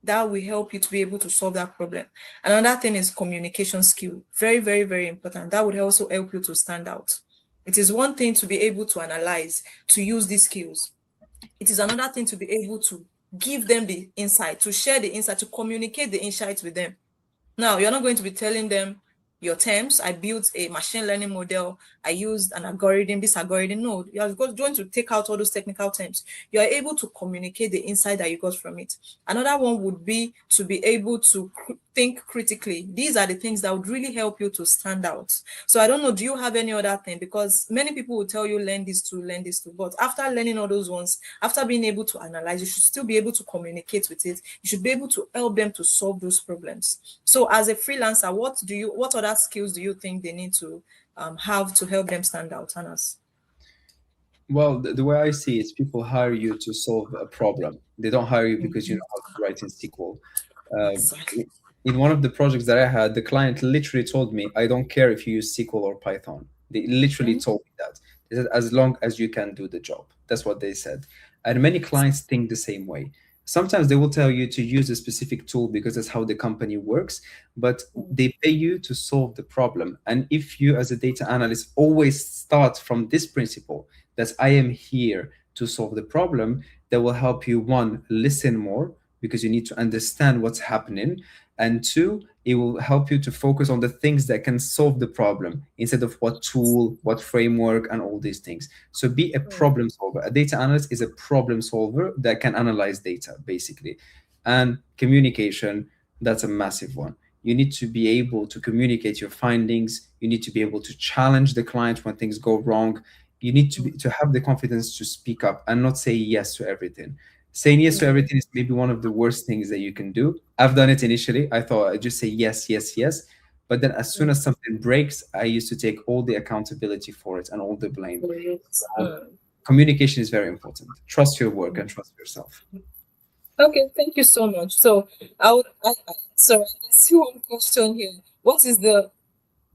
that will help you to be able to solve that problem. Another thing is communication skill. Very, very, very important. That would also help you to stand out. It is one thing to be able to analyze, to use these skills. It is another thing to be able to give them the insight, to share the insight, to communicate the insights with them. Now, you're not going to be telling them your terms. I built a machine learning model. I used an algorithm, this algorithm. No, you're going to take out all those technical terms. You are able to communicate the insight that you got from it. Another one would be to be able to think critically. These are the things that would really help you to stand out. So I don't know, do you have any other thing? Because many people will tell you learn this too. But after learning all those ones, after being able to analyze, you should still be able to communicate with it. You should be able to help them to solve those problems. So as a freelancer, what other skills do you think they need to have to help them stand out, Anas? Well, the way I see it is people hire you to solve a problem. They don't hire you because you know how to write in SQL. Uh, Exactly. in one of the projects that I had, the client literally told me, I don't care if you use SQL or Python. They literally Mhm. told me that. They said, as long as you can do the job. That's what they said. And many clients think the same way. Sometimes they will tell you to use a specific tool because that's how the company works, but they pay you to solve the problem. And if you, as a data analyst, always start from this principle that I am here to solve the problem, that will help you, one, listen more because you need to understand what's happening, and two, it will help you to focus on the things that can solve the problem instead of what tool, what framework, and all these things. So be a problem solver. A data analyst is a problem solver that can analyze data, basically. And communication, that's a massive one. You need to be able to communicate your findings. You need to be able to challenge the client when things go wrong. You need to have the confidence to speak up and not say yes to everything. Saying yes to everything is maybe one of the worst things that you can do. I've done it initially. I thought I'd just say yes, yes, yes. But then as soon as something breaks, I used to take all the accountability for it and all the blame. Communication is very important. Trust your work and trust yourself. Okay, thank you so much. So sorry, I see one question here. What is the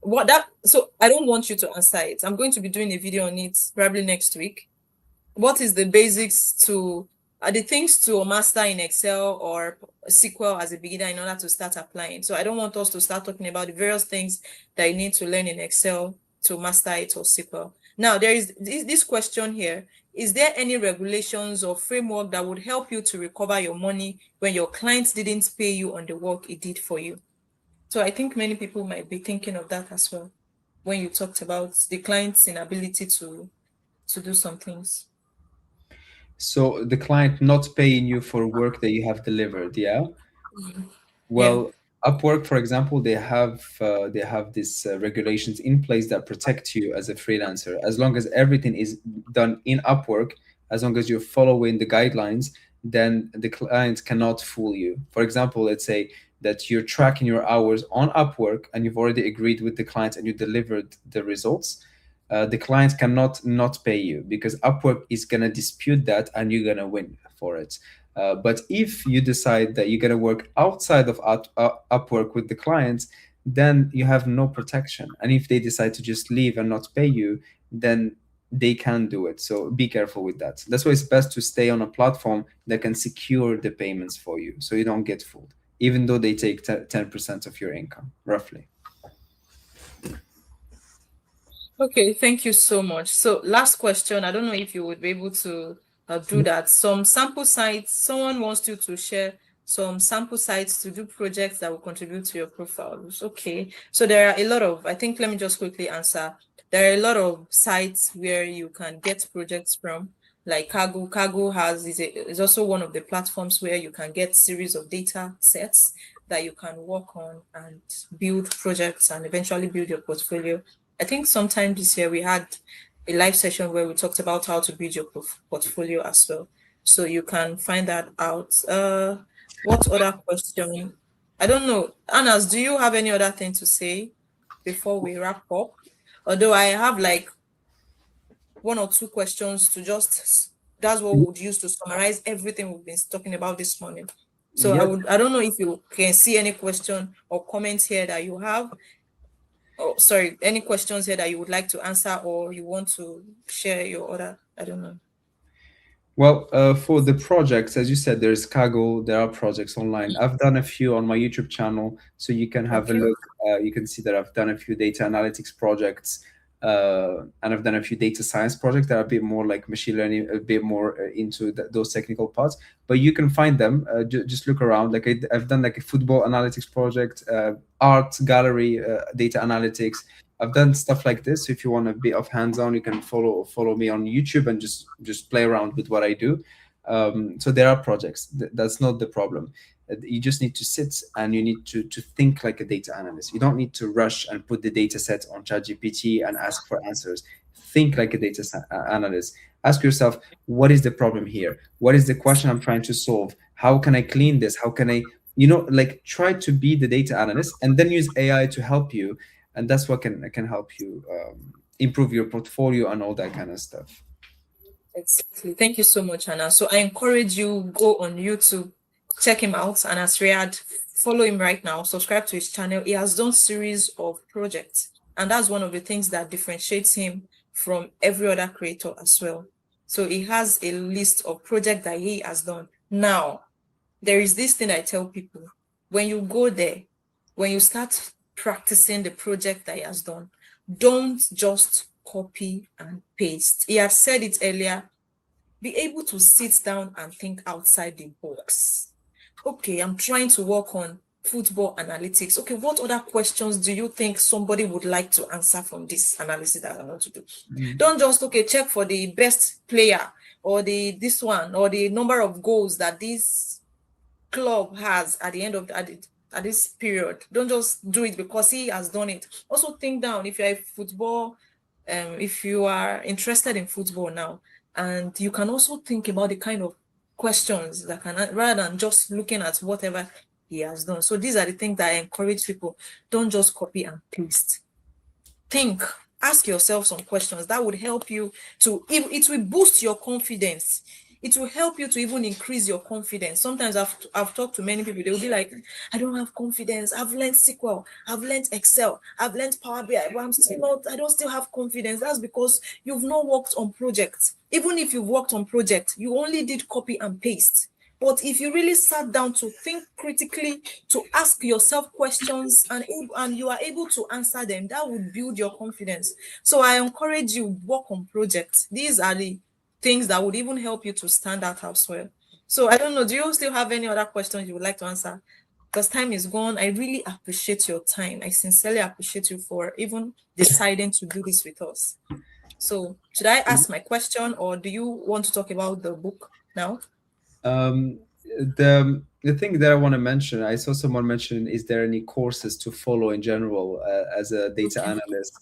what that so I don't want you to answer it. I'm going to be doing a video on it probably next week. What is the basics to are the things to master in Excel or SQL as a beginner in order to start applying? So I don't want us to start talking about the various things that you need to learn in Excel to master it or SQL. Now, there is this question here. Is there any regulations or framework that would help you to recover your money when your client didn't pay you on the work it did for you? So I think many people might be thinking of that as well when you talked about the client's inability to do some things. So the client not paying you for work that you have delivered, yeah? Yeah. Well, Upwork, for example, they have these regulations in place that protect you as a freelancer. As long as everything is done in Upwork, as long as you're following the guidelines, then the client cannot fool you. For example, let's say that you're tracking your hours on Upwork and you've already agreed with the client and you delivered the results. The client cannot not pay you because Upwork is gonna dispute that and you're gonna win for it. But if you decide that you're going to work outside of Upwork with the clients, then you have no protection. And if they decide to just leave and not pay you, then they can do it. So be careful with that. That's why it's best to stay on a platform that can secure the payments for you so you don't get fooled, even though they take 10% of your income, roughly. Okay, thank you so much. So last question, I don't know if you would be able to do that. Some sample sites, someone wants you to share some sample sites to do projects that will contribute to your profiles. Okay, so there are a lot of, I think, let me just quickly answer. There are a lot of sites where you can get projects from, like Kaggle. Kaggle is also one of the platforms where you can get series of data sets that you can work on and build projects and eventually build your portfolio. I think sometime this year we had a live session where we talked about how to build your portfolio as well. So you can find that out. What other question? I don't know. Anas, do you have any other thing to say before we wrap up? Although I have like one or two questions to that's what we would use to summarize everything we've been talking about this morning. So Yep. I don't know if you can see any question or comments here that you have. Oh, sorry, any questions here that you would like to answer or you want to share your other, I don't know. Well, for the projects, as you said, there's Kaggle, there are projects online. I've done a few on my YouTube channel, so you can have a Okay. look. You can see that I've done a few data analytics projects, and I've done a few data science projects that are a bit more like machine learning, a bit more into those technical parts. But you can find them. Just look around. Like I've done like a football analytics project, art gallery, data analytics. I've done stuff like this. So if you want a bit of hands-on, you can follow me on YouTube and just play around with what I do. So there are projects. That's not the problem. You just need to sit and you need to think like a data analyst. You don't need to rush and put the data set on ChatGPT and ask for answers. Think like a data analyst. Ask yourself, what is the problem here? What is the question I'm trying to solve? How can I clean this? How can I, like try to be the data analyst and then use AI to help you, and that's what can help you improve your portfolio and all that kind of stuff. Exactly. Thank you so much, Anna. So I encourage you go on YouTube, check him out, Anas Riad. Follow him right now. Subscribe to his channel. He has done series of projects, and that's one of the things that differentiates him from every other creator as well. So he has a list of projects that he has done. Now, there is this thing I tell people: when you go there, when you start practicing the project that he has done, don't just copy and paste. He had said it earlier, be able to sit down and think outside the box. Okay, I'm trying to work on football analytics. Okay, what other questions do you think somebody would like to answer from this analysis that I want to do? Don't just, okay, check for the best player or this one or the number of goals that this club has at the at this period. Don't just do it because he has done it. Also think down if you're a football, if you are interested in football now, and you can also think about the kind of questions that can, rather than just looking at whatever he has done. So these are the things that I encourage people. Don't just copy and paste. Think, ask yourself some questions that would help you to, it will boost your confidence. It will help you to even increase your confidence. Sometimes I've talked to many people, they'll be like, I don't have confidence. I've learned SQL, I've learned Excel, I've learned Power BI, but I don't still have confidence. That's because you've not worked on projects. Even if you've worked on projects, you only did copy and paste. But if you really sat down to think critically, to ask yourself questions, and you are able to answer them, that would build your confidence. So I encourage you, work on projects. These are the things that would even help you to stand out as well. So I don't know, do you still have any other questions you would like to answer? Because time is gone. I really appreciate your time. I sincerely appreciate you for even deciding to do this with us. So should I ask my question, or do you want to talk about the book now? Um, the thing that I want to mention, I saw someone mention, is there any courses to follow in general as a data Okay. analyst?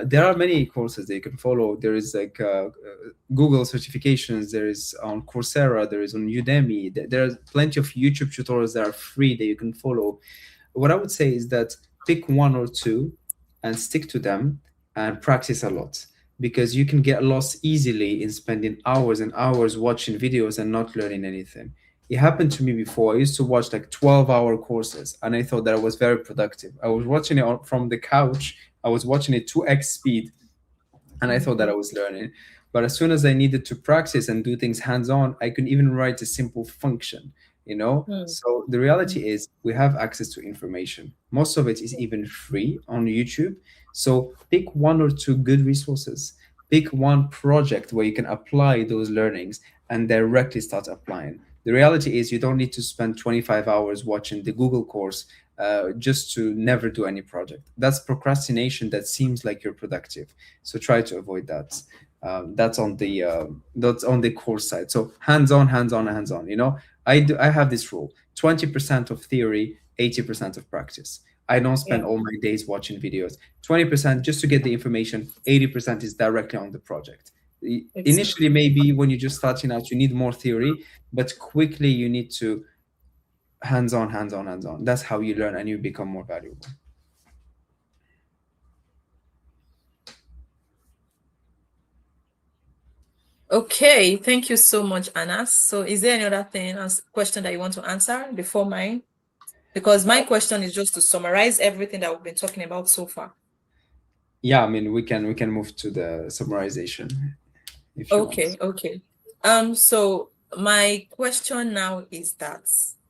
There are many courses that you can follow. There is like Google certifications. There is on Coursera. There is on Udemy. There are plenty of YouTube tutorials that are free that you can follow. What I would say is that pick one or two and stick to them and practice a lot, because you can get lost easily in spending hours and hours watching videos and not learning anything. It happened to me before. I used to watch like 12-hour courses and I thought that I was very productive. I was watching it from the couch. I was watching it 2x speed and I thought that I was learning. But as soon as I needed to practice and do things hands-on, I could even write a simple function, you know? Mm. So the reality is we have access to information. Most of it is even free on YouTube. So pick one or two good resources. Pick one project where you can apply those learnings and directly start applying. The reality is you don't need to spend 25 hours watching the Google course just to never do any project. That's procrastination that seems like you're productive. So try to avoid that. That's on the course side. So hands on, hands on, hands on. You know, I have this rule: 20% of theory, 80% of practice. I don't spend Yeah, all my days watching videos. 20% just to get the information. 80% is directly on the project. Initially, exactly. maybe when you're just starting out, you need more theory, but quickly you need to hands on, hands on, hands on. That's how you learn and you become more valuable. Okay, thank you so much, Anas. So is there any other thing as question that you want to answer before mine? Because my question is just to summarize everything that we've been talking about so far. Yeah, I mean, we can move to the summarization if you want. Okay, okay. So my question now is that,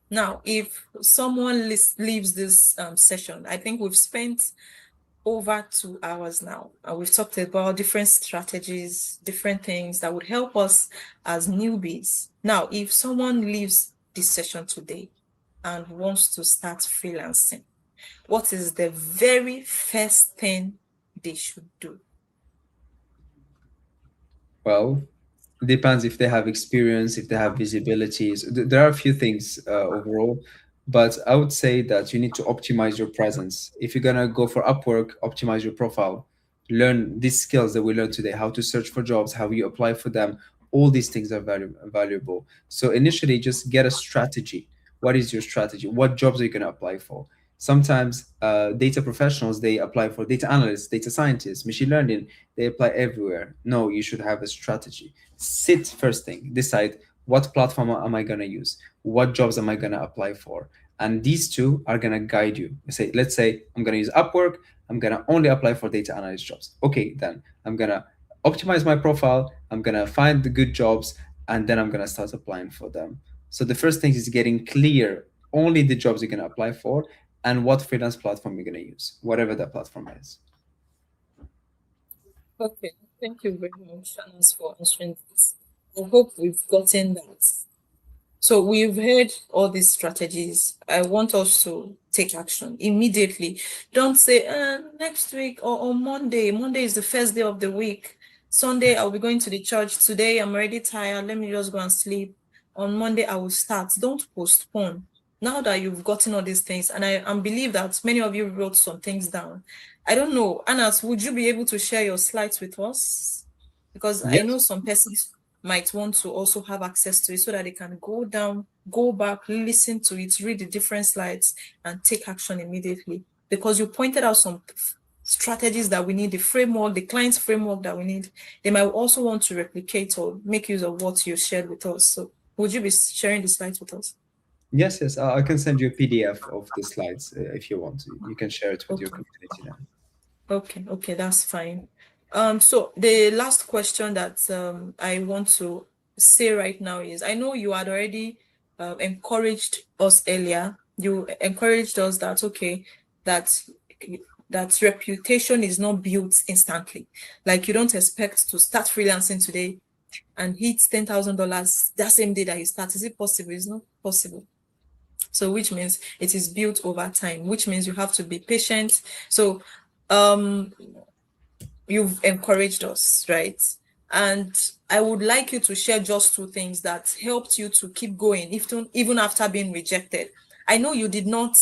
now if someone leaves this session, I think we've spent over 2 hours now, and we've talked about different strategies, different things that would help us as newbies. Now, if someone leaves this session today and wants to start freelancing, what is the very first thing they should do? Well, it depends if they have experience, if they have visibilities. There are a few things overall, but I would say that you need to optimize your presence. If you're gonna go for Upwork, optimize your profile. Learn these skills that we learned today: how to search for jobs, how you apply for them. All these things are valuable. So initially, just get a strategy. What is your strategy? What jobs are you gonna apply for? Sometimes data professionals, they apply for data analysts, data scientists, machine learning. They apply everywhere. No, you should have a strategy. Sit first thing, decide what platform am I going to use? What jobs am I going to apply for? And these two are going to guide you. Let's say I'm going to use Upwork. I'm going to only apply for data analyst jobs. Okay, then I'm going to optimize my profile. I'm going to find the good jobs and then I'm going to start applying for them. So the first thing is getting clear only the jobs you're going to apply for and what freelance platform you're going to use, whatever that platform is. Okay, thank you very much, Anas, for answering this. I hope we've gotten that. So we've heard all these strategies. I want us to take action immediately. Don't say next week or on Monday. Monday is the first day of the week. Sunday, I'll be going to the church. Today, I'm already tired. Let me just go and sleep. On Monday, I will start. Don't postpone. now that you've gotten all these things, and I believe that many of you wrote some things down. I don't know, Anas, would you be able to share your slides with us? Because I know Yes. some persons might want to also have access to it so that they can go down, go back, listen to it, read the different slides, and take action immediately. Because you pointed out some strategies that we need, the framework, the client's framework that we need. They might also want to replicate or make use of what you shared with us. So would you be sharing the slides with us? Yes, yes. I can send you a PDF of the slides if you want to. You can share it with your Okay. community now. Okay, that's fine. So the last question that I want to say right now is, I know you had already encouraged us earlier. You encouraged us that okay, that that reputation is not built instantly. Like you don't expect to start freelancing today and hit $10,000 that same day that you start. Is it possible? It's not possible. So which means it is built over time, which means you have to be patient. So um you've encouraged us, right? And I would like you to share just two things that helped you to keep going, even after being rejected. I know you did not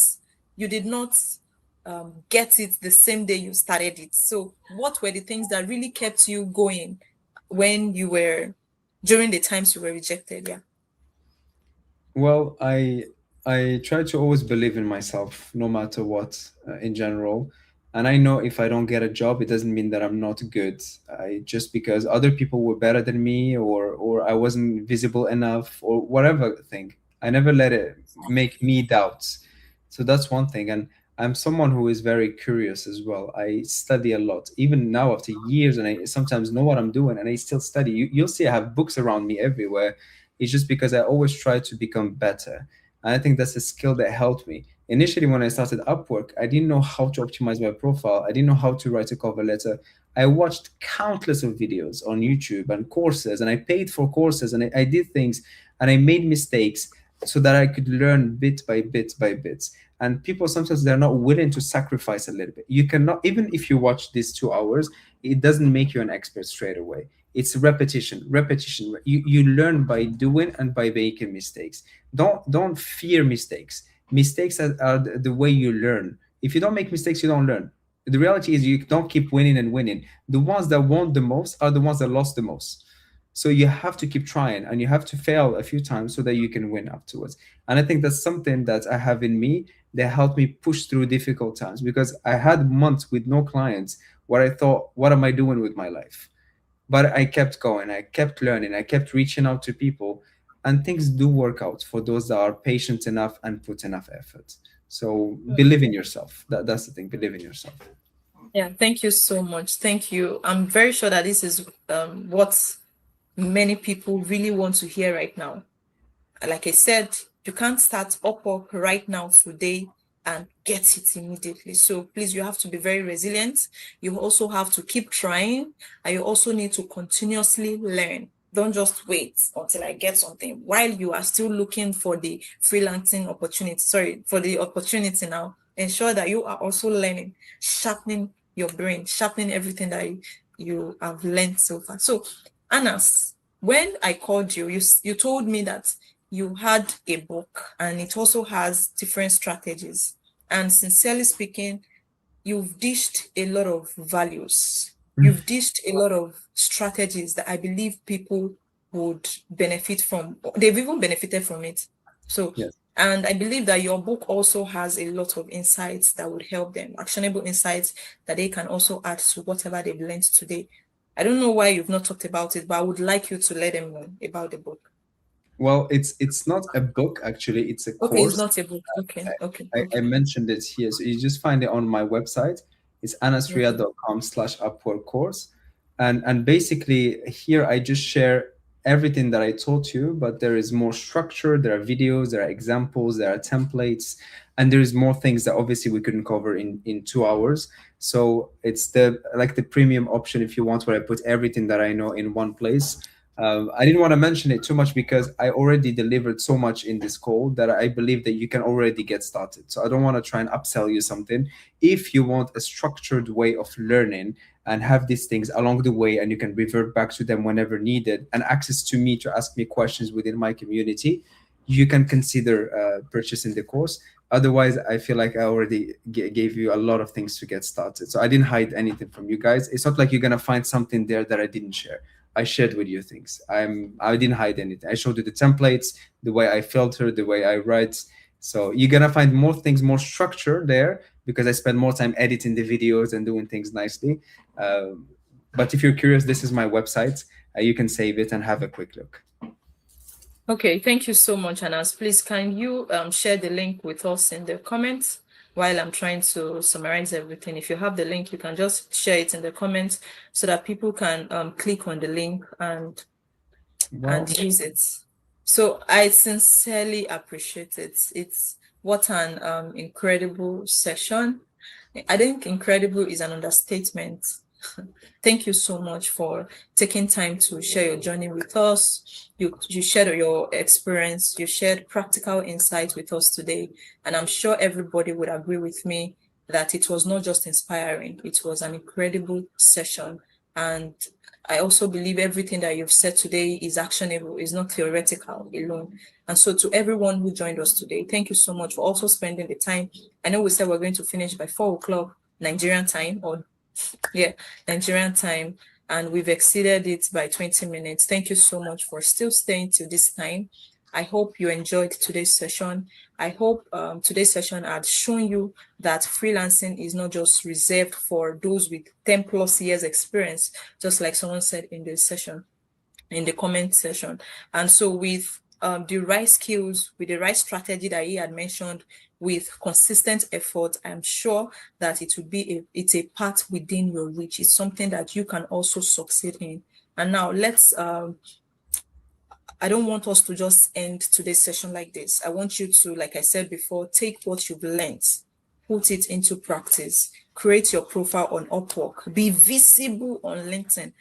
get it the same day you started it. So what were the things that really kept you going when you were during the times you were rejected? Yeah. Well, I try to always believe in myself, no matter what, in general. And I know if I don't get a job, it doesn't mean that I'm not good. I just because other people were better than me, or I wasn't visible enough, or whatever thing. I never let it make me doubt. So that's one thing. And I'm someone who is very curious as well. I study a lot, even now after years, and I sometimes know what I'm doing, and I still study. You'll see I have books around me everywhere. It's just because I always try to become better. And I think that's a skill that helped me. Initially, when I started Upwork, I didn't know how to optimize my profile. I didn't know how to write a cover letter. I watched countless of videos on YouTube and courses, and I paid for courses, and I did things, and I made mistakes so that I could learn bit by bit by bit. And people sometimes they're not willing to sacrifice a little bit. You cannot, even if you watch these 2 hours, it doesn't make you an expert straight away. It's repetition, repetition. You learn by doing and by making mistakes. Don't fear mistakes. Mistakes are the way you learn. If you don't make mistakes, you don't learn. The reality is you don't keep winning and winning. The ones that won the most are the ones that lost the most. So you have to keep trying, and you have to fail a few times so that you can win afterwards. And I think that's something that I have in me that helped me push through difficult times, because I had months with no clients where I thought, what am I doing with my life? But I kept going, I kept learning, I kept reaching out to people, and things do work out for those that are patient enough and put enough effort. So believe in yourself. That's the thing. Believe in yourself. Yeah, thank you so much. Thank you. I'm very sure that this is what many people really want to hear right now. Like I said, you can't start Upwork right now today and get it immediately. So please, you have to be very resilient. You also have to keep trying, and you also need to continuously learn. Don't just wait until I get something while you are still looking for the freelancing opportunity. Sorry, for the opportunity now. Ensure that you are also learning, sharpening your brain, sharpening everything that you have learned so far. So, Anas, when I called you, you told me that you had a book and it also has different strategies. And sincerely speaking, you've dished a lot of values. You've dished a lot of strategies that I believe people would benefit from. They've even benefited from it. So, Yes. and I believe that your book also has a lot of insights that would help them, actionable insights that they can also add to whatever they've learned today. I don't know why you've not talked about it, but I would like you to let them know about the book. Well, it's not a book actually. It's a Okay, it's course. not a book. Okay, okay, I okay. mentioned it here. So you just find it on my website. It's Okay. anasriad.com/Upwork course. And basically here I just share everything that I taught you, but there is more structure, there are videos, there are examples, there are templates, and there is more things that obviously we couldn't cover in 2 hours. So it's the like the premium option if you want, where I put everything that I know in one place. I didn't want to mention it too much because I already delivered so much in this call that I believe that you can already get started. So I don't want to try and upsell you something. If you want a structured way of learning and have these things along the way, and you can revert back to them whenever needed, and access to me to ask me questions within my community, you can consider purchasing the course. Otherwise, I feel like I already gave you a lot of things to get started. So I didn't hide anything from you guys. It's not like you're gonna find something there that I didn't share. I shared with you things. I didn't hide anything. I showed you the templates, the way I filter, the way I write. So you're gonna find more things, more structure there, because I spend more time editing the videos and doing things nicely. But if you're curious, this is my website. You can save it and have a quick look. Okay, thank you so much, Anas. Please, can you share the link with us in the comments while I'm trying to summarize everything? If you have the link, you can just share it in the comments so that people can click on the link and use it. So I sincerely appreciate it. It's what an incredible session. I think incredible is an understatement. Thank you so much for taking time to share your journey with us. You shared your experience, you shared practical insights with us today. And I'm sure everybody would agree with me that it was not just inspiring, it was an incredible session. And I also believe everything that you've said today is actionable, is not theoretical alone. And so to everyone who joined us today, thank you so much for also spending the time. I know we said we're going to finish by 4 o'clock Nigerian time, or Nigerian time, and we've exceeded it by 20 minutes. Thank you so much for still staying till this time. I hope you enjoyed today's session. I hope today's session had shown you that freelancing is not just reserved for those with 10 plus years experience, just like someone said in the session, in the comment section. And so with the right skills, with the right strategy that he had mentioned, with consistent effort, I'm sure that it will be it's a path within your reach. It's something that you can also succeed in. And now let's I don't want us to just end today's session like this. I want you to, like I said before, take what you've learned, put it into practice, create your profile on Upwork, be visible on LinkedIn.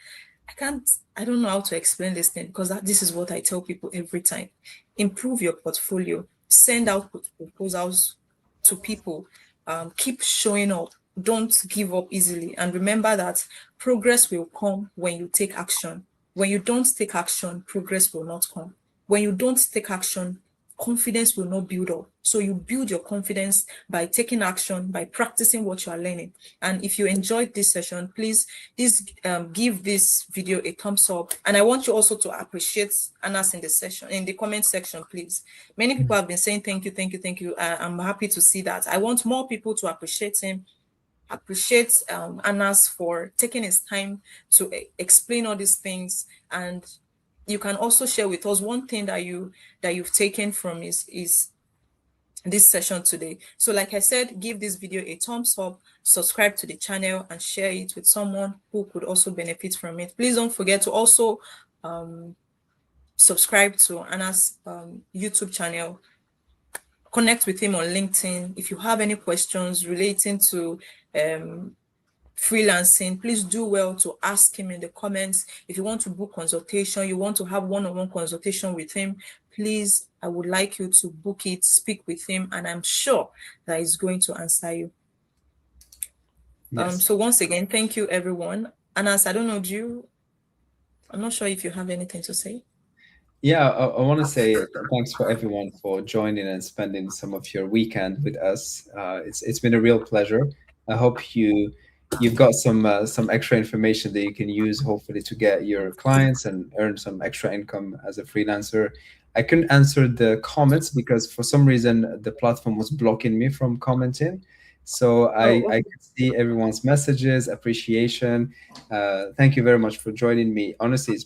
I don't know how to explain this thing, because this is what I tell people every time. Improve your portfolio, send out proposals to people, keep showing up, don't give up easily. And remember that progress will come when you take action. When you don't take action, progress will not come. When you don't take action, confidence will not build up. So you build your confidence by taking action, by practicing what you are learning. And if you enjoyed this session, please give this video a thumbs up. And I want you also to appreciate Anas in the session, in the comment section, please. Many people have been saying thank you, thank you, thank you. I'm happy to see that. I want more people to appreciate him, appreciate Anas for taking his time to explain all these things. And you can also share with us one thing that you've taken from is this session today. So like I said, give this video a thumbs up, subscribe to the channel, and share it with someone who could also benefit from it. Please don't forget to also subscribe to Anas YouTube channel. Connect with him on LinkedIn. If you have any questions relating to freelancing, please do well to ask him in the comments. If you want to book consultation, you want to have one-on-one consultation with him, please, I would like you to book it, speak with him, and I'm sure that he's going to answer you. Yes. So once again, thank you, everyone. Anas, I don't know, I'm not sure if you have anything to say. Yeah, I want to say thanks for everyone for joining and spending some of your weekend with us. It's been a real pleasure. I hope you've got some extra information that you can use, hopefully, to get your clients and earn some extra income as a freelancer. I couldn't answer the comments because for some reason the platform was blocking me from commenting. So I could see everyone's messages, appreciation. Thank you very much for joining me. Honestly, it's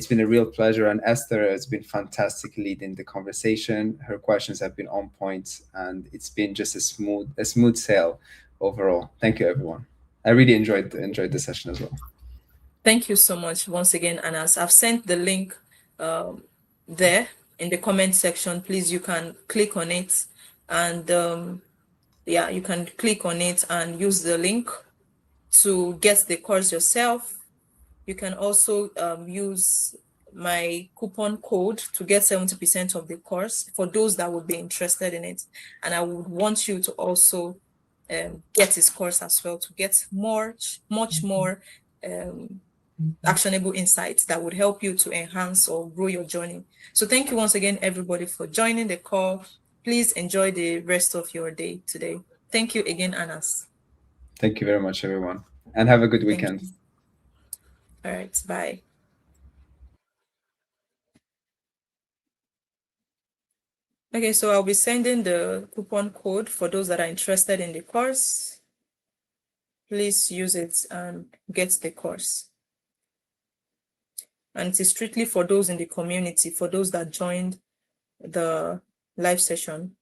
been a real pleasure, and Esther has been fantastic leading the conversation. Her questions have been on point, and it's been just a smooth sail overall. Thank you, everyone. I really enjoyed the session as well. Thank you so much once again, Anas. I've sent the link there in the comment section. Please, you can click on it, and yeah, you can click on it and use the link to get the course yourself. You can also use my coupon code to get 70% of the course for those that would be interested in it. And I would want you to also get this course as well to get much more actionable insights that would help you to enhance or grow your journey. So thank you once again, everybody, for joining the call. Please enjoy the rest of your day today. Thank you again, Anas. Thank you very much, everyone, and have a good Thank weekend. you. All right, bye. Okay, so I'll be sending the coupon code for those that are interested in the course. Please use it and get the course. And it is strictly for those in the community, for those that joined the live session.